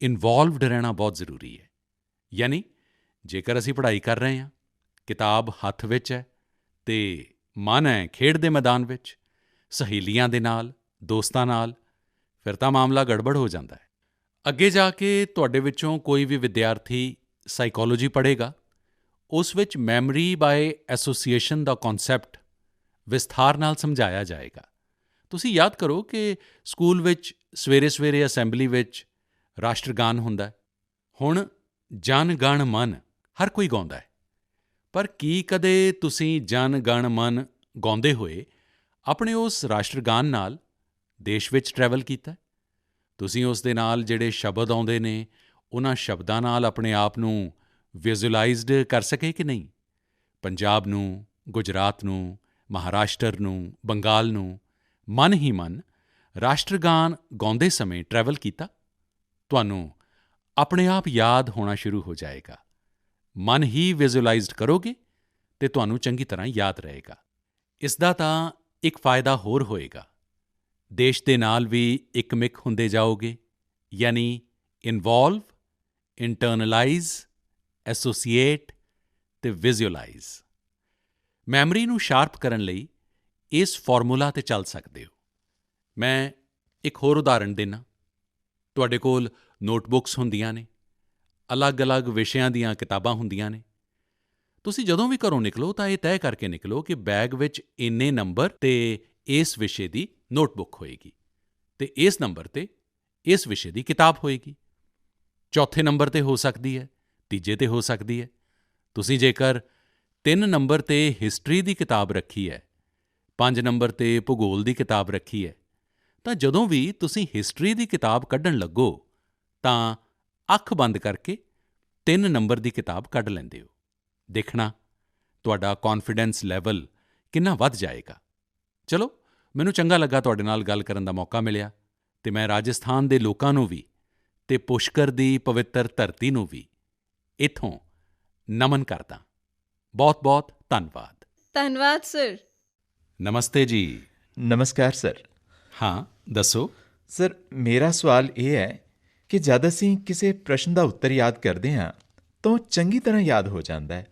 ਇਨਵੋਲਵਡ ਰਹਿਣਾ ਬਹੁਤ ਜ਼ਰੂਰੀ ਹੈ। ਯਾਨੀ ਜੇਕਰ ਅਸੀਂ ਪੜ੍ਹਾਈ ਕਰ ਰਹੇ ਹਾਂ, ਕਿਤਾਬ ਹੱਥ ਵਿੱਚ ਹੈ ਅਤੇ ਮਨ ਹੈ ਖੇਡ ਦੇ ਮੈਦਾਨ ਵਿੱਚ, ਸਹੇਲੀਆਂ ਦੇ ਨਾਲ, ਦੋਸਤਾਂ ਨਾਲ, ਫਿਰ ਤਾਂ ਮਾਮਲਾ ਗੜਬੜ ਹੋ ਜਾਂਦਾ ਹੈ। ਅੱਗੇ ਜਾ ਕੇ ਤੁਹਾਡੇ ਵਿੱਚੋਂ ਕੋਈ ਵੀ ਵਿਦਿਆਰਥੀ ਸਾਈਕੋਲੋਜੀ ਪੜ੍ਹੇਗਾ, ਉਸ ਵਿੱਚ ਮੈਮਰੀ ਬਾਏ ਐਸੋਸੀਏਸ਼ਨ ਦਾ ਕਨਸੈਪਟ ਵਿਸਥਾਰ ਨਾਲ ਸਮਝਾਇਆ ਜਾਏਗਾ। ਤੁਸੀਂ ਯਾਦ ਕਰੋ ਕਿ ਸਕੂਲ ਵਿੱਚ ਸਵੇਰੇ ਅਸੈਂਬਲੀ ਵਿੱਚ ਰਾਸ਼ਟਰਗਾਨ ਹੁੰਦਾ ਹੈ। ਹੁਣ ਜਨ ਗਣ ਮਨ ਹਰ ਕੋਈ ਗਾਉਂਦਾ ਹੈ, ਪਰ ਕੀ ਕਦੇ ਤੁਸੀਂ ਜਨ ਗਣ ਮਨ ਗਾਉਂਦੇ ਹੋਏ ਆਪਣੇ ਉਸ ਰਾਸ਼ਟਰਗਾਨ ਨਾਲ ਦੇਸ਼ ਵਿੱਚ ਟਰੈਵਲ ਕੀਤਾ? ਤੁਸੀਂ ਉਸ ਦੇ ਨਾਲ ਜਿਹੜੇ ਸ਼ਬਦ ਆਉਂਦੇ ਨੇ, ਉਹਨਾਂ ਸ਼ਬਦਾਂ ਨਾਲ ਆਪਣੇ ਆਪ ਨੂੰ ਵਿਜ਼ੂਅਲਾਈਜ਼ਡ ਕਰ ਸਕੇ ਕਿ ਨਹੀਂ? ਪੰਜਾਬ ਨੂੰ, ਗੁਜਰਾਤ ਨੂੰ, ਮਹਾਰਾਸ਼ਟਰ ਨੂੰ, ਬੰਗਾਲ ਨੂੰ ਮਨ ਹੀ ਮਨ ਰਾਸ਼ਟਰਗਾਨ ਗਾਉਂਦੇ ਸਮੇਂ ਟਰੈਵਲ ਕੀਤਾ? ਤੁਹਾਨੂੰ ਆਪਣੇ ਆਪ ਯਾਦ ਹੋਣਾ ਸ਼ੁਰੂ ਹੋ ਜਾਏਗਾ। ਮਨ ਹੀ ਵਿਜ਼ੂਅਲਾਈਜ਼ਡ ਕਰੋਗੇ ਅਤੇ ਤੁਹਾਨੂੰ ਚੰਗੀ ਤਰ੍ਹਾਂ ਯਾਦ ਰਹੇਗਾ। ਇਸ ਦਾ ਤਾਂ ਇੱਕ ਫਾਇਦਾ ਹੋਰ ਹੋਏਗਾ, ਦੇਸ਼ ਦੇ ਨਾਲ ਵੀ ਇੱਕਮਿਕ ਹੁੰਦੇ ਜਾਓਗੇ। ਯਾਨੀ ਇਨਵੋਲਵ, ਇੰਟਰਨਲਾਈਜ਼, ਐਸੋਸੀਏਟ ਅਤੇ ਵਿਜ਼ੂਅਲਾਈਜ਼। ਮੈਮਰੀ ਨੂੰ ਸ਼ਾਰਪ ਕਰਨ ਲਈ ਇਸ ਫਾਰਮੂਲਾ 'ਤੇ ਚੱਲ ਸਕਦੇ ਹੋ। ਮੈਂ ਇੱਕ ਹੋਰ ਉਦਾਹਰਣ ਦਿੰਦਾ। ਤੁਹਾਡੇ ਕੋਲ ਨੋਟਬੁੱਕਸ ਹੁੰਦੀਆਂ ਨੇ, ਅਲੱਗ-ਅਲੱਗ ਵਿਸ਼ਿਆਂ ਦੀਆਂ ਕਿਤਾਬਾਂ ਹੁੰਦੀਆਂ ਨੇ। ਤੁਸੀਂ ਜਦੋਂ ਵੀ ਘਰੋਂ ਨਿਕਲੋ ਤਾਂ ਇਹ ਤੈਅ ਕਰਕੇ ਨਿਕਲੋ ਕਿ ਬੈਗ ਵਿੱਚ ਇੰਨੇ ਨੰਬਰ ਅਤੇ ਇਸ ਵਿਸ਼ੇ ਦੀ ਨੋਟਬੁੱਕ ਹੋਏਗੀ ਅਤੇ ਇਸ ਨੰਬਰ 'ਤੇ ਇਸ ਵਿਸ਼ੇ ਦੀ ਕਿਤਾਬ ਹੋਏਗੀ। ਚੌਥੇ ਨੰਬਰ 'ਤੇ ਹੋ ਸਕਦੀ ਹੈ, ਤੀਜੇ 'ਤੇ ਹੋ ਸਕਦੀ ਹੈ। ਤੁਸੀਂ ਜੇਕਰ 3 ਨੰਬਰ 'ਤੇ ਹਿਸਟਰੀ ਦੀ ਕਿਤਾਬ ਰੱਖੀ ਹੈ, 5 ਨੰਬਰ 'ਤੇ ਭੂਗੋਲ ਦੀ ਕਿਤਾਬ ਰੱਖੀ ਹੈ, ਤਾਂ ਜਦੋਂ ਵੀ ਤੁਸੀਂ ਹਿਸਟਰੀ ਦੀ ਕਿਤਾਬ ਕੱਢਣ ਲੱਗੋ ਤਾਂ ਅੱਖ ਬੰਦ ਕਰਕੇ 3 ਨੰਬਰ ਦੀ ਕਿਤਾਬ ਕੱਢ ਲੈਂਦੇ ਹੋ। ਦੇਖਣਾ ਤੁਹਾਡਾ ਕੌਨਫੀਡੈਂਸ ਲੈਵਲ ਕਿੰਨਾ ਵੱਧ ਜਾਏਗਾ। ਚਲੋ, ਮੈਨੂੰ ਚੰਗਾ ਲੱਗਾ ਤੁਹਾਡੇ ਨਾਲ ਗੱਲ ਕਰਨ ਦਾ ਮੌਕਾ ਮਿਲਿਆ ਅਤੇ ਮੈਂ ਰਾਜਸਥਾਨ ਦੇ ਲੋਕਾਂ ਨੂੰ ਵੀ ਅਤੇ ਪੁਸ਼ਕਰ ਦੀ ਪਵਿੱਤਰ ਧਰਤੀ ਨੂੰ ਵੀ ਇੱਥੋਂ ਨਮਨ ਕਰਦਾ। ਬਹੁਤ-ਬਹੁਤ ਧੰਨਵਾਦ। ਧੰਨਵਾਦ ਸਰ। ਨਮਸਤੇ ਜੀ। ਨਮਸਕਾਰ ਸਰ। ਹਾਂ, ਦੱਸੋ। ਸਰ, ਮੇਰਾ ਸਵਾਲ ਇਹ ਹੈ ਕਿ ਜਦ ਅਸੀਂ ਕਿਸੇ ਪ੍ਰਸ਼ਨ ਦਾ ਉੱਤਰ ਯਾਦ ਕਰਦੇ ਹਾਂ ਤਾਂ ਉਹ ਚੰਗੀ ਤਰ੍ਹਾਂ ਯਾਦ ਹੋ ਜਾਂਦਾ ਹੈ,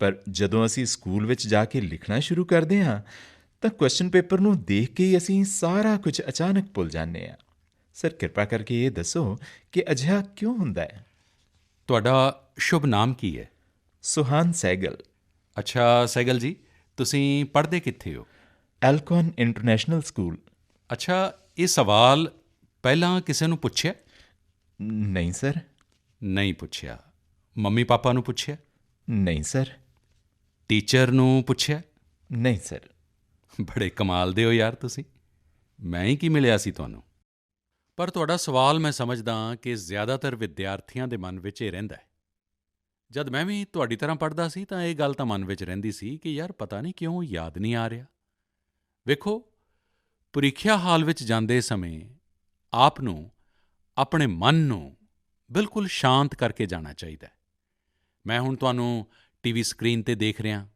ਪਰ ਜਦੋਂ ਅਸੀਂ ਸਕੂਲ ਵਿੱਚ ਜਾ ਕੇ ਲਿਖਣਾ ਸ਼ੁਰੂ ਕਰਦੇ ਹਾਂ ਤਾਂ ਕੁਐਸਚਨ ਪੇਪਰ ਨੂੰ ਦੇਖ ਕੇ ਹੀ ਅਸੀਂ ਸਾਰਾ ਕੁਝ ਅਚਾਨਕ ਭੁੱਲ ਜਾਂਦੇ ਹਾਂ। ਸਰ, ਕਿਰਪਾ ਕਰਕੇ ਇਹ ਦੱਸੋ ਕਿ ਅਜਿਹਾ ਕਿਉਂ ਹੁੰਦਾ ਹੈ? ਤੁਹਾਡਾ ਸ਼ੁਭ ਨਾਮ ਕੀ ਹੈ? ਸੁਹਾਨ ਸਹਿਗਲ। ਅੱਛਾ ਸਹਿਗਲ ਜੀ, ਤੁਸੀਂ ਪੜ੍ਹਦੇ ਕਿੱਥੇ ਹੋ? ਐਲਕੌਨ ਇੰਟਰਨੈਸ਼ਨਲ ਸਕੂਲ। ਅੱਛਾ, ਇਹ ਸਵਾਲ ਪਹਿਲਾਂ ਕਿਸੇ ਨੂੰ ਪੁੱਛਿਆ? ਨਹੀਂ ਸਰ। ਨਹੀਂ ਪੁੱਛਿਆ। ਮੰਮੀ ਪਾਪਾ ਨੂੰ ਪੁੱਛਿਆ? ਨਹੀਂ ਸਰ। ਟੀਚਰ ਨੂੰ ਪੁੱਛਿਆ? ਨਹੀਂ ਸਰ। ਬੜੇ ਕਮਾਲ ਦੇ ਹੋ ਯਾਰ ਤੁਸੀਂ। ਮੈਂ ਹੀ ਕੀ ਮਿਲਿਆ ਸੀ ਤੁਹਾਨੂੰ? ਪਰ ਤੁਹਾਡਾ ਸਵਾਲ ਮੈਂ ਸਮਝਦਾ ਕਿ ਜ਼ਿਆਦਾਤਰ ਵਿਦਿਆਰਥੀਆਂ ਦੇ ਮਨ ਵਿੱਚ ਇਹ ਰਹਿੰਦਾ ਹੈ। ਜਦ ਮੈਂ ਵੀ ਤੁਹਾਡੀ ਤਰ੍ਹਾਂ ਪੜ੍ਹਦਾ ਸੀ ਤਾਂ ਇਹ ਗੱਲ ਤਾਂ ਮਨ ਵਿੱਚ ਰਹਿੰਦੀ ਸੀ ਕਿ ਯਾਰ ਪਤਾ ਨਹੀਂ ਕਿਉਂ ਯਾਦ ਨਹੀਂ ਆ ਰਿਹਾ। ਵੇਖੋ, ਪ੍ਰੀਖਿਆ ਹਾਲ ਵਿੱਚ ਜਾਂਦੇ ਸਮੇਂ ਆਪ ਨੂੰ, ਆਪਣੇ ਮਨ ਨੂੰ ਬਿਲਕੁਲ ਸ਼ਾਂਤ ਕਰਕੇ ਜਾਣਾ ਚਾਹੀਦਾ ਹੈ। ਮੈਂ ਹੁਣ ਤੁਹਾਨੂੰ ਟੀਵੀ ਸਕਰੀਨ 'ਤੇ ਦੇਖ ਰਿਹਾ,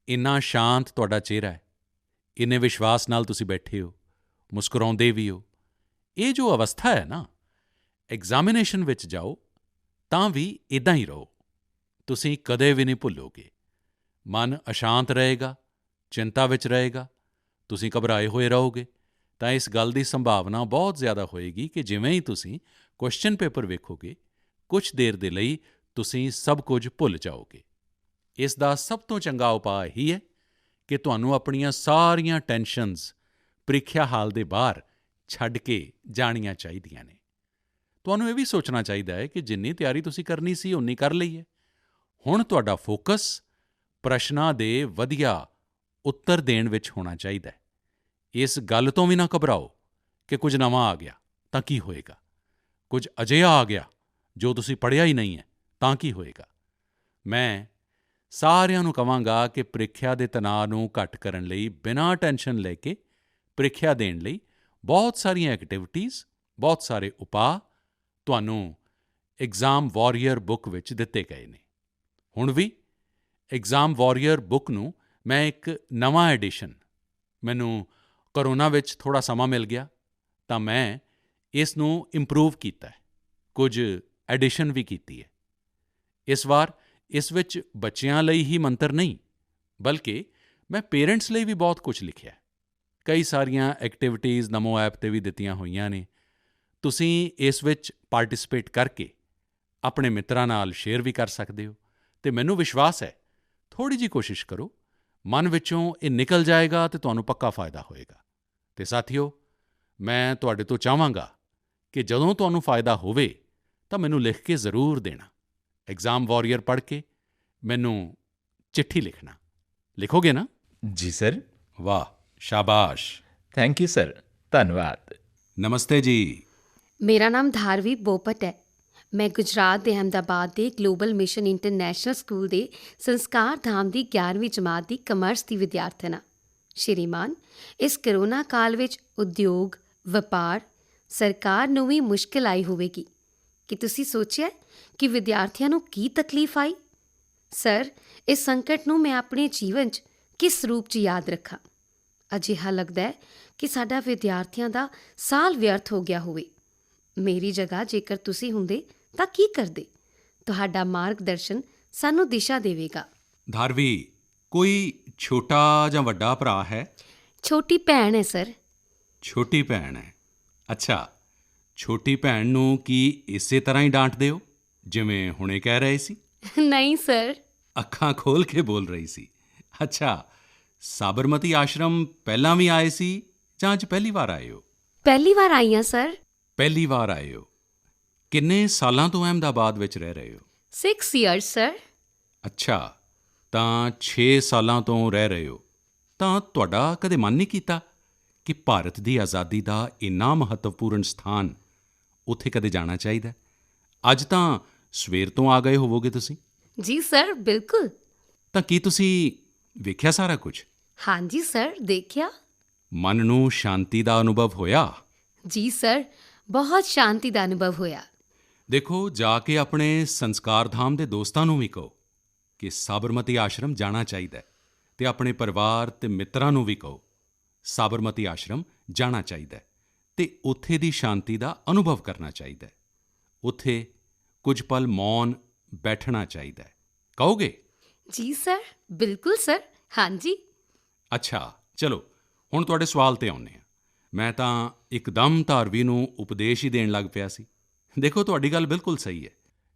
ਇੰਨਾ ਸ਼ਾਂਤ ਤੁਹਾਡਾ ਚਿਹਰਾ ਹੈ, ਇੰਨੇ ਵਿਸ਼ਵਾਸ ਨਾਲ ਤੁਸੀਂ ਬੈਠੇ ਹੋ, ਮੁਸਕਰਾਉਂਦੇ ਵੀ ਹੋ। ਇਹ ਜੋ ਅਵਸਥਾ ਹੈ ਨਾ, ਐਗਜ਼ਾਮੀਨੇਸ਼ਨ ਵਿੱਚ ਜਾਓ ਤਾਂ ਵੀ ਇੱਦਾਂ ਹੀ ਰਹੋ, ਤੁਸੀਂ ਕਦੇ ਵੀ ਨਹੀਂ ਭੁੱਲੋਗੇ। ਮਨ ਅਸ਼ਾਂਤ ਰਹੇਗਾ, ਚਿੰਤਾ ਵਿੱਚ ਰਹੇਗਾ, ਤੁਸੀਂ ਘਬਰਾਏ ਹੋਏ ਰਹੋਗੇ ਤਾਂ ਇਸ ਗੱਲ ਦੀ ਸੰਭਾਵਨਾ ਬਹੁਤ ਜ਼ਿਆਦਾ ਹੋਏਗੀ ਕਿ ਜਿਵੇਂ ਹੀ ਤੁਸੀਂ ਕੁਐਸਚਨ ਪੇਪਰ ਵੇਖੋਗੇ, ਕੁਝ ਦੇਰ ਦੇ ਲਈ ਤੁਸੀਂ ਸਭ ਕੁਝ ਭੁੱਲ ਜਾਓਗੇ। ਇਸ ਦਾ ਸਭ ਤੋਂ ਚੰਗਾ ਉਪਾਅ ਇਹੀ ਹੈ ਕਿ ਤੁਹਾਨੂੰ ਆਪਣੀਆਂ ਸਾਰੀਆਂ ਟੈਨਸ਼ਨਜ਼ ਪ੍ਰੀਖਿਆ ਹਾਲ ਦੇ ਬਾਹਰ ਛੱਡ ਕੇ ਜਾਣੀਆਂ ਚਾਹੀਦੀਆਂ ਨੇ। ਤੁਹਾਨੂੰ ਇਹ ਵੀ ਸੋਚਣਾ ਚਾਹੀਦਾ ਹੈ ਕਿ ਜਿੰਨੀ ਤਿਆਰੀ ਤੁਸੀਂ ਕਰਨੀ ਸੀ ਓਨੀ ਕਰ ਲਈ ਹੈ। ਹੁਣ ਤੁਹਾਡਾ ਫੋਕਸ ਪ੍ਰਸ਼ਨਾਂ ਦੇ ਵਧੀਆ ਉੱਤਰ ਦੇਣ ਵਿੱਚ ਹੋਣਾ ਚਾਹੀਦਾ ਹੈ। ਇਸ ਗੱਲ ਤੋਂ ਵੀ ਨਾ ਘਬਰਾਓ ਕਿ ਕੁਝ ਨਵਾਂ ਆ ਗਿਆ ਤਾਂ ਕੀ ਹੋਏਗਾ, ਕੁਝ ਅਜਿਹਾ ਆ ਗਿਆ ਜੋ ਤੁਸੀਂ ਪੜ੍ਹਿਆ ਹੀ ਨਹੀਂ ਹੈ ਤਾਂ ਕੀ ਹੋਏਗਾ। ਮੈਂ ਸਾਰਿਆਂ ਨੂੰ ਕਹਾਂਗਾ ਕਿ ਪ੍ਰੀਖਿਆ ਦੇ ਤਣਾਅ ਨੂੰ ਘੱਟ ਕਰਨ ਲਈ ਬਿਨਾਂ ਟੈਨਸ਼ਨ ਲੈ ਕੇ ਪ੍ਰੀਖਿਆ ਦੇਣ ਲਈ ਬਹੁਤ ਸਾਰੀਆਂ ਐਕਟੀਵਿਟੀਜ਼, ਬਹੁਤ ਸਾਰੇ ਉਪਾਅ ਤੁਹਾਨੂੰ ਐਗਜ਼ਾਮ ਵਾਰੀਅਰ ਬੁੱਕ ਵਿੱਚ ਦਿੱਤੇ ਗਏ ਨੇ। ਹੁਣ ਵੀ ਐਗਜ਼ਾਮ ਵਾਰੀਅਰ ਬੁੱਕ ਨੂੰ ਮੈਂ ਇੱਕ ਨਵਾਂ ਐਡੀਸ਼ਨ, ਮੈਨੂੰ ਕੋਰੋਨਾ ਵਿੱਚ ਥੋੜ੍ਹਾ ਸਮਾਂ ਮਿਲ ਗਿਆ ਤਾਂ ਮੈਂ ਇਸ ਨੂੰ ਇੰਪਰੂਵ ਕੀਤਾ ਹੈ, ਕੁਝ ਐਡੀਸ਼ਨ ਵੀ ਕੀਤੀ ਹੈ। ਇਸ ਵਾਰ ਇਸ ਵਿੱਚ ਬੱਚਿਆਂ ਲਈ ਹੀ ਮੰਤਰ ਨਹੀਂ, ਬਲਕਿ ਮੈਂ ਪੇਰੈਂਟਸ ਲਈ ਵੀ ਬਹੁਤ ਕੁਝ ਲਿਖਿਆ ਹੈ। ਕਈ ਸਾਰੀਆਂ ਐਕਟੀਵਿਟੀਜ਼ ਨਮੋ ਐਪ 'ਤੇ ਵੀ ਦਿੱਤੀਆਂ ਹੋਈਆਂ ਨੇ। ਤੁਸੀਂ ਇਸ ਵਿੱਚ ਪਾਰਟਿਸਿਪੇਟ ਕਰਕੇ ਆਪਣੇ ਮਿੱਤਰਾਂ ਨਾਲ ਸ਼ੇਅਰ ਵੀ ਕਰ ਸਕਦੇ ਹੋ ਅਤੇ ਮੈਨੂੰ ਵਿਸ਼ਵਾਸ ਹੈ ਥੋੜ੍ਹੀ ਜਿਹੀ ਕੋਸ਼ਿਸ਼ ਕਰੋ, ਮਨ ਵਿੱਚੋਂ ਇਹ ਨਿਕਲ ਜਾਏਗਾ ਅਤੇ ਤੁਹਾਨੂੰ ਪੱਕਾ ਫਾਇਦਾ ਹੋਏਗਾ। ਅਤੇ ਸਾਥੀਓ, ਮੈਂ ਤੁਹਾਡੇ ਤੋਂ ਚਾਹਾਂਗਾ ਕਿ ਜਦੋਂ ਤੁਹਾਨੂੰ ਫਾਇਦਾ ਹੋਵੇ ਤਾਂ ਮੈਨੂੰ ਲਿਖ ਕੇ ਜ਼ਰੂਰ ਦੇਣਾ। ਐਗਜ਼ਾਮ ਵਾਰੀਅਰ ਪੜ੍ਹ ਕੇ ਮੈਨੂੰ ਚਿੱਠੀ ਲਿਖਣਾ। ਲਿਖੋਗੇ ਨਾ? ਜੀ ਸਰ। ਵਾਹ, ਸ਼ਾਬਾਸ਼। ਥੈਂਕ ਯੂ ਸਰ, ਧੰਨਵਾਦ। ਨਮਸਤੇ ਜੀ। ਮੇਰਾ ਨਾਮ ਧਾਰਵੀ ਬੋਪਟ ਹੈ। ਮੈਂ ਗੁਜਰਾਤ ਦੇ ਅਹਿਮਦਾਬਾਦ ਦੇ ਗਲੋਬਲ ਮਿਸ਼ਨ ਇੰਟਰਨੈਸ਼ਨਲ ਸਕੂਲ ਦੇ ਸੰਸਕਾਰ ਧਾਮ ਦੀ 11ਵੀਂ ਜਮਾਤ ਦੀ ਕਮਰਸ ਦੀ ਵਿਦਿਆਰਥਣ ਹਾਂ। ਸ਼੍ਰੀਮਾਨ, ਇਸ ਕਰੋਨਾ ਕਾਲ ਵਿੱਚ ਉਦਯੋਗ, ਵਪਾਰ, ਸਰਕਾਰ ਨੂੰ ਵੀ ਮੁਸ਼ਕਿਲ ਆਈ ਹੋਵੇਗੀ। ਕੀ ਤੁਸੀਂ ਸੋਚਿਆ ਕਿ ਵਿਦਿਆਰਥੀਆਂ ਨੂੰ ਕੀ ਤਕਲੀਫ ਆਈ? ਸਰ, ਇਸ ਸੰਕਟ ਨੂੰ ਮੈਂ ਆਪਣੇ ਜੀਵਨ 'ਚ ਕਿਸ ਰੂਪ 'ਚ ਯਾਦ ਰੱਖਾਂ? ਅਜਿਹਾ ਲੱਗਦਾ ਹੈ ਕਿ ਸਾਡਾ ਵਿਦਿਆਰਥੀਆਂ ਦਾ ਸਾਲ ਵਿਅਰਥ ਹੋ ਗਿਆ ਹੋਵੇ। ਮੇਰੀ ਜਗ੍ਹਾ ਜੇਕਰ ਤੁਸੀਂ ਹੁੰਦੇ ਤਾਂ ਕੀ ਕਰਦੇ? ਤੁਹਾਡਾ ਮਾਰਗਦਰਸ਼ਨ ਸਾਨੂੰ ਦਿਸ਼ਾ ਦੇਵੇਗਾ। ਧਾਰਵੀ, ਕੋਈ ਛੋਟਾ ਜਾਂ ਵੱਡਾ ਭਰਾ ਹੈ? ਛੋਟੀ ਭੈਣ ਹੈ ਸਰ। ਛੋਟੀ ਭੈਣ ਹੈ, ਅੱਛਾ। ਛੋਟੀ ਭੈਣ ਨੂੰ ਕੀ ਇਸੇ ਤਰ੍ਹਾਂ ਹੀ ਡਾਂਟਦੇ ਹੋ ਜਿਵੇਂ ਹੁਣੇ ਕਹਿ ਰਹੇ ਸੀ? ਨਹੀਂ ਸਰ। ਅੱਖਾਂ ਖੋਲ੍ਹ ਕੇ ਬੋਲ ਰਹੀ ਸੀ। ਅੱਛਾ, ਸਾਬਰਮਤੀ ਆਸ਼ਰਮ ਪਹਿਲਾਂ ਵੀ ਆਏ ਸੀ ਜਾਂ ਅੱਜ ਪਹਿਲੀ ਵਾਰ ਆਏ ਹੋ? ਪਹਿਲੀ ਵਾਰ ਆਈ ਹਾਂ ਸਰ। ਪਹਿਲੀ ਵਾਰ ਆਏ ਹੋ। ਕਿੰਨੇ ਸਾਲਾਂ ਤੋਂ ਅਹਿਮਦਾਬਾਦ ਵਿੱਚ ਰਹਿ ਰਹੇ ਹੋ? 6 years ਸਰ। ਅੱਛਾ, ਤਾਂ 6 ਸਾਲਾਂ ਤੋਂ ਰਹਿ ਰਹੇ ਹੋ ਤਾਂ ਤੁਹਾਡਾ ਕਦੇ ਮਨ ਨਹੀਂ ਕੀਤਾ ਕਿ ਭਾਰਤ ਦੀ ਆਜ਼ਾਦੀ ਦਾ ਇੰਨਾ ਮਹੱਤਵਪੂਰਨ ਸਥਾਨ, ਉੱਥੇ ਕਦੇ ਜਾਣਾ ਚਾਹੀਦਾ? ਅੱਜ ਤਾਂ ਸਵੇਰ ਤੋਂ ਆ ਗਏ ਹੋਵੋਗੇ ਤੁਸੀਂ। ਜੀ ਸਰ, ਬਿਲਕੁਲ। ਤਾਂ ਕੀ ਤੁਸੀਂ ਵੇਖਿਆ ਸਾਰਾ ਕੁਝ? ਹਾਂਜੀ ਸਰ, ਦੇਖਿਆ। ਮਨ ਨੂੰ ਸ਼ਾਂਤੀ ਦਾ ਅਨੁਭਵ ਹੋਇਆ? ਜੀ ਸਰ, ਬਹੁਤ ਸ਼ਾਂਤੀ ਦਾ ਅਨੁਭਵ ਹੋਇਆ। ਦੇਖੋ, ਜਾ ਕੇ ਆਪਣੇ ਸੰਸਕਾਰ ਧਾਮ ਦੇ ਦੋਸਤਾਂ ਨੂੰ ਵੀ ਕਹੋ ਕਿ ਸਾਬਰਮਤੀ ਆਸ਼ਰਮ ਜਾਣਾ ਚਾਹੀਦਾ ਹੈ ਅਤੇ ਆਪਣੇ ਪਰਿਵਾਰ ਅਤੇ ਮਿੱਤਰਾਂ ਨੂੰ ਵੀ ਕਹੋ ਸਾਬਰਮਤੀ ਆਸ਼ਰਮ ਜਾਣਾ ਚਾਹੀਦਾ ਹੈ ਅਤੇ ਉੱਥੇ ਦੀ ਸ਼ਾਂਤੀ ਦਾ ਅਨੁਭਵ ਕਰਨਾ ਚਾਹੀਦਾ ਹੈ। ਉੱਥੇ ਕੁਝ ਪਲ ਮੌਨ ਬੈਠਣਾ ਚਾਹੀਦਾ ਹੈ। ਕਹੋਗੇ? ਜੀ ਸਰ, ਬਿਲਕੁਲ ਸਰ, ਹਾਂਜੀ। ਅੱਛਾ, ਚਲੋ ਹੁਣ ਤੁਹਾਡੇ ਸਵਾਲ 'ਤੇ ਆਉਂਦੇ ਹਾਂ। ਮੈਂ ਤਾਂ ਇੱਕਦਮ ਧਾਰਵੀ ਨੂੰ ਉਪਦੇਸ਼ ਹੀ ਦੇਣ ਲੱਗ ਪਿਆ ਸੀ। ਦੇਖੋ, ਤੁਹਾਡੀ ਗੱਲ ਬਿਲਕੁਲ ਸਹੀ ਹੈ।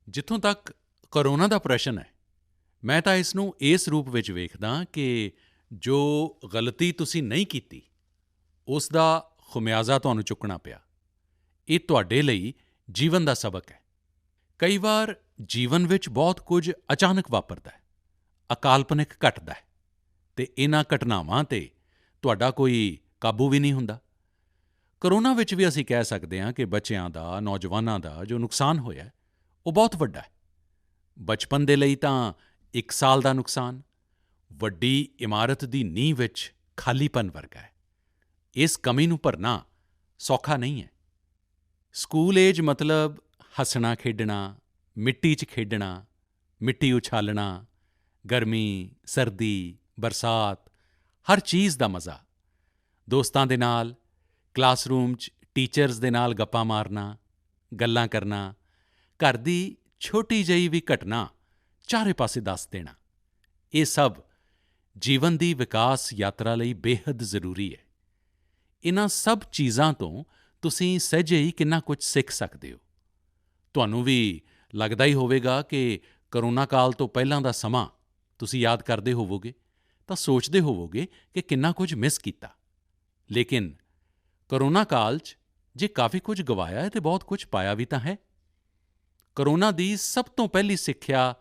ਜਿੱਥੋਂ ਤੱਕ ਕੋਰੋਨਾ ਦਾ ਪ੍ਰਸ਼ਨ ਹੈ, ਮੈਂ ਤਾਂ ਇਸ ਨੂੰ ਇਸ ਰੂਪ ਵਿੱਚ ਵੇਖਦਾ ਕਿ ਜੋ ਗਲਤੀ ਤੁਸੀਂ ਨਹੀਂ ਕੀਤੀ ਉਸ ਦਾ ਖਮਿਆਜ਼ਾ ਤੁਹਾਨੂੰ ਚੁੱਕਣਾ ਪਿਆ। ਇਹ ਤੁਹਾਡੇ ਲਈ ਜੀਵਨ ਦਾ ਸਬਕ ਹੈ। ਕਈ ਵਾਰ ਜੀਵਨ ਵਿੱਚ ਬਹੁਤ ਕੁਝ ਅਚਾਨਕ ਵਾਪਰਦਾ ਹੈ, ਅਕਾਲਪਨਿਕ ਘਟਦਾ ਹੈ ਅਤੇ ਇਹਨਾਂ ਘਟਨਾਵਾਂ 'ਤੇ ਤੁਹਾਡਾ ਕੋਈ ਕਾਬੂ ਵੀ ਨਹੀਂ ਹੁੰਦਾ। ਕੋਰੋਨਾ ਵਿੱਚ ਵੀ ਅਸੀਂ ਕਹਿ ਸਕਦੇ ਹਾਂ ਕਿ ਬੱਚਿਆਂ ਦਾ, ਨੌਜਵਾਨਾਂ ਦਾ ਜੋ ਨੁਕਸਾਨ ਹੋਇਆ ਉਹ ਬਹੁਤ ਵੱਡਾ ਹੈ। ਬਚਪਨ ਦੇ ਲਈ ਤਾਂ 1 ਸਾਲ ਦਾ ਨੁਕਸਾਨ ਵੱਡੀ ਇਮਾਰਤ ਦੀ ਨੀਂਹ ਵਿੱਚ ਖਾਲੀਪਨ ਵਰਗਾ ਹੈ। ਇਸ ਕਮੀ ਨੂੰ ਭਰਨਾ ਸੌਖਾ ਨਹੀਂ ਹੈ। ਸਕੂਲ ਏਜ ਮਤਲਬ ਹੱਸਣਾ ਖੇਡਣਾ, ਮਿੱਟੀ 'ਚ ਖੇਡਣਾ, ਮਿੱਟੀ ਉਛਾਲਣਾ, ਗਰਮੀ, ਸਰਦੀ, ਬਰਸਾਤ, ਹਰ ਚੀਜ਼ ਦਾ ਮਜ਼ਾ, ਦੋਸਤਾਂ ਦੇ ਨਾਲ ਕਲਾਸਰੂਮ 'ਚ ਟੀਚਰਸ ਦੇ ਨਾਲ ਗੱਪਾਂ ਮਾਰਨਾ, ਗੱਲਾਂ ਕਰਨਾ, ਘਰ ਦੀ ਛੋਟੀ ਜਿਹੀ ਵੀ ਘਟਨਾ ਚਾਰੇ ਪਾਸੇ ਦੱਸ ਦੇਣਾ, ਇਹ ਸਭ ਜੀਵਨ ਦੀ ਵਿਕਾਸ ਯਾਤਰਾ ਲਈ ਬੇਹੱਦ ਜ਼ਰੂਰੀ ਹੈ। ਇਨ੍ਹਾਂ ਸਭ ਚੀਜ਼ਾਂ ਤੋਂ ਤੁਸੀਂ ਸਹਿਜੇ ਹੀ ਕਿੰਨਾ ਕੁਝ ਸਿੱਖ ਸਕਦੇ ਹੋ। ਤੁਹਾਨੂੰ ਵੀ ਲੱਗਦਾ ਹੀ ਹੋਵੇਗਾ ਕਿ ਕੋਰੋਨਾ ਕਾਲ ਤੋਂ ਪਹਿਲਾਂ ਦਾ ਸਮਾਂ ਤੁਸੀਂ ਯਾਦ ਕਰਦੇ ਹੋਵੋਗੇ ਤਾਂ ਸੋਚਦੇ ਹੋਵੋਗੇ ਕਿ ਕਿੰਨਾ ਕੁਝ ਮਿਸ ਕੀਤਾ। ਲੇਕਿਨ ਕੋਰੋਨਾ ਕਾਲ 'ਚ ਜੇ ਕਾਫੀ ਕੁਝ ਗਵਾਇਆ ਹੈ ਤਾਂ ਬਹੁਤ ਕੁਝ ਪਾਇਆ ਵੀ ਤਾਂ ਹੈ। ਕੋਰੋਨਾ ਦੀ ਸਭ ਤੋਂ ਪਹਿਲੀ ਸਿੱਖਿਆ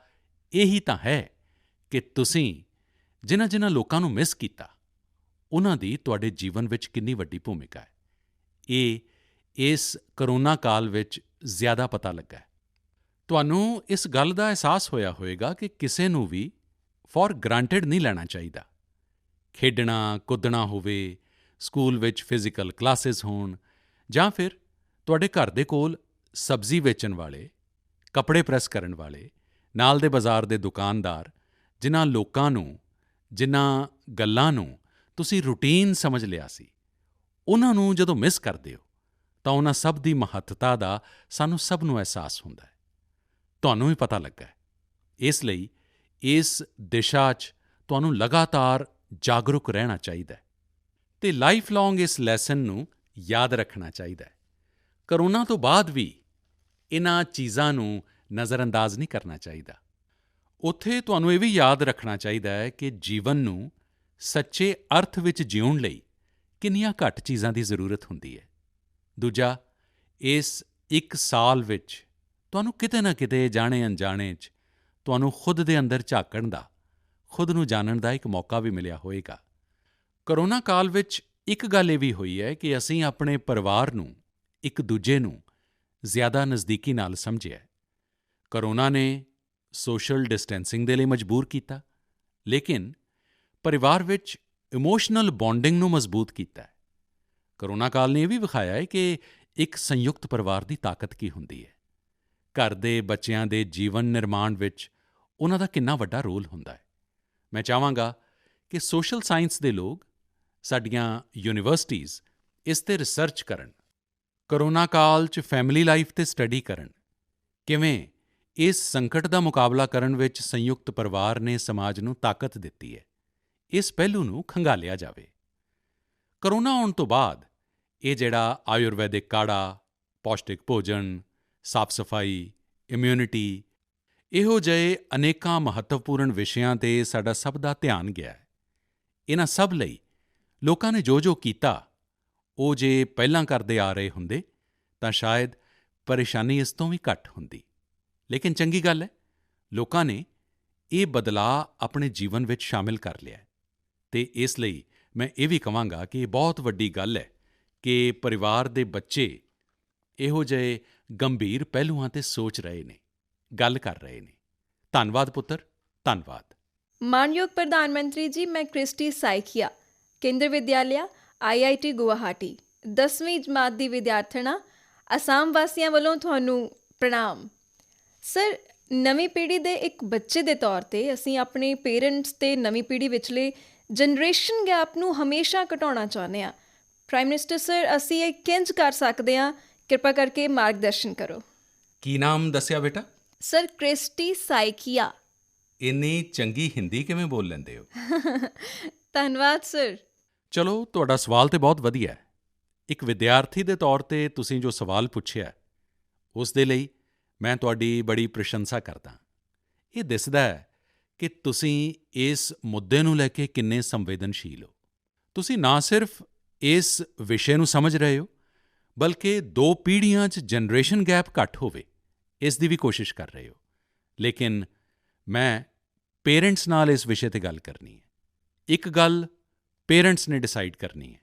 ਇਹੀ ਤਾਂ ਹੈ ਕਿ ਤੁਸੀਂ ਜਿਨ੍ਹਾਂ ਲੋਕਾਂ ਨੂੰ ਮਿਸ ਕੀਤਾ ਉਨ੍ਹਾਂ ਦੀ ਤੁਹਾਡੇ ਜੀਵਨ ਵਿੱਚ ਕਿੰਨੀ ਵੱਡੀ ਭੂਮਿਕਾ ਹੈ। ਇਹ ਇਸ ਕੋਰੋਨਾ ਕਾਲ ਵਿੱਚ ਜ਼ਿਆਦਾ ਪਤਾ ਲੱਗਾ ਹੈ। ਤੁਹਾਨੂੰ ਇਸ ਗੱਲ ਦਾ ਅਹਿਸਾਸ ਹੋਇਆ ਹੋਵੇਗਾ ਕਿ ਕਿਸੇ ਨੂੰ ਵੀ ਫੋਰ ਗ੍ਰਾਂਟਿਡ ਨਹੀਂ ਲੈਣਾ ਚਾਹੀਦਾ। ਖੇਡਣਾ ਕੁੱਦਣਾ ਹੋਵੇ, ਸਕੂਲ ਵਿੱਚ ਫਿਜ਼ੀਕਲ ਕਲਾਸਿਸ ਹੋਣ, ਜਾਂ ਫਿਰ ਤੁਹਾਡੇ ਘਰ ਦੇ ਕੋਲ ਸਬਜ਼ੀ ਵੇਚਣ ਵਾਲੇ, ਕੱਪੜੇ ਪ੍ਰੈਸ ਕਰਨ ਵਾਲੇ, ਨਾਲ ਦੇ ਬਾਜ਼ਾਰ ਦੇ ਦੁਕਾਨਦਾਰ, ਜਿਨ੍ਹਾਂ ਲੋਕਾਂ ਨੂੰ, ਜਿਨ੍ਹਾਂ ਗੱਲਾਂ ਨੂੰ ਤੁਸੀਂ ਰੂਟੀਨ ਸਮਝ ਲਿਆ ਸੀ, ਉਹਨਾਂ ਨੂੰ ਜਦੋਂ ਮਿਸ ਕਰਦੇ ਹੋ ਤਾਂ ਉਹਨਾਂ ਸਭ ਦੀ ਮਹੱਤਤਾ ਦਾ ਸਾਨੂੰ ਸਭ ਨੂੰ ਅਹਿਸਾਸ ਹੁੰਦਾ ਹੈ। ਤੁਹਾਨੂੰ ਵੀ ਪਤਾ ਲੱਗਾ ਹੈ। ਇਸ ਲਈ ਇਸ ਦਿਸ਼ਾ 'ਚ ਤੁਹਾਨੂੰ ਲਗਾਤਾਰ ਜਾਗਰੂਕ ਰਹਿਣਾ ਚਾਹੀਦਾ ਹੈ ਅਤੇ ਲਾਈਫ ਲੌਂਗ ਇਸ ਲੈਸਨ ਨੂੰ ਯਾਦ ਰੱਖਣਾ ਚਾਹੀਦਾ ਹੈ। ਕੋਰੋਨਾ ਤੋਂ ਬਾਅਦ ਵੀ ਇਨ੍ਹਾਂ ਚੀਜ਼ਾਂ ਨੂੰ ਨਜ਼ਰਅੰਦਾਜ਼ ਨਹੀਂ ਕਰਨਾ ਚਾਹੀਦਾ। ਉੱਥੇ ਤੁਹਾਨੂੰ ਇਹ ਵੀ ਯਾਦ ਰੱਖਣਾ ਚਾਹੀਦਾ ਹੈ ਕਿ ਜੀਵਨ ਨੂੰ ਸੱਚੇ ਅਰਥ ਵਿੱਚ ਜਿਊਣ ਲਈ ਕਿੰਨੀਆਂ ਘੱਟ ਚੀਜ਼ਾਂ ਦੀ ਜ਼ਰੂਰਤ ਹੁੰਦੀ ਹੈ। ਦੂਜਾ, ਇਸ ਇੱਕ ਸਾਲ ਵਿੱਚ ਤੁਹਾਨੂੰ ਕਿਤੇ ਨਾ ਕਿਤੇ ਜਾਣੇ ਅਣਜਾਣੇ 'ਚ ਤੁਹਾਨੂੰ ਖੁਦ ਦੇ ਅੰਦਰ ਝਾਕਣ ਦਾ, ਖੁਦ ਨੂੰ ਜਾਣਨ ਦਾ ਇੱਕ ਮੌਕਾ ਵੀ ਮਿਲਿਆ ਹੋਵੇਗਾ। ਕੋਰੋਨਾ ਕਾਲ ਵਿੱਚ ਇੱਕ ਗੱਲ ਇਹ ਵੀ ਹੋਈ ਹੈ ਕਿ ਅਸੀਂ ਆਪਣੇ ਪਰਿਵਾਰ ਨੂੰ, ਇੱਕ ਦੂਜੇ ਨੂੰ ਜ਼ਿਆਦਾ ਨਜ਼ਦੀਕੀ ਨਾਲ ਸਮਝਿਆ। ਕੋਰੋਨਾ ਨੇ ਸੋਸ਼ਲ ਡਿਸਟੈਂਸਿੰਗ ਦੇ ਲਈ ਮਜਬੂਰ ਕੀਤਾ, ਲੇਕਿਨ ਪਰਿਵਾਰ ਵਿੱਚ ਇਮੋਸ਼ਨਲ ਬੌਂਡਿੰਗ ਨੂੰ ਮਜ਼ਬੂਤ ਕੀਤਾ ਹੈ। ਕੋਰੋਨਾ ਕਾਲ ਨੇ ਇਹ ਵੀ ਵਿਖਾਇਆ ਹੈ ਕਿ ਇੱਕ ਸੰਯੁਕਤ ਪਰਿਵਾਰ ਦੀ ਤਾਕਤ ਕੀ ਹੁੰਦੀ ਹੈ। ਘਰ ਦੇ ਬੱਚਿਆਂ ਦੇ ਜੀਵਨ ਨਿਰਮਾਣ ਵਿੱਚ ਉਹਨਾਂ ਦਾ ਕਿੰਨਾ ਵੱਡਾ ਰੋਲ ਹੁੰਦਾ ਹੈ। ਮੈਂ ਚਾਹਾਂਗਾ ਕਿ ਸੋਸ਼ਲ ਸਾਇੰਸ ਦੇ ਲੋਕ, ਸਾਡੀਆਂ ਯੂਨੀਵਰਸਿਟੀਜ਼ ਇਸ 'ਤੇ ਰਿਸਰਚ ਕਰਨ, ਕੋਰੋਨਾ ਕਾਲ 'ਚ ਫੈਮਿਲੀ ਲਾਈਫ 'ਤੇ ਸਟੱਡੀ ਕਰਨ, ਕਿਵੇਂ ਇਸ ਸੰਕਟ ਦਾ ਮੁਕਾਬਲਾ ਕਰਨ ਵਿੱਚ ਸੰਯੁਕਤ ਪਰਿਵਾਰ ਨੇ ਸਮਾਜ ਨੂੰ ਤਾਕਤ ਦਿੱਤੀ ਹੈ। ਇਸ ਪਹਿਲੂ ਨੂੰ ਖੰਗਾਲਿਆ ਜਾਵੇ। ਕੋਰੋਨਾ ਆਉਣ ਤੋਂ ਬਾਅਦ ਇਹ ਜਿਹੜਾ ਆਯੁਰਵੈਦਿਕ ਕਾੜਾ, ਪੌਸ਼ਟਿਕ ਭੋਜਨ, ਸਾਫ਼ ਸਫਾਈ, ਇਮਿਊਨਿਟੀ, ਇਹੋ ਜਿਹੇ ਅਨੇਕਾਂ ਮਹੱਤਵਪੂਰਨ ਵਿਸ਼ਿਆਂ 'ਤੇ ਸਾਡਾ ਸਭ ਦਾ ਧਿਆਨ ਗਿਆ ਹੈ। ਇਨ੍ਹਾਂ ਸਭ ਲਈ ਲੋਕਾਂ ਨੇ ਜੋ ਕੀਤਾ, ਉਹ ਜੇ ਪਹਿਲਾਂ ਕਰਦੇ ਆ ਰਹੇ ਹੁੰਦੇ ਤਾਂ ਸ਼ਾਇਦ ਪਰੇਸ਼ਾਨੀ ਇਸ ਤੋਂ ਵੀ ਘੱਟ ਹੁੰਦੀ। ਲੇਕਿਨ ਚੰਗੀ ਗੱਲ ਹੈ, ਲੋਕਾਂ ਨੇ ਇਹ ਬਦਲਾਅ ਆਪਣੇ ਜੀਵਨ ਵਿੱਚ ਸ਼ਾਮਿਲ ਕਰ ਲਿਆ ਅਤੇ ਇਸ ਲਈ ਮੈਂ ਇਹ ਵੀ ਕਹਾਂਗਾ ਕਿ ਇਹ ਬਹੁਤ ਵੱਡੀ ਗੱਲ ਹੈ ਕਿ ਪਰਿਵਾਰ ਦੇ ਬੱਚੇ ਇਹੋ ਜਿਹੇ ਗੰਭੀਰ ਪਹਿਲੂਆਂ 'ਤੇ ਸੋਚ ਰਹੇ ਨੇ, ਗੱਲ ਕਰ ਰਹੇ ਨੇ। ਧੰਨਵਾਦ ਪੁੱਤਰ, ਧੰਨਵਾਦ। ਮਾਨਯੋਗ ਪ੍ਰਧਾਨ ਮੰਤਰੀ ਜੀ, ਮੈਂ ਕ੍ਰਿਸਟੀ ਸਾਈਕੀਆ, ਕੇਂਦਰ ਵਿਦਿਆਲਿਆ, IIT ਗੁਵਾਹਾਟੀ, 10ਵੀਂ ਜਮਾਤ ਦੀ ਵਿਦਿਆਰਥਣਾ, ਅਸਾਮ ਵਾਸੀਆਂ ਵੱਲੋਂ ਤੁਹਾਨੂੰ ਪ੍ਰਣਾਮ। ਸਰ, ਨਵੀਂ ਪੀੜ੍ਹੀ ਦੇ ਇੱਕ ਬੱਚੇ ਦੇ ਤੌਰ 'ਤੇ ਅਸੀਂ ਆਪਣੇ ਪੇਰੈਂਟਸ ਅਤੇ ਨਵੀਂ ਪੀੜ੍ਹੀ ਵਿਚਲੇ ਜਨਰੇਸ਼ਨ ਗੈਪ ਨੂੰ ਹਮੇਸ਼ਾ ਘਟਾਉਣਾ ਚਾਹੁੰਦੇ ਹਾਂ। ਪ੍ਰਾਈਮ ਮਿਨਿਸਟਰ ਸਰ, ਅਸੀਂ ਇਹ ਕਿੰਝ ਕਰ ਸਕਦੇ ਹਾਂ? ਕਿਰਪਾ ਕਰਕੇ ਮਾਰਗਦਰਸ਼ਨ ਕਰੋ। ਕੀ ਨਾਮ ਦੱਸਿਆ ਬੇਟਾ? Sir, Christy Saikia. ਇੰਨੀ ਚੰਗੀ ਹਿੰਦੀ ਕਿਵੇਂ ਬੋਲ ਲੈਂਦੇ ਹੋ? ਧੰਨਵਾਦ ਸਰ। ਚਲੋ, ਤੁਹਾਡਾ ਸਵਾਲ ਤਾਂ ਬਹੁਤ ਵਧੀਆ ਹੈ। ਇੱਕ ਵਿਦਿਆਰਥੀ ਦੇ ਤੌਰ 'ਤੇ ਤੁਸੀਂ ਜੋ ਸਵਾਲ ਪੁੱਛਿਆ, ਉਸ ਦੇ ਲਈ ਮੈਂ ਤੁਹਾਡੀ ਬੜੀ ਪ੍ਰਸ਼ੰਸਾ ਕਰਦਾ। ਇਹ ਦਿਸਦਾ ਹੈ ਕਿ ਤੁਸੀਂ ਇਸ ਮੁੱਦੇ ਨੂੰ ਲੈ ਕੇ ਕਿੰਨੇ ਸੰਵੇਦਨਸ਼ੀਲ ਹੋ। ਤੁਸੀਂ ਨਾ ਸਿਰਫ ਇਸ ਵਿਸ਼ੇ ਨੂੰ ਸਮਝ ਰਹੇ ਹੋ, ਬਲਕਿ 2 ਪੀੜ੍ਹੀਆਂ 'ਚ ਜਨਰੇਸ਼ਨ ਗੈਪ ਘੱਟ ਹੋਵੇ, ਇਸ ਦੀ ਵੀ ਕੋਸ਼ਿਸ਼ ਕਰ ਰਹੇ ਹੋ। ਲੇਕਿਨ ਮੈਂ ਪੇਰੈਂਟਸ ਨਾਲ ਇਸ ਵਿਸ਼ੇ 'ਤੇ ਗੱਲ ਕਰਨੀ ਹੈ। ਇੱਕ ਗੱਲ ਪੇਰੈਂਟਸ ਨੇ ਡਿਸਾਈਡ ਕਰਨੀ ਹੈ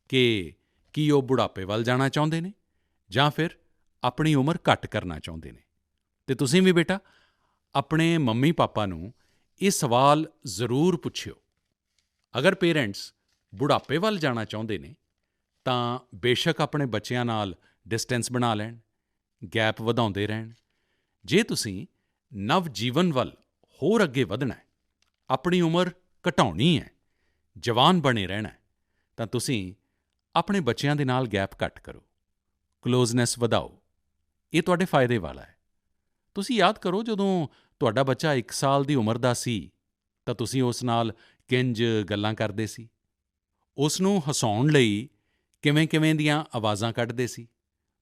ਕਿ ਕੀ ਉਹ ਬੁਢਾਪੇ ਵੱਲ ਜਾਣਾ ਚਾਹੁੰਦੇ ਨੇ ਜਾਂ ਫਿਰ ਆਪਣੀ ਉਮਰ ਘੱਟ ਕਰਨਾ ਚਾਹੁੰਦੇ ਨੇ। ਅਤੇ ਤੁਸੀਂ ਵੀ ਬੇਟਾ ਆਪਣੇ ਮੰਮੀ ਪਾਪਾ ਨੂੰ ਇਹ ਸਵਾਲ ਜ਼ਰੂਰ ਪੁੱਛਿਓ। ਅਗਰ ਪੇਰੈਂਟਸ ਬੁਢਾਪੇ ਵੱਲ ਜਾਣਾ ਚਾਹੁੰਦੇ ਨੇ ਤਾਂ ਬੇਸ਼ੱਕ ਆਪਣੇ ਬੱਚਿਆਂ ਨਾਲ ਡਿਸਟੈਂਸ ਬਣਾ ਲੈਣ, ਗੈਪ ਵਧਾਉਂਦੇ ਰਹਿਣ। ਜੇ ਤੁਸੀਂ ਨਵ ਜੀਵਨ ਵੱਲ ਹੋਰ ਅੱਗੇ ਵਧਣਾ ਹੈ, ਆਪਣੀ ਉਮਰ ਘਟਾਉਣੀ ਹੈ, ਜਵਾਨ ਬਣੇ ਰਹਿਣਾ ਹੈ, ਤਾਂ ਤੁਸੀਂ ਆਪਣੇ ਬੱਚਿਆਂ ਦੇ ਨਾਲ ਗੈਪ ਘੱਟ ਕਰੋ, ਕਲੋਜ਼ਨੈਸ ਵਧਾਓ। ਇਹ ਤੁਹਾਡੇ ਫਾਇਦੇ ਵਾਲਾ ਹੈ। ਤੁਸੀਂ ਯਾਦ ਕਰੋ, ਜਦੋਂ ਤੁਹਾਡਾ ਬੱਚਾ 1 ਸਾਲ ਦੀ ਉਮਰ ਦਾ ਸੀ ਤਾਂ ਤੁਸੀਂ ਉਸ ਨਾਲ ਕਿੰਝ ਗੱਲਾਂ ਕਰਦੇ ਸੀ, ਉਸ ਨੂੰ ਹਸਾਉਣ ਲਈ ਕਿਵੇਂ-ਕਿਵੇਂ ਦੀਆਂ ਆਵਾਜ਼ਾਂ ਕੱਢਦੇ ਸੀ।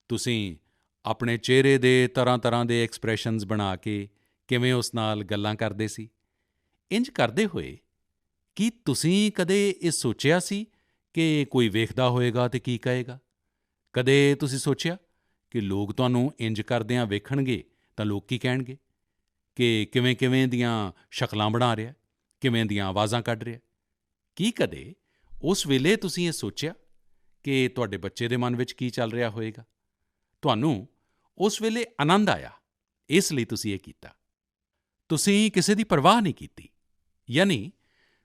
ਤੁਸੀਂ ਆਪਣੇ ਚਿਹਰੇ ਦੇ ਤਰ੍ਹਾਂ-ਤਰ੍ਹਾਂ ਦੇ ਐਕਸਪ੍ਰੈਸ਼ਨਜ਼ ਬਣਾ ਕੇ ਕਿਵੇਂ ਉਸ ਨਾਲ ਗੱਲਾਂ ਕਰਦੇ ਸੀ। ਇੰਝ ਕਰਦੇ ਹੋਏ ਕੀ ਤੁਸੀਂ ਕਦੇ ਇਹ ਸੋਚਿਆ ਸੀ ਕਿ ਕੋਈ ਵੇਖਦਾ ਹੋਵੇਗਾ ਅਤੇ ਕੀ ਕਹੇਗਾ? ਕਦੇ ਤੁਸੀਂ ਸੋਚਿਆ ਕਿ ਲੋਕ ਤੁਹਾਨੂੰ ਇੰਝ ਕਰਦਿਆਂ ਵੇਖਣਗੇ ਤਾਂ ਲੋਕ ਕੀ ਕਹਿਣਗੇ, ਕਿ ਕਿਵੇਂ-ਕਿਵੇਂ ਦੀਆਂ ਸ਼ਕਲਾਂ ਬਣਾ ਰਿਹਾ, ਕਿਵੇਂ ਦੀਆਂ ਆਵਾਜ਼ਾਂ ਕੱਢ ਰਿਹਾ? ਕੀ ਕਦੇ ਉਸ ਵੇਲੇ ਤੁਸੀਂ ਇਹ ਸੋਚਿਆ ਕਿ ਤੁਹਾਡੇ ਬੱਚੇ ਦੇ ਮਨ ਵਿੱਚ ਕੀ ਚੱਲ ਰਿਹਾ ਹੋਵੇਗਾ? ਤੁਹਾਨੂੰ ਉਸ ਵੇਲੇ ਆਨੰਦ ਆਇਆ, ਇਸ ਲਈ ਤੁਸੀਂ ਇਹ ਕੀਤਾ। ਤੁਸੀਂ ਕਿਸੇ ਦੀ ਪਰਵਾਹ ਨਹੀਂ ਕੀਤੀ, ਯਾਨੀ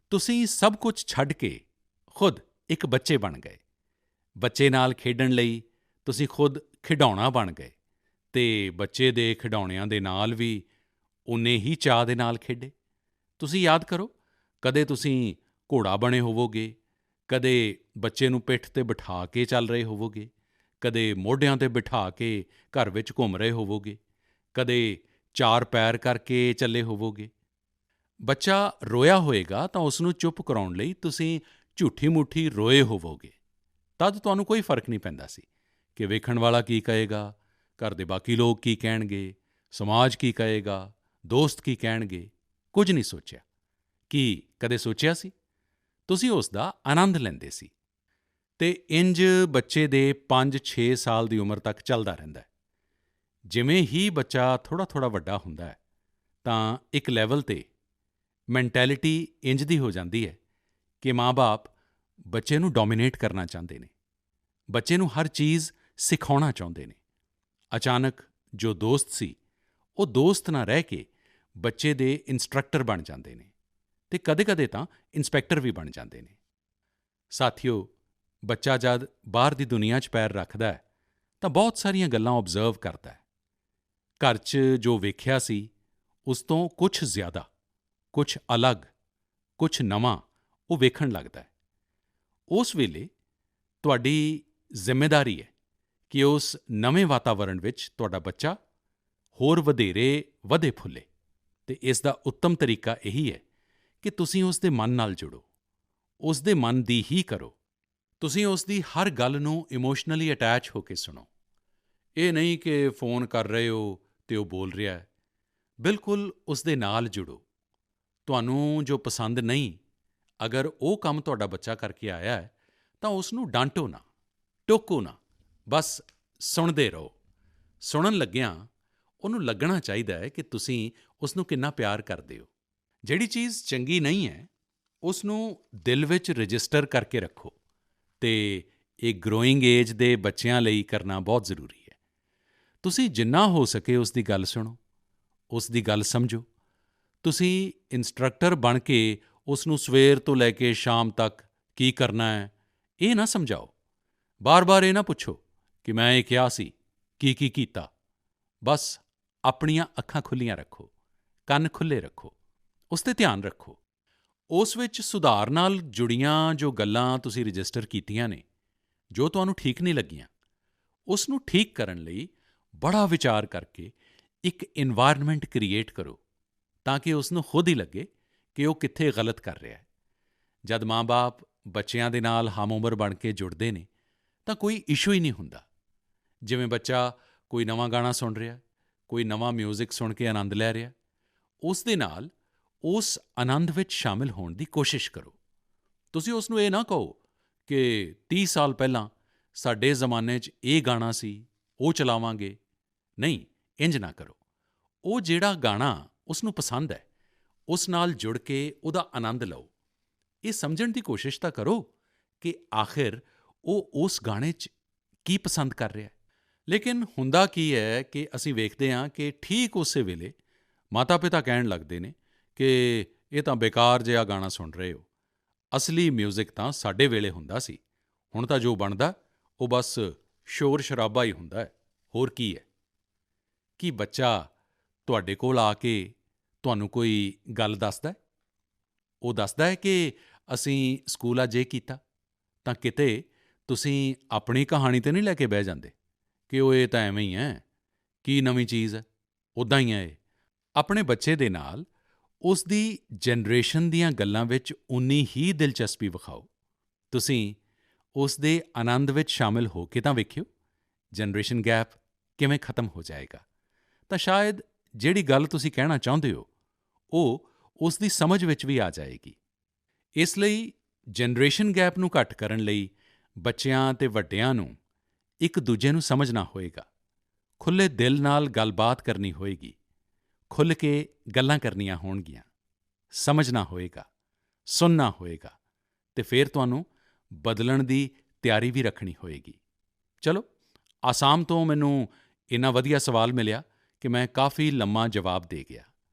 ਤੁਸੀਂ ਸਭ ਕੁਝ ਛੱਡ ਕੇ ਖੁਦ ਇੱਕ ਬੱਚੇ ਬਣ ਗਏ। ਬੱਚੇ ਨਾਲ ਖੇਡਣ ਲਈ ਤੁਸੀਂ ਖੁਦ ਖਿਡੌਣਾ ਬਣ ਗਏ ਅਤੇ ਬੱਚੇ ਦੇ ਖਿਡੌਣਿਆਂ ਦੇ ਨਾਲ ਵੀ ਓਨੇ ਹੀ ਚਾਅ ਦੇ ਨਾਲ ਖੇਡੇ। ਤੁਸੀਂ ਯਾਦ ਕਰੋ, ਕਦੇ ਤੁਸੀਂ ਘੋੜਾ ਬਣੇ ਹੋਵੋਗੇ, ਕਦੇ ਬੱਚੇ ਨੂੰ ਪਿੱਠ 'ਤੇ ਬਿਠਾ ਕੇ ਚੱਲ ਰਹੇ ਹੋਵੋਗੇ, ਕਦੇ ਮੋਢਿਆਂ 'ਤੇ ਬਿਠਾ ਕੇ ਘਰ ਵਿੱਚ ਘੁੰਮ ਰਹੇ ਹੋਵੋਗੇ, ਕਦੇ 4 ਪੈਰ ਕਰਕੇ ਚੱਲੇ ਹੋਵੋਗੇ। ਬੱਚਾ ਰੋਇਆ ਹੋਏਗਾ ਤਾਂ ਉਸ ਨੂੰ ਚੁੱਪ ਕਰਾਉਣ ਲਈ ਤੁਸੀਂ ਝੂਠੀ-ਮੂਠੀ ਰੋਏ ਹੋਵੋਗੇ। ਤਦ ਤੁਹਾਨੂੰ ਕੋਈ ਫਰਕ ਨਹੀਂ ਪੈਂਦਾ ਸੀ ਕਿ ਵੇਖਣ ਵਾਲਾ ਕੀ ਕਹੇਗਾ, ਘਰ ਦੇ ਬਾਕੀ ਲੋਕ ਕੀ ਕਹਿਣਗੇ, ਸਮਾਜ ਕੀ ਕਹੇਗਾ, ਦੋਸਤ ਕੀ ਕਹਿਣਗੇ। ਕੁਝ ਨਹੀਂ ਸੋਚਿਆ। ਕੀ ਕਦੇ ਸੋਚਿਆ ਸੀ? ਤੁਸੀਂ ਉਸ ਦਾ ਆਨੰਦ ਲੈਂਦੇ ਸੀ ਅਤੇ ਇੰਝ ਬੱਚੇ ਦੇ 5-6 ਸਾਲ ਦੀ ਉਮਰ ਤੱਕ ਚੱਲਦਾ ਰਹਿੰਦਾ ਹੈ। ਜਿਵੇਂ ਹੀ ਬੱਚਾ ਥੋੜ੍ਹਾ-ਥੋੜ੍ਹਾ ਵੱਡਾ ਹੁੰਦਾ ਹੈ ਤਾਂ ਇੱਕ ਲੈਵਲ 'ਤੇ ਮੈਂਟੈਲਿਟੀ ਇੰਝ ਦੀ ਹੋ ਜਾਂਦੀ ਹੈ ਕਿ ਮਾਂ-ਬਾਪ ਬੱਚੇ ਨੂੰ ਡੋਮੀਨੇਟ ਕਰਨਾ ਚਾਹੁੰਦੇ ਨੇ, ਬੱਚੇ ਨੂੰ ਹਰ ਚੀਜ਼ ਸਿਖਾਉਣਾ ਚਾਹੁੰਦੇ ਨੇ। ਅਚਾਨਕ ਜੋ ਦੋਸਤ ਸੀ, ਉਹ ਦੋਸਤ ਨਾ ਰਹਿ ਕੇ ਬੱਚੇ ਦੇ ਇੰਸਟ੍ਰਕਟਰ ਬਣ ਜਾਂਦੇ ਨੇ ਅਤੇ ਕਦੇ-ਕਦੇ ਤਾਂ ਇੰਸਪੈਕਟਰ ਵੀ ਬਣ ਜਾਂਦੇ ਨੇ। ਸਾਥੀਓ, ਬੱਚਾ ਜਦ ਬਾਹਰ ਦੀ ਦੁਨੀਆ 'ਚ ਪੈਰ ਰੱਖਦਾ ਹੈ ਤਾਂ ਬਹੁਤ ਸਾਰੀਆਂ ਗੱਲਾਂ ਓਬਜ਼ਰਵ ਕਰਦਾ ਹੈ। ਘਰ 'ਚ ਜੋ ਵੇਖਿਆ ਸੀ, ਉਸ ਤੋਂ ਕੁਝ ਜ਼ਿਆਦਾ, ਕੁਝ ਅਲੱਗ, ਕੁਝ ਨਵਾਂ ਉਹ ਵੇਖਣ ਲੱਗਦਾ ਹੈ। ਉਸ ਵੇਲੇ ਤੁਹਾਡੀ ਜ਼ਿੰਮੇਵਾਰੀ ਹੈ ਕਿ ਉਸ ਨਵੇਂ ਵਾਤਾਵਰਣ ਵਿੱਚ ਤੁਹਾਡਾ ਬੱਚਾ ਹੋਰ ਵਧੇਰੇ ਵਧੇ-ਫੁੱਲੇ ਅਤੇ ਇਸ ਦਾ ਉੱਤਮ ਤਰੀਕਾ ਇਹੀ ਹੈ ਕਿ ਤੁਸੀਂ ਉਸ ਦੇ ਮਨ ਨਾਲ ਜੁੜੋ, ਉਸ ਦੇ ਮਨ ਦੀ ਹੀ ਕਰੋ। ਤੁਸੀਂ ਉਸ ਦੀ ਹਰ ਗੱਲ ਨੂੰ ਇਮੋਸ਼ਨਲੀ ਅਟੈਚ ਹੋ ਕੇ ਸੁਣੋ। ਇਹ ਨਹੀਂ ਕਿ ਫੋਨ ਕਰ ਰਹੇ ਹੋ ਅਤੇ ਉਹ ਬੋਲ ਰਿਹਾ ਹੈ। ਬਿਲਕੁਲ ਉਸ ਦੇ ਨਾਲ ਜੁੜੋ। ਤੁਹਾਨੂੰ ਜੋ ਪਸੰਦ ਨਹੀਂ, ਅਗਰ ਉਹ ਕੰਮ ਤੁਹਾਡਾ ਬੱਚਾ ਕਰਕੇ ਆਇਆ ਹੈ ਤਾਂ ਉਸ ਨੂੰ ਡਾਂਟੋ ਨਾ, ਟੋਕੋ ਨਾ, ਬਸ ਸੁਣਦੇ ਰਹੋ। ਸੁਣਨ ਲੱਗਿਆਂ ਉਹਨੂੰ ਲੱਗਣਾ ਚਾਹੀਦਾ ਹੈ ਕਿ ਤੁਸੀਂ ਉਸ ਨੂੰ ਕਿੰਨਾ ਪਿਆਰ ਕਰਦੇ ਹੋ। ਜਿਹੜੀ ਚੀਜ਼ ਚੰਗੀ ਨਹੀਂ ਹੈ, ਉਸ ਨੂੰ ਦਿਲ ਵਿੱਚ ਰਜਿਸਟਰ ਕਰਕੇ ਰੱਖੋ ਅਤੇ ਇਹ ਗਰੋਇੰਗ ਏਜ ਦੇ ਬੱਚਿਆਂ ਲਈ ਕਰਨਾ ਬਹੁਤ ਜ਼ਰੂਰੀ ਹੈ। ਤੁਸੀਂ ਜਿੰਨਾ ਹੋ ਸਕੇ ਉਸ ਦੀ ਗੱਲ ਸੁਣੋ, ਉਸ ਦੀ ਗੱਲ ਸਮਝੋ। ਤੁਸੀਂ ਇੰਸਟ੍ਰਕਟਰ ਬਣ ਕੇ ਉਸ ਨੂੰ ਸਵੇਰ ਤੋਂ ਲੈ ਕੇ ਸ਼ਾਮ ਤੱਕ ਕੀ ਕਰਨਾ ਹੈ, ਇਹ ਨਾ ਸਮਝਾਓ। ਬਾਰ-ਬਾਰ ਇਹ ਨਾ ਪੁੱਛੋ ਕਿ ਮੈਂ ਇਹ ਕਿਹਾ ਸੀ, ਕੀ ਕੀਤਾ। ਬਸ ਆਪਣੀਆਂ ਅੱਖਾਂ ਖੁੱਲ੍ਹੀਆਂ ਰੱਖੋ, ਕੰਨ ਖੁੱਲ੍ਹੇ ਰੱਖੋ, ਉਸ 'ਤੇ ਧਿਆਨ ਰੱਖੋ। ਉਸ ਵਿੱਚ ਸੁਧਾਰ ਨਾਲ ਜੁੜੀਆਂ ਜੋ ਗੱਲਾਂ ਤੁਸੀਂ ਰਜਿਸਟਰ ਕੀਤੀਆਂ ਨੇ, ਜੋ ਤੁਹਾਨੂੰ ਠੀਕ ਨਹੀਂ ਲੱਗੀਆਂ, ਉਸ ਨੂੰ ਠੀਕ ਕਰਨ ਲਈ ਬੜਾ ਵਿਚਾਰ ਕਰਕੇ ਇੱਕ ਇਨਵਾਇਰਨਮੈਂਟ ਕ੍ਰੀਏਟ ਕਰੋ ਤਾਂ ਕਿ ਉਸ ਨੂੰ ਖੁਦ ਹੀ ਲੱਗੇ ਕਿ ਉਹ ਕਿੱਥੇ ਗਲਤ ਕਰ ਰਿਹਾ ਹੈ। ਜਦ ਮਾਂ-ਬਾਪ ਬੱਚਿਆਂ ਦੇ ਨਾਲ ਹਮ-ਉਮਰ ਬਣ ਕੇ ਜੁੜਦੇ ਨੇ ਤਾਂ ਕੋਈ ਇਸ਼ੂ ਹੀ ਨਹੀਂ ਹੁੰਦਾ। ਜਿਵੇਂ ਬੱਚਾ ਕੋਈ ਨਵਾਂ ਗਾਣਾ ਸੁਣ ਰਿਹਾ, ਕੋਈ ਨਵਾਂ ਮਿਊਜ਼ਿਕ ਸੁਣ ਕੇ ਆਨੰਦ ਲੈ ਰਿਹਾ, ਉਸ ਦੇ ਨਾਲ ਉਸ ਆਨੰਦ ਵਿੱਚ ਸ਼ਾਮਿਲ ਹੋਣ ਦੀ ਕੋਸ਼ਿਸ਼ ਕਰੋ। ਤੁਸੀਂ ਉਸ ਨੂੰ ਇਹ ਨਾ ਕਹੋ ਕਿ 30 ਸਾਲ ਪਹਿਲਾਂ ਸਾਡੇ ਜ਼ਮਾਨੇ 'ਚ ਇਹ ਗਾਣਾ ਸੀ, ਉਹ ਚਲਾਵਾਂਗੇ। ਨਹੀਂ, ਇੰਝ ਨਾ ਕਰੋ। ਉਹ ਜਿਹੜਾ ਗਾਣਾ ਉਸ ਨੂੰ ਪਸੰਦ ਹੈ, ਉਸ ਨਾਲ ਜੁੜ ਕੇ ਉਹਦਾ ਆਨੰਦ ਲਓ। ਇਹ ਸਮਝਣ ਦੀ ਕੋਸ਼ਿਸ਼ ਤਾਂ ਕਰੋ ਕਿ ਆਖਿਰ ਉਹ ਉਸ ਗਾਣੇ 'ਚ ਕੀ ਪਸੰਦ ਕਰ ਰਿਹਾ ਹੈ। ਲੇਕਿਨ ਹੁੰਦਾ ਕੀ ਹੈ ਕਿ ਅਸੀਂ ਵੇਖਦੇ ਹਾਂ ਕਿ ਠੀਕ ਉਸੇ ਵੇਲੇ ਮਾਤਾ-ਪਿਤਾ ਕਹਿਣ ਲੱਗਦੇ ਨੇ ਕਿ ਇਹ ਤਾਂ ਬੇਕਾਰ ਜਿਹਾ ਗਾਣਾ ਸੁਣ ਰਹੇ ਹੋ, ਅਸਲੀ ਮਿਊਜ਼ਿਕ ਤਾਂ ਸਾਡੇ ਵੇਲੇ ਹੁੰਦਾ ਸੀ, ਹੁਣ ਤਾਂ ਜੋ ਬਣਦਾ ਉਹ ਬਸ ਸ਼ੋਰ-ਸ਼ਰਾਬਾ ਹੀ ਹੁੰਦਾ ਹੈ, ਹੋਰ ਕੀ ਹੈ। ਕੀ ਬੱਚਾ ਤੁਹਾਡੇ ਕੋਲ ਆ ਕੇ ਤੁਹਾਨੂੰ ਕੋਈ ਗੱਲ ਦੱਸਦਾ ਹੈ? ਉਹ ਦੱਸਦਾ ਹੈ ਕਿ ਅਸੀਂ ਸਕੂਲ ਅੱਜ ਇਹ ਕੀਤਾ, ਤਾਂ ਕਿਤੇ ਤੁਸੀਂ ਆਪਣੀ ਕਹਾਣੀ 'ਤੇ ਨਹੀਂ ਲੈ ਕੇ ਬਹਿ ਜਾਂਦੇ ਕਿ ਉਹ ਇਹ ਤਾਂ ਐਵੇਂ ਹੀ ਹੈ, ਕੀ ਨਵੀਂ ਚੀਜ਼ ਹੈ, ਉੱਦਾਂ ਹੀ ਹੈ ਇਹ। ਆਪਣੇ ਬੱਚੇ ਦੇ ਨਾਲ ਉਸ ਦੀ ਜਨਰੇਸ਼ਨ ਦੀਆਂ ਗੱਲਾਂ ਵਿੱਚ ਓਨੀ ਹੀ ਦਿਲਚਸਪੀ ਵਿਖਾਓ। ਤੁਸੀਂ ਉਸ ਦੇ ਆਨੰਦ ਵਿੱਚ ਸ਼ਾਮਿਲ ਹੋ ਕੇ ਤਾਂ ਵੇਖਿਓ, ਜਨਰੇਸ਼ਨ ਗੈਪ ਕਿਵੇਂ ਖਤਮ ਹੋ ਜਾਏਗਾ। ਤਾਂ ਸ਼ਾਇਦ ਜਿਹੜੀ ਗੱਲ ਤੁਸੀਂ ਕਹਿਣਾ ਚਾਹੁੰਦੇ ਹੋ, ਉਹ ਉਸ ਦੀ ਸਮਝ ਵਿੱਚ ਵੀ ਆ ਜਾਏਗੀ। ਇਸ ਲਈ ਜਨਰੇਸ਼ਨ ਗੈਪ ਨੂੰ ਘੱਟ ਕਰਨ ਲਈ ਬੱਚਿਆਂ ਅਤੇ ਵੱਡਿਆਂ ਨੂੰ ਇੱਕ ਦੂਜੇ ਨੂੰ ਸਮਝਣਾ ਹੋਏਗਾ, ਖੁੱਲ੍ਹੇ ਦਿਲ ਨਾਲ ਗੱਲਬਾਤ ਕਰਨੀ ਹੋਏਗੀ, ਖੁੱਲ੍ਹ ਕੇ ਗੱਲਾਂ ਕਰਨੀਆਂ ਹੋਣਗੀਆਂ, ਸਮਝਣਾ ਹੋਏਗਾ, ਸੁਣਨਾ ਹੋਏਗਾ ਅਤੇ ਫਿਰ ਤੁਹਾਨੂੰ ਬਦਲਣ ਦੀ ਤਿਆਰੀ ਵੀ ਰੱਖਣੀ ਹੋਏਗੀ। ਚਲੋ, ਆਸਾਮ ਤੋਂ ਮੈਨੂੰ ਇੰਨਾ ਵਧੀਆ ਸਵਾਲ ਮਿਲਿਆ ਕਿ ਮੈਂ ਕਾਫੀ ਲੰਮਾ ਜਵਾਬ ਦੇ ਗਿਆ,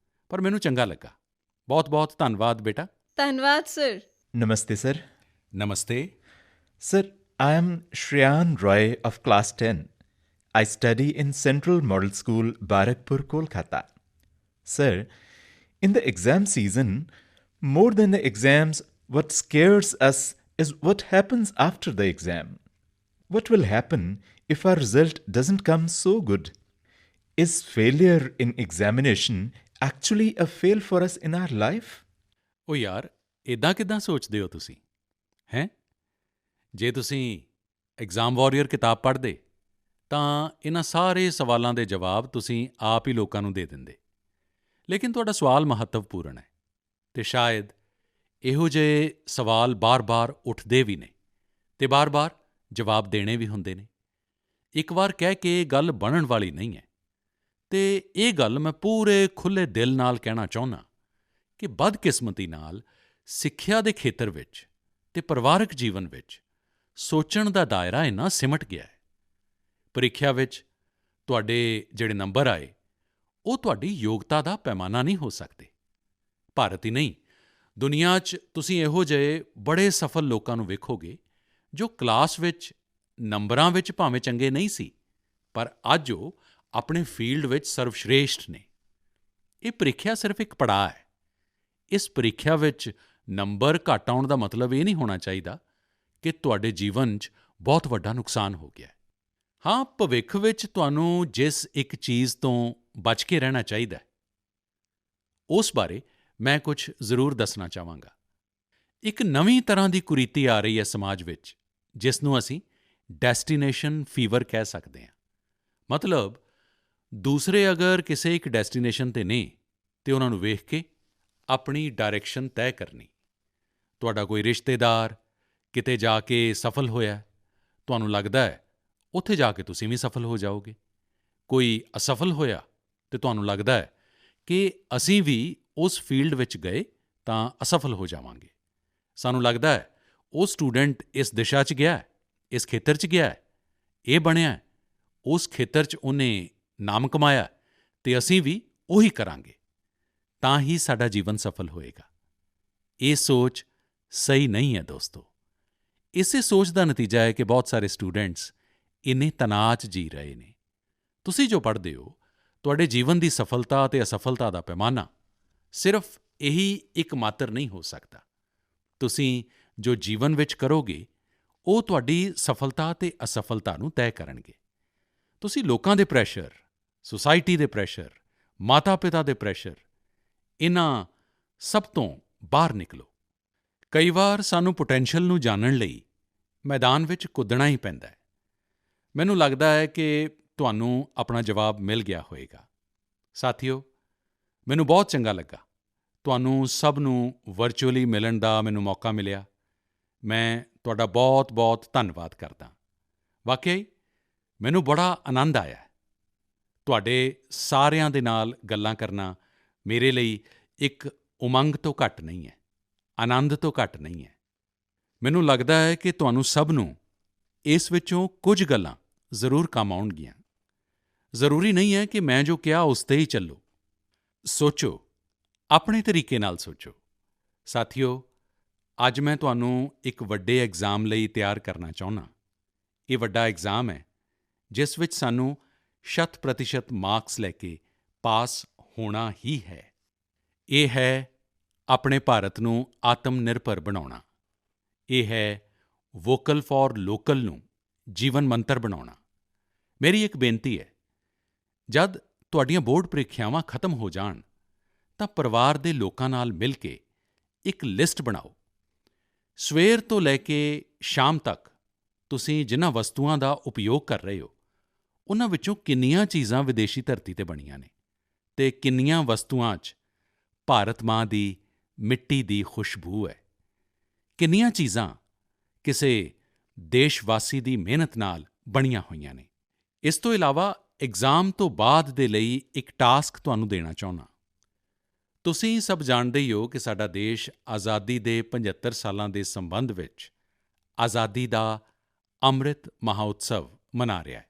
ਪਰ ਮੈਨੂੰ ਚੰਗਾ ਲੱਗਾ। ਬਹੁਤ-ਬਹੁਤ ਧੰਨਵਾਦ ਬੇਟਾ। ਧੰਨਵਾਦ sir. Namaste, sir. Namaste. Sir, I am Shreyan Roy of Class 10. I study in Central Model School, Barakpur, Kolkata. Sir, in the exam season, more than the exams, what scares us is what happens after the exam. What will happen if our result doesn't come so good? Is failure in examination actually a fail for us in our life? ਉਹ ਯਾਰ, ਇੱਦਾਂ ਕਿੱਦਾਂ ਸੋਚਦੇ ਹੋ ਤੁਸੀਂ? ਹੈਂ? ਜੇ ਤੁਸੀਂ ਐਗਜ਼ਾਮ ਵਾਰੀਅਰ ਕਿਤਾਬ ਪੜ੍ਹਦੇ ਤਾਂ ਇਹਨਾਂ ਸਾਰੇ ਸਵਾਲਾਂ ਦੇ ਜਵਾਬ ਤੁਸੀਂ ਆਪ ਹੀ ਲੋਕਾਂ ਨੂੰ ਦੇ ਦਿੰਦੇ। ਲੇਕਿਨ ਤੁਹਾਡਾ ਸਵਾਲ ਮਹੱਤਵਪੂਰਨ ਹੈ ਅਤੇ ਸ਼ਾਇਦ ਇਹੋ ਜਿਹੇ ਸਵਾਲ ਬਾਰ-ਬਾਰ ਉੱਠਦੇ ਵੀ ਨੇ ਅਤੇ ਬਾਰ-ਬਾਰ ਜਵਾਬ ਦੇਣੇ ਵੀ ਹੁੰਦੇ ਨੇ। ਇੱਕ ਵਾਰ ਕਹਿ ਕੇ ਗੱਲ ਬਣਨ ਵਾਲੀ ਨਹੀਂ ਹੈ ਅਤੇ ਇਹ ਗੱਲ ਮੈਂ ਪੂਰੇ ਖੁੱਲ੍ਹੇ ਦਿਲ ਨਾਲ ਕਹਿਣਾ ਚਾਹੁੰਦਾ ਕਿ ਬਦਕਿਸਮਤੀ ਨਾਲ ਸਿੱਖਿਆ ਦੇ ਖੇਤਰ ਵਿੱਚ ਅਤੇ ਪਰਿਵਾਰਕ ਜੀਵਨ ਵਿੱਚ ਸੋਚਣ ਦਾ ਦਾਇਰਾ ਇੰਨਾ ਸਿਮਟ ਗਿਆ ਹੈ। ਪ੍ਰੀਖਿਆ ਵਿੱਚ ਤੁਹਾਡੇ ਜਿਹੜੇ ਨੰਬਰ ਆਏ ਉਹ ਤੁਹਾਡੀ ਯੋਗਤਾ ਦਾ ਪੈਮਾਨਾ ਨਹੀਂ ਹੋ ਸਕਦੇ। ਭਾਰਤ ਹੀ ਨਹੀਂ, ਦੁਨੀਆ 'ਚ ਤੁਸੀਂ ਇਹੋ ਜਿਹੇ ਬੜੇ ਸਫਲ ਲੋਕਾਂ ਨੂੰ ਵੇਖੋਗੇ ਜੋ ਕਲਾਸ ਵਿੱਚ ਨੰਬਰਾਂ ਵਿੱਚ ਭਾਵੇਂ ਚੰਗੇ ਨਹੀਂ ਸੀ, ਪਰ ਅੱਜ ਉਹ ਆਪਣੇ ਫੀਲਡ ਵਿੱਚ ਸਰਵਸ਼੍ਰੇਸ਼ਠ ਨੇ। ਇਹ ਪ੍ਰੀਖਿਆ ਸਿਰਫ ਇੱਕ ਪੜਾਅ ਹੈ। ਇਸ ਪ੍ਰੀਖਿਆ ਵਿੱਚ ਨੰਬਰ ਘੱਟ ਆਉਣ ਦਾ ਮਤਲਬ ਇਹ ਨਹੀਂ ਹੋਣਾ ਚਾਹੀਦਾ ਕਿ ਤੁਹਾਡੇ ਜੀਵਨ 'ਚ ਬਹੁਤ ਵੱਡਾ ਨੁਕਸਾਨ ਹੋ ਗਿਆ ਹੈ। ਹਾਂ, ਭਵਿੱਖ ਵਿੱਚ ਤੁਹਾਨੂੰ ਜਿਸ ਇੱਕ ਚੀਜ਼ ਤੋਂ ਬਚ ਕੇ ਰਹਿਣਾ ਚਾਹੀਦਾ ਹੈ, ਉਸ ਬਾਰੇ ਮੈਂ ਕੁਝ ਜ਼ਰੂਰ ਦੱਸਣਾ ਚਾਹਾਂਗਾ। ਇੱਕ ਨਵੀਂ ਤਰ੍ਹਾਂ ਦੀ ਕੁਰੀਤੀ ਆ ਰਹੀ ਹੈ ਸਮਾਜ ਵਿੱਚ, ਜਿਸ ਨੂੰ ਅਸੀਂ ਡੈਸਟੀਨੇਸ਼ਨ ਫੀਵਰ ਕਹਿ ਸਕਦੇ ਹਾਂ। ਮਤਲਬ ਦੂਸਰੇ ਅਗਰ ਕਿਸੇ ਇੱਕ ਡੈਸਟੀਨੇਸ਼ਨ 'ਤੇ ਨੇ ਅਤੇ ਉਹਨਾਂ ਨੂੰ ਵੇਖ ਕੇ ਆਪਣੀ ਡਾਇਰੈਕਸ਼ਨ ਤੈਅ ਕਰਨੀ। ਤੁਹਾਡਾ ਕੋਈ ਰਿਸ਼ਤੇਦਾਰ ਕਿਤੇ ਜਾ ਕੇ ਸਫਲ ਹੋਇਆ, ਤੁਹਾਨੂੰ ਲੱਗਦਾ ਹੈ ਉੱਥੇ ਜਾ ਕੇ ਤੁਸੀਂ ਵੀ ਸਫਲ ਹੋ ਜਾਓਗੇ। ਕੋਈ ਅਸਫਲ ਹੋਇਆ ਅਤੇ ਤੁਹਾਨੂੰ ਲੱਗਦਾ ਹੈ ਕਿ ਅਸੀਂ ਵੀ ਉਸ ਫੀਲਡ ਵਿੱਚ ਗਏ ਤਾਂ ਅਸਫਲ ਹੋ ਜਾਵਾਂਗੇ। ਸਾਨੂੰ ਲੱਗਦਾ ਹੈ ਉਹ ਸਟੂਡੈਂਟ ਇਸ ਦਿਸ਼ਾ 'ਚ ਗਿਆ ਹੈ, ਇਸ ਖੇਤਰ 'ਚ ਗਿਆ ਹੈ, ਇਹ ਬਣਿਆ, ਉਸ ਖੇਤਰ 'ਚ ਉਹਨੇ ਨਾਮ ਕਮਾਇਆ ਅਤੇ ਅਸੀਂ ਵੀ ਉਹੀ ਕਰਾਂਗੇ, ਤਾਂ ਹੀ ਸਾਡਾ ਜੀਵਨ ਸਫਲ ਹੋਏਗਾ। ਇਹ ਸੋਚ ਸਹੀ ਨਹੀਂ ਹੈ ਦੋਸਤੋ। ਇਸੇ ਸੋਚ ਦਾ ਨਤੀਜਾ ਹੈ ਕਿ ਬਹੁਤ ਸਾਰੇ ਸਟੂਡੈਂਟਸ ਇੰਨੇ ਤਣਾਅ 'ਚ ਜੀ ਰਹੇ ਨੇ। ਤੁਸੀਂ ਜੋ ਪੜ੍ਹਦੇ ਹੋ, ਤੁਹਾਡੇ ਜੀਵਨ ਦੀ ਸਫਲਤਾ ਅਤੇ ਅਸਫਲਤਾ ਦਾ ਪੈਮਾਨਾ ਸਿਰਫ ਇਹੀ ਇੱਕ ਮਾਤਰ ਨਹੀਂ ਹੋ ਸਕਦਾ। ਤੁਸੀਂ ਜੋ ਜੀਵਨ ਵਿੱਚ ਕਰੋਗੇ ਉਹ ਤੁਹਾਡੀ ਸਫਲਤਾ ਅਤੇ ਅਸਫਲਤਾ ਨੂੰ ਤੈਅ ਕਰਨਗੇ। ਤੁਸੀਂ ਲੋਕਾਂ ਦੇ ਪ੍ਰੈਸ਼ਰ, ਸੁਸਾਇਟੀ ਦੇ ਪ੍ਰੈਸ਼ਰ, ਮਾਤਾ-ਪਿਤਾ ਦੇ ਪ੍ਰੈਸ਼ਰ, ਇਹਨਾਂ ਸਭ ਤੋਂ ਬਾਹਰ ਨਿਕਲੋ। ਕਈ ਵਾਰ ਸਾਨੂੰ ਪੋਟੈਂਸ਼ੀਅਲ ਨੂੰ ਜਾਣਨ ਲਈ ਮੈਦਾਨ ਵਿੱਚ ਕੁੱਦਣਾ ਹੀ ਪੈਂਦਾ ਹੈ। ਮੈਨੂੰ ਲੱਗਦਾ ਹੈ ਕਿ ਤੁਹਾਨੂੰ ਆਪਣਾ ਜਵਾਬ ਮਿਲ ਗਿਆ ਹੋਵੇਗਾ। ਸਾਥੀਓ, ਮੈਨੂੰ ਬਹੁਤ ਚੰਗਾ ਲੱਗਾ ਤੁਹਾਨੂੰ ਸਭ ਨੂੰ ਵਰਚੁਅਲੀ ਮਿਲਣ ਦਾ ਮੈਨੂੰ ਮੌਕਾ ਮਿਲਿਆ। ਮੈਂ ਤੁਹਾਡਾ ਬਹੁਤ-ਬਹੁਤ ਧੰਨਵਾਦ ਕਰਦਾ। ਵਾਕਿਆ ਹੀ ਮੈਨੂੰ ਬੜਾ ਆਨੰਦ ਆਇਆ। ਤੁਹਾਡੇ ਸਾਰਿਆਂ ਦੇ ਨਾਲ ਗੱਲਾਂ ਕਰਨਾ ਮੇਰੇ ਲਈ ਇੱਕ ਉਮੰਗ ਤੋਂ ਘੱਟ ਨਹੀਂ ਹੈ, ਆਨੰਦ ਤੋਂ ਘੱਟ ਨਹੀਂ ਹੈ। ਮੈਨੂੰ ਲੱਗਦਾ ਹੈ ਕਿ ਤੁਹਾਨੂੰ ਸਭ ਨੂੰ ਇਸ ਵਿੱਚੋਂ ਕੁਝ ਗੱਲਾਂ ਜ਼ਰੂਰ ਕੰਮ ਆਉਣਗੀਆਂ। ਜ਼ਰੂਰੀ ਨਹੀਂ ਹੈ ਕਿ ਮੈਂ ਜੋ ਕਿਹਾ ਉਸ 'ਤੇ ਹੀ ਚੱਲੋ। ਸੋਚੋ, ਆਪਣੇ ਤਰੀਕੇ ਨਾਲ ਸੋਚੋ। ਸਾਥੀਓ, ਅੱਜ ਮੈਂ ਤੁਹਾਨੂੰ ਇੱਕ ਵੱਡੇ ਐਗਜ਼ਾਮ ਲਈ ਤਿਆਰ ਕਰਨਾ ਚਾਹੁੰਦਾ। ਇਹ ਵੱਡਾ ਐਗਜ਼ਾਮ ਹੈ ਜਿਸ ਵਿੱਚ ਸਾਨੂੰ 100% ਮਾਰਕਸ ਲੈ ਕੇ ਪਾਸ ਹੋਣਾ ਹੀ ਹੈ। ਇਹ ਹੈ ਆਪਣੇ ਭਾਰਤ ਨੂੰ ਆਤਮ ਨਿਰਭਰ ਬਣਾਉਣਾ। ਇਹ ਹੈ ਵੋਕਲ ਫਾਰ ਲੋਕਲ ਨੂੰ ਜੀਵਨ ਮੰਤਰ ਬਣਾਉਣਾ। ਮੇਰੀ ਇੱਕ ਬੇਨਤੀ ਹੈ, ਜਦ ਤੁਹਾਡੀਆਂ ਬੋਰਡ ਪ੍ਰੀਖਿਆਵਾਂ ਖਤਮ ਹੋ ਜਾਣ ਤਾਂ ਪਰਿਵਾਰ ਦੇ ਲੋਕਾਂ ਨਾਲ ਮਿਲ ਕੇ ਇੱਕ ਲਿਸਟ ਬਣਾਓ। ਸਵੇਰ ਤੋਂ ਲੈ ਕੇ ਸ਼ਾਮ ਤੱਕ ਤੁਸੀਂ ਜਿਨ੍ਹਾਂ ਵਸਤੂਆਂ ਦਾ ਉਪਯੋਗ ਕਰ ਰਹੇ ਹੋ, ਉਹਨਾਂ ਵਿੱਚੋਂ ਕਿੰਨੀਆਂ ਚੀਜ਼ਾਂ ਵਿਦੇਸ਼ੀ ਧਰਤੀ 'ਤੇ ਬਣੀਆਂ ਨੇ ਅਤੇ ਕਿੰਨੀਆਂ ਵਸਤੂਆਂ 'ਚ ਭਾਰਤ ਮਾਂ ਦੀ ਮਿੱਟੀ ਦੀ ਖੁਸ਼ਬੂ ਹੈ। ਕਿੰਨੀਆਂ ਚੀਜ਼ਾਂ ਕਿਸੇ ਦੇਸ਼ਵਾਸੀ ਦੀ ਮਿਹਨਤ ਨਾਲ ਬਣੀਆਂ ਹੋਈਆਂ ਨੇ। ਇਸ ਤੋਂ ਇਲਾਵਾ ਐਗਜ਼ਾਮ ਤੋਂ ਬਾਅਦ ਦੇ ਲਈ ਇੱਕ ਟਾਸਕ ਤੁਹਾਨੂੰ ਦੇਣਾ ਚਾਹੁੰਦਾ। ਤੁਸੀਂ ਸਭ ਜਾਣਦੇ ਹੀ ਹੋ ਕਿ ਸਾਡਾ ਦੇਸ਼ ਆਜ਼ਾਦੀ ਦੇ 75 ਸਾਲਾਂ ਦੇ ਸੰਬੰਧ ਵਿੱਚ ਆਜ਼ਾਦੀ ਦਾ ਅੰਮ੍ਰਿਤ ਮਹੋਤਸਵ ਮਨਾ ਰਿਹਾ ਹੈ।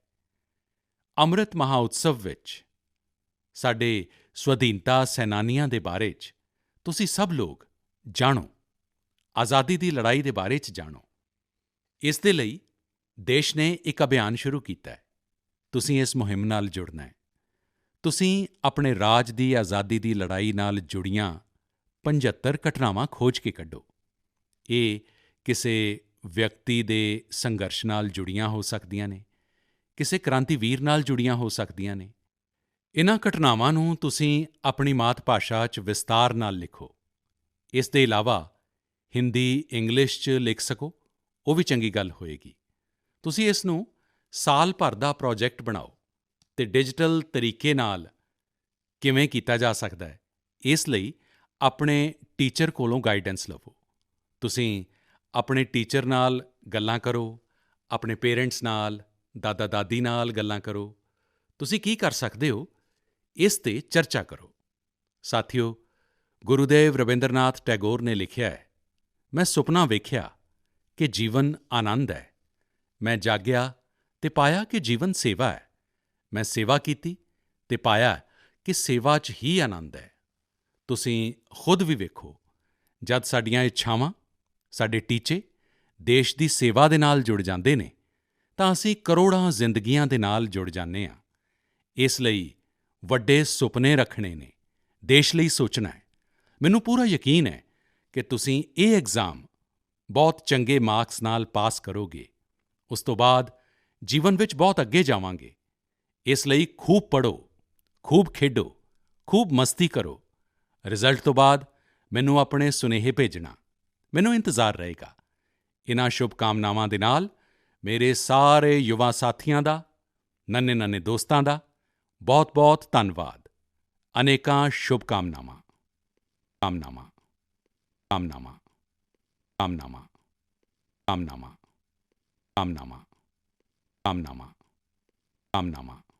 ਅੰਮ੍ਰਿਤ ਮਹੋਤਸਵ ਵਿੱਚ ਸਾਡੇ ਸਵਾਧੀਨਤਾ ਸੈਨਾਨੀਆਂ ਦੇ ਬਾਰੇ 'ਚ ਤੁਸੀਂ ਸਭ ਲੋਕ ਜਾਣੋ, ਆਜ਼ਾਦੀ ਦੀ ਲੜਾਈ ਦੇ ਬਾਰੇ 'ਚ ਜਾਣੋ। ਇਸ ਦੇ ਲਈ ਦੇਸ਼ ਨੇ ਇੱਕ ਅਭਿਆਨ ਸ਼ੁਰੂ ਕੀਤਾ ਹੈ। ਤੁਸੀਂ ਇਸ ਮੁਹਿੰਮ ਨਾਲ ਜੁੜਨਾ ਹੈ। ਤੁਸੀਂ ਆਪਣੇ ਰਾਜ ਦੀ ਆਜ਼ਾਦੀ ਦੀ ਲੜਾਈ ਨਾਲ ਜੁੜੀਆਂ 75 ਘਟਨਾਵਾਂ ਖੋਜ ਕੇ ਕੱਢੋ। ਇਹ ਕਿਸੇ ਵਿਅਕਤੀ ਦੇ ਸੰਘਰਸ਼ ਨਾਲ ਜੁੜੀਆਂ ਹੋ ਸਕਦੀਆਂ ਨੇ, ਕਿਸੇ ਕ੍ਰਾਂਤੀਵੀਰ ਨਾਲ ਜੁੜੀਆਂ ਹੋ ਸਕਦੀਆਂ ਨੇ। ਇਨ੍ਹਾਂ ਘਟਨਾਵਾਂ ਨੂੰ ਤੁਸੀਂ ਆਪਣੀ ਮਾਤ ਭਾਸ਼ਾ 'ਚ ਵਿਸਤਾਰ ਨਾਲ ਲਿਖੋ। ਇਸ ਦੇ ਇਲਾਵਾ ਹਿੰਦੀ, ਇੰਗਲਿਸ਼ 'ਚ ਲਿਖ ਸਕੋ, ਉਹ ਵੀ ਚੰਗੀ ਗੱਲ ਹੋਏਗੀ। ਤੁਸੀਂ ਇਸ ਨੂੰ ਸਾਲ ਭਰ ਦਾ ਪ੍ਰੋਜੈਕਟ ਬਣਾਓ ਅਤੇ ਡਿਜੀਟਲ ਤਰੀਕੇ ਨਾਲ ਕਿਵੇਂ ਕੀਤਾ ਜਾ ਸਕਦਾ ਹੈ, ਇਸ ਲਈ ਆਪਣੇ ਟੀਚਰ ਕੋਲੋਂ ਗਾਈਡੈਂਸ ਲਵੋ। ਤੁਸੀਂ ਆਪਣੇ ਟੀਚਰ ਨਾਲ ਗੱਲਾਂ ਕਰੋ, ਆਪਣੇ ਪੇਰੈਂਟਸ ਨਾਲ, ਦਾਦਾ-ਦਾਦੀ ਨਾਲ ਗੱਲਾਂ ਕਰੋ। ਤੁਸੀਂ ਕੀ ਕਰ ਸਕਦੇ ਹੋ, ਇਸ 'ਤੇ ਚਰਚਾ ਕਰੋ। ਸਾਥੀਓ, ਗੁਰੂਦੇਵ ਰਵਿੰਦਰਨਾਥ ਟੈਗੋਰ ਨੇ ਲਿਖਿਆ ਹੈ, ਮੈਂ ਸੁਪਨਾ ਵੇਖਿਆ ਕਿ ਜੀਵਨ ਆਨੰਦ ਹੈ। ਮੈਂ ਜਾਗਿਆ ਅਤੇ ਪਾਇਆ ਕਿ ਜੀਵਨ ਸੇਵਾ ਹੈ। ਮੈਂ ਸੇਵਾ ਕੀਤੀ ਅਤੇ ਪਾਇਆ ਕਿ ਸੇਵਾ 'ਚ ਹੀ ਆਨੰਦ ਹੈ। ਤੁਸੀਂ ਖੁਦ ਵੀ ਵੇਖੋ, ਜਦ ਸਾਡੀਆਂ ਇੱਛਾਵਾਂ, ਸਾਡੇ ਟੀਚੇ ਦੇਸ਼ ਦੀ ਸੇਵਾ ਦੇ ਨਾਲ ਜੁੜ ਜਾਂਦੇ ਨੇ ਤਾਂ ਅਸੀਂ ਕਰੋੜਾਂ ਜ਼ਿੰਦਗੀਆਂ ਦੇ ਨਾਲ ਜੁੜ ਜਾਂਦੇ ਹਾਂ। ਇਸ ਲਈ ਵੱਡੇ ਸੁਪਨੇ ਰੱਖਣੇ ਨੇ, ਦੇਸ਼ ਲਈ ਸੋਚਣਾ ਹੈ। ਮੈਨੂੰ ਪੂਰਾ ਯਕੀਨ ਹੈ ਕਿ ਤੁਸੀਂ ਇਹ ਐਗਜ਼ਾਮ ਬਹੁਤ ਚੰਗੇ ਮਾਰਕਸ ਨਾਲ ਪਾਸ ਕਰੋਗੇ। ਉਸ ਤੋਂ ਬਾਅਦ ਜੀਵਨ ਵਿੱਚ ਬਹੁਤ ਅੱਗੇ ਜਾਵਾਂਗੇ। ਇਸ ਲਈ ਖੂਬ ਪੜ੍ਹੋ, ਖੂਬ ਖੇਡੋ, ਖੂਬ ਮਸਤੀ ਕਰੋ। ਰਿਜ਼ਲਟ ਤੋਂ ਬਾਅਦ ਮੈਨੂੰ ਆਪਣੇ ਸੁਨੇਹੇ ਭੇਜਣਾ, ਮੈਨੂੰ ਇੰਤਜ਼ਾਰ ਰਹੇਗਾ। ਇਨ੍ਹਾਂ ਸ਼ੁਭਕਾਮਨਾਵਾਂ ਦੇ ਨਾਲ ਮੇਰੇ ਸਾਰੇ ਯੁਵਾ ਸਾਥੀਆਂ ਦਾ, ਨੰਨ੍ਹੇ-ਨੰਨ੍ਹੇ ਦੋਸਤਾਂ ਦਾ ਬਹੁਤ-ਬਹੁਤ ਧੰਨਵਾਦ। ਅਨੇਕਾਂ ਸ਼ੁਭਕਾਮਨਾਵਾਂ। ਕਾਮਨਾਵਾਂ, ਕਾਮਨਾਵਾਂ, ਕਾਮਨਾਵਾਂ, ਕਾਮਨਾਵਾਂ, ਕਾਮਨਾਵਾਂ, ਕਾਮਨਾਵਾਂ, ਕਾਮਨਾਵਾਂ।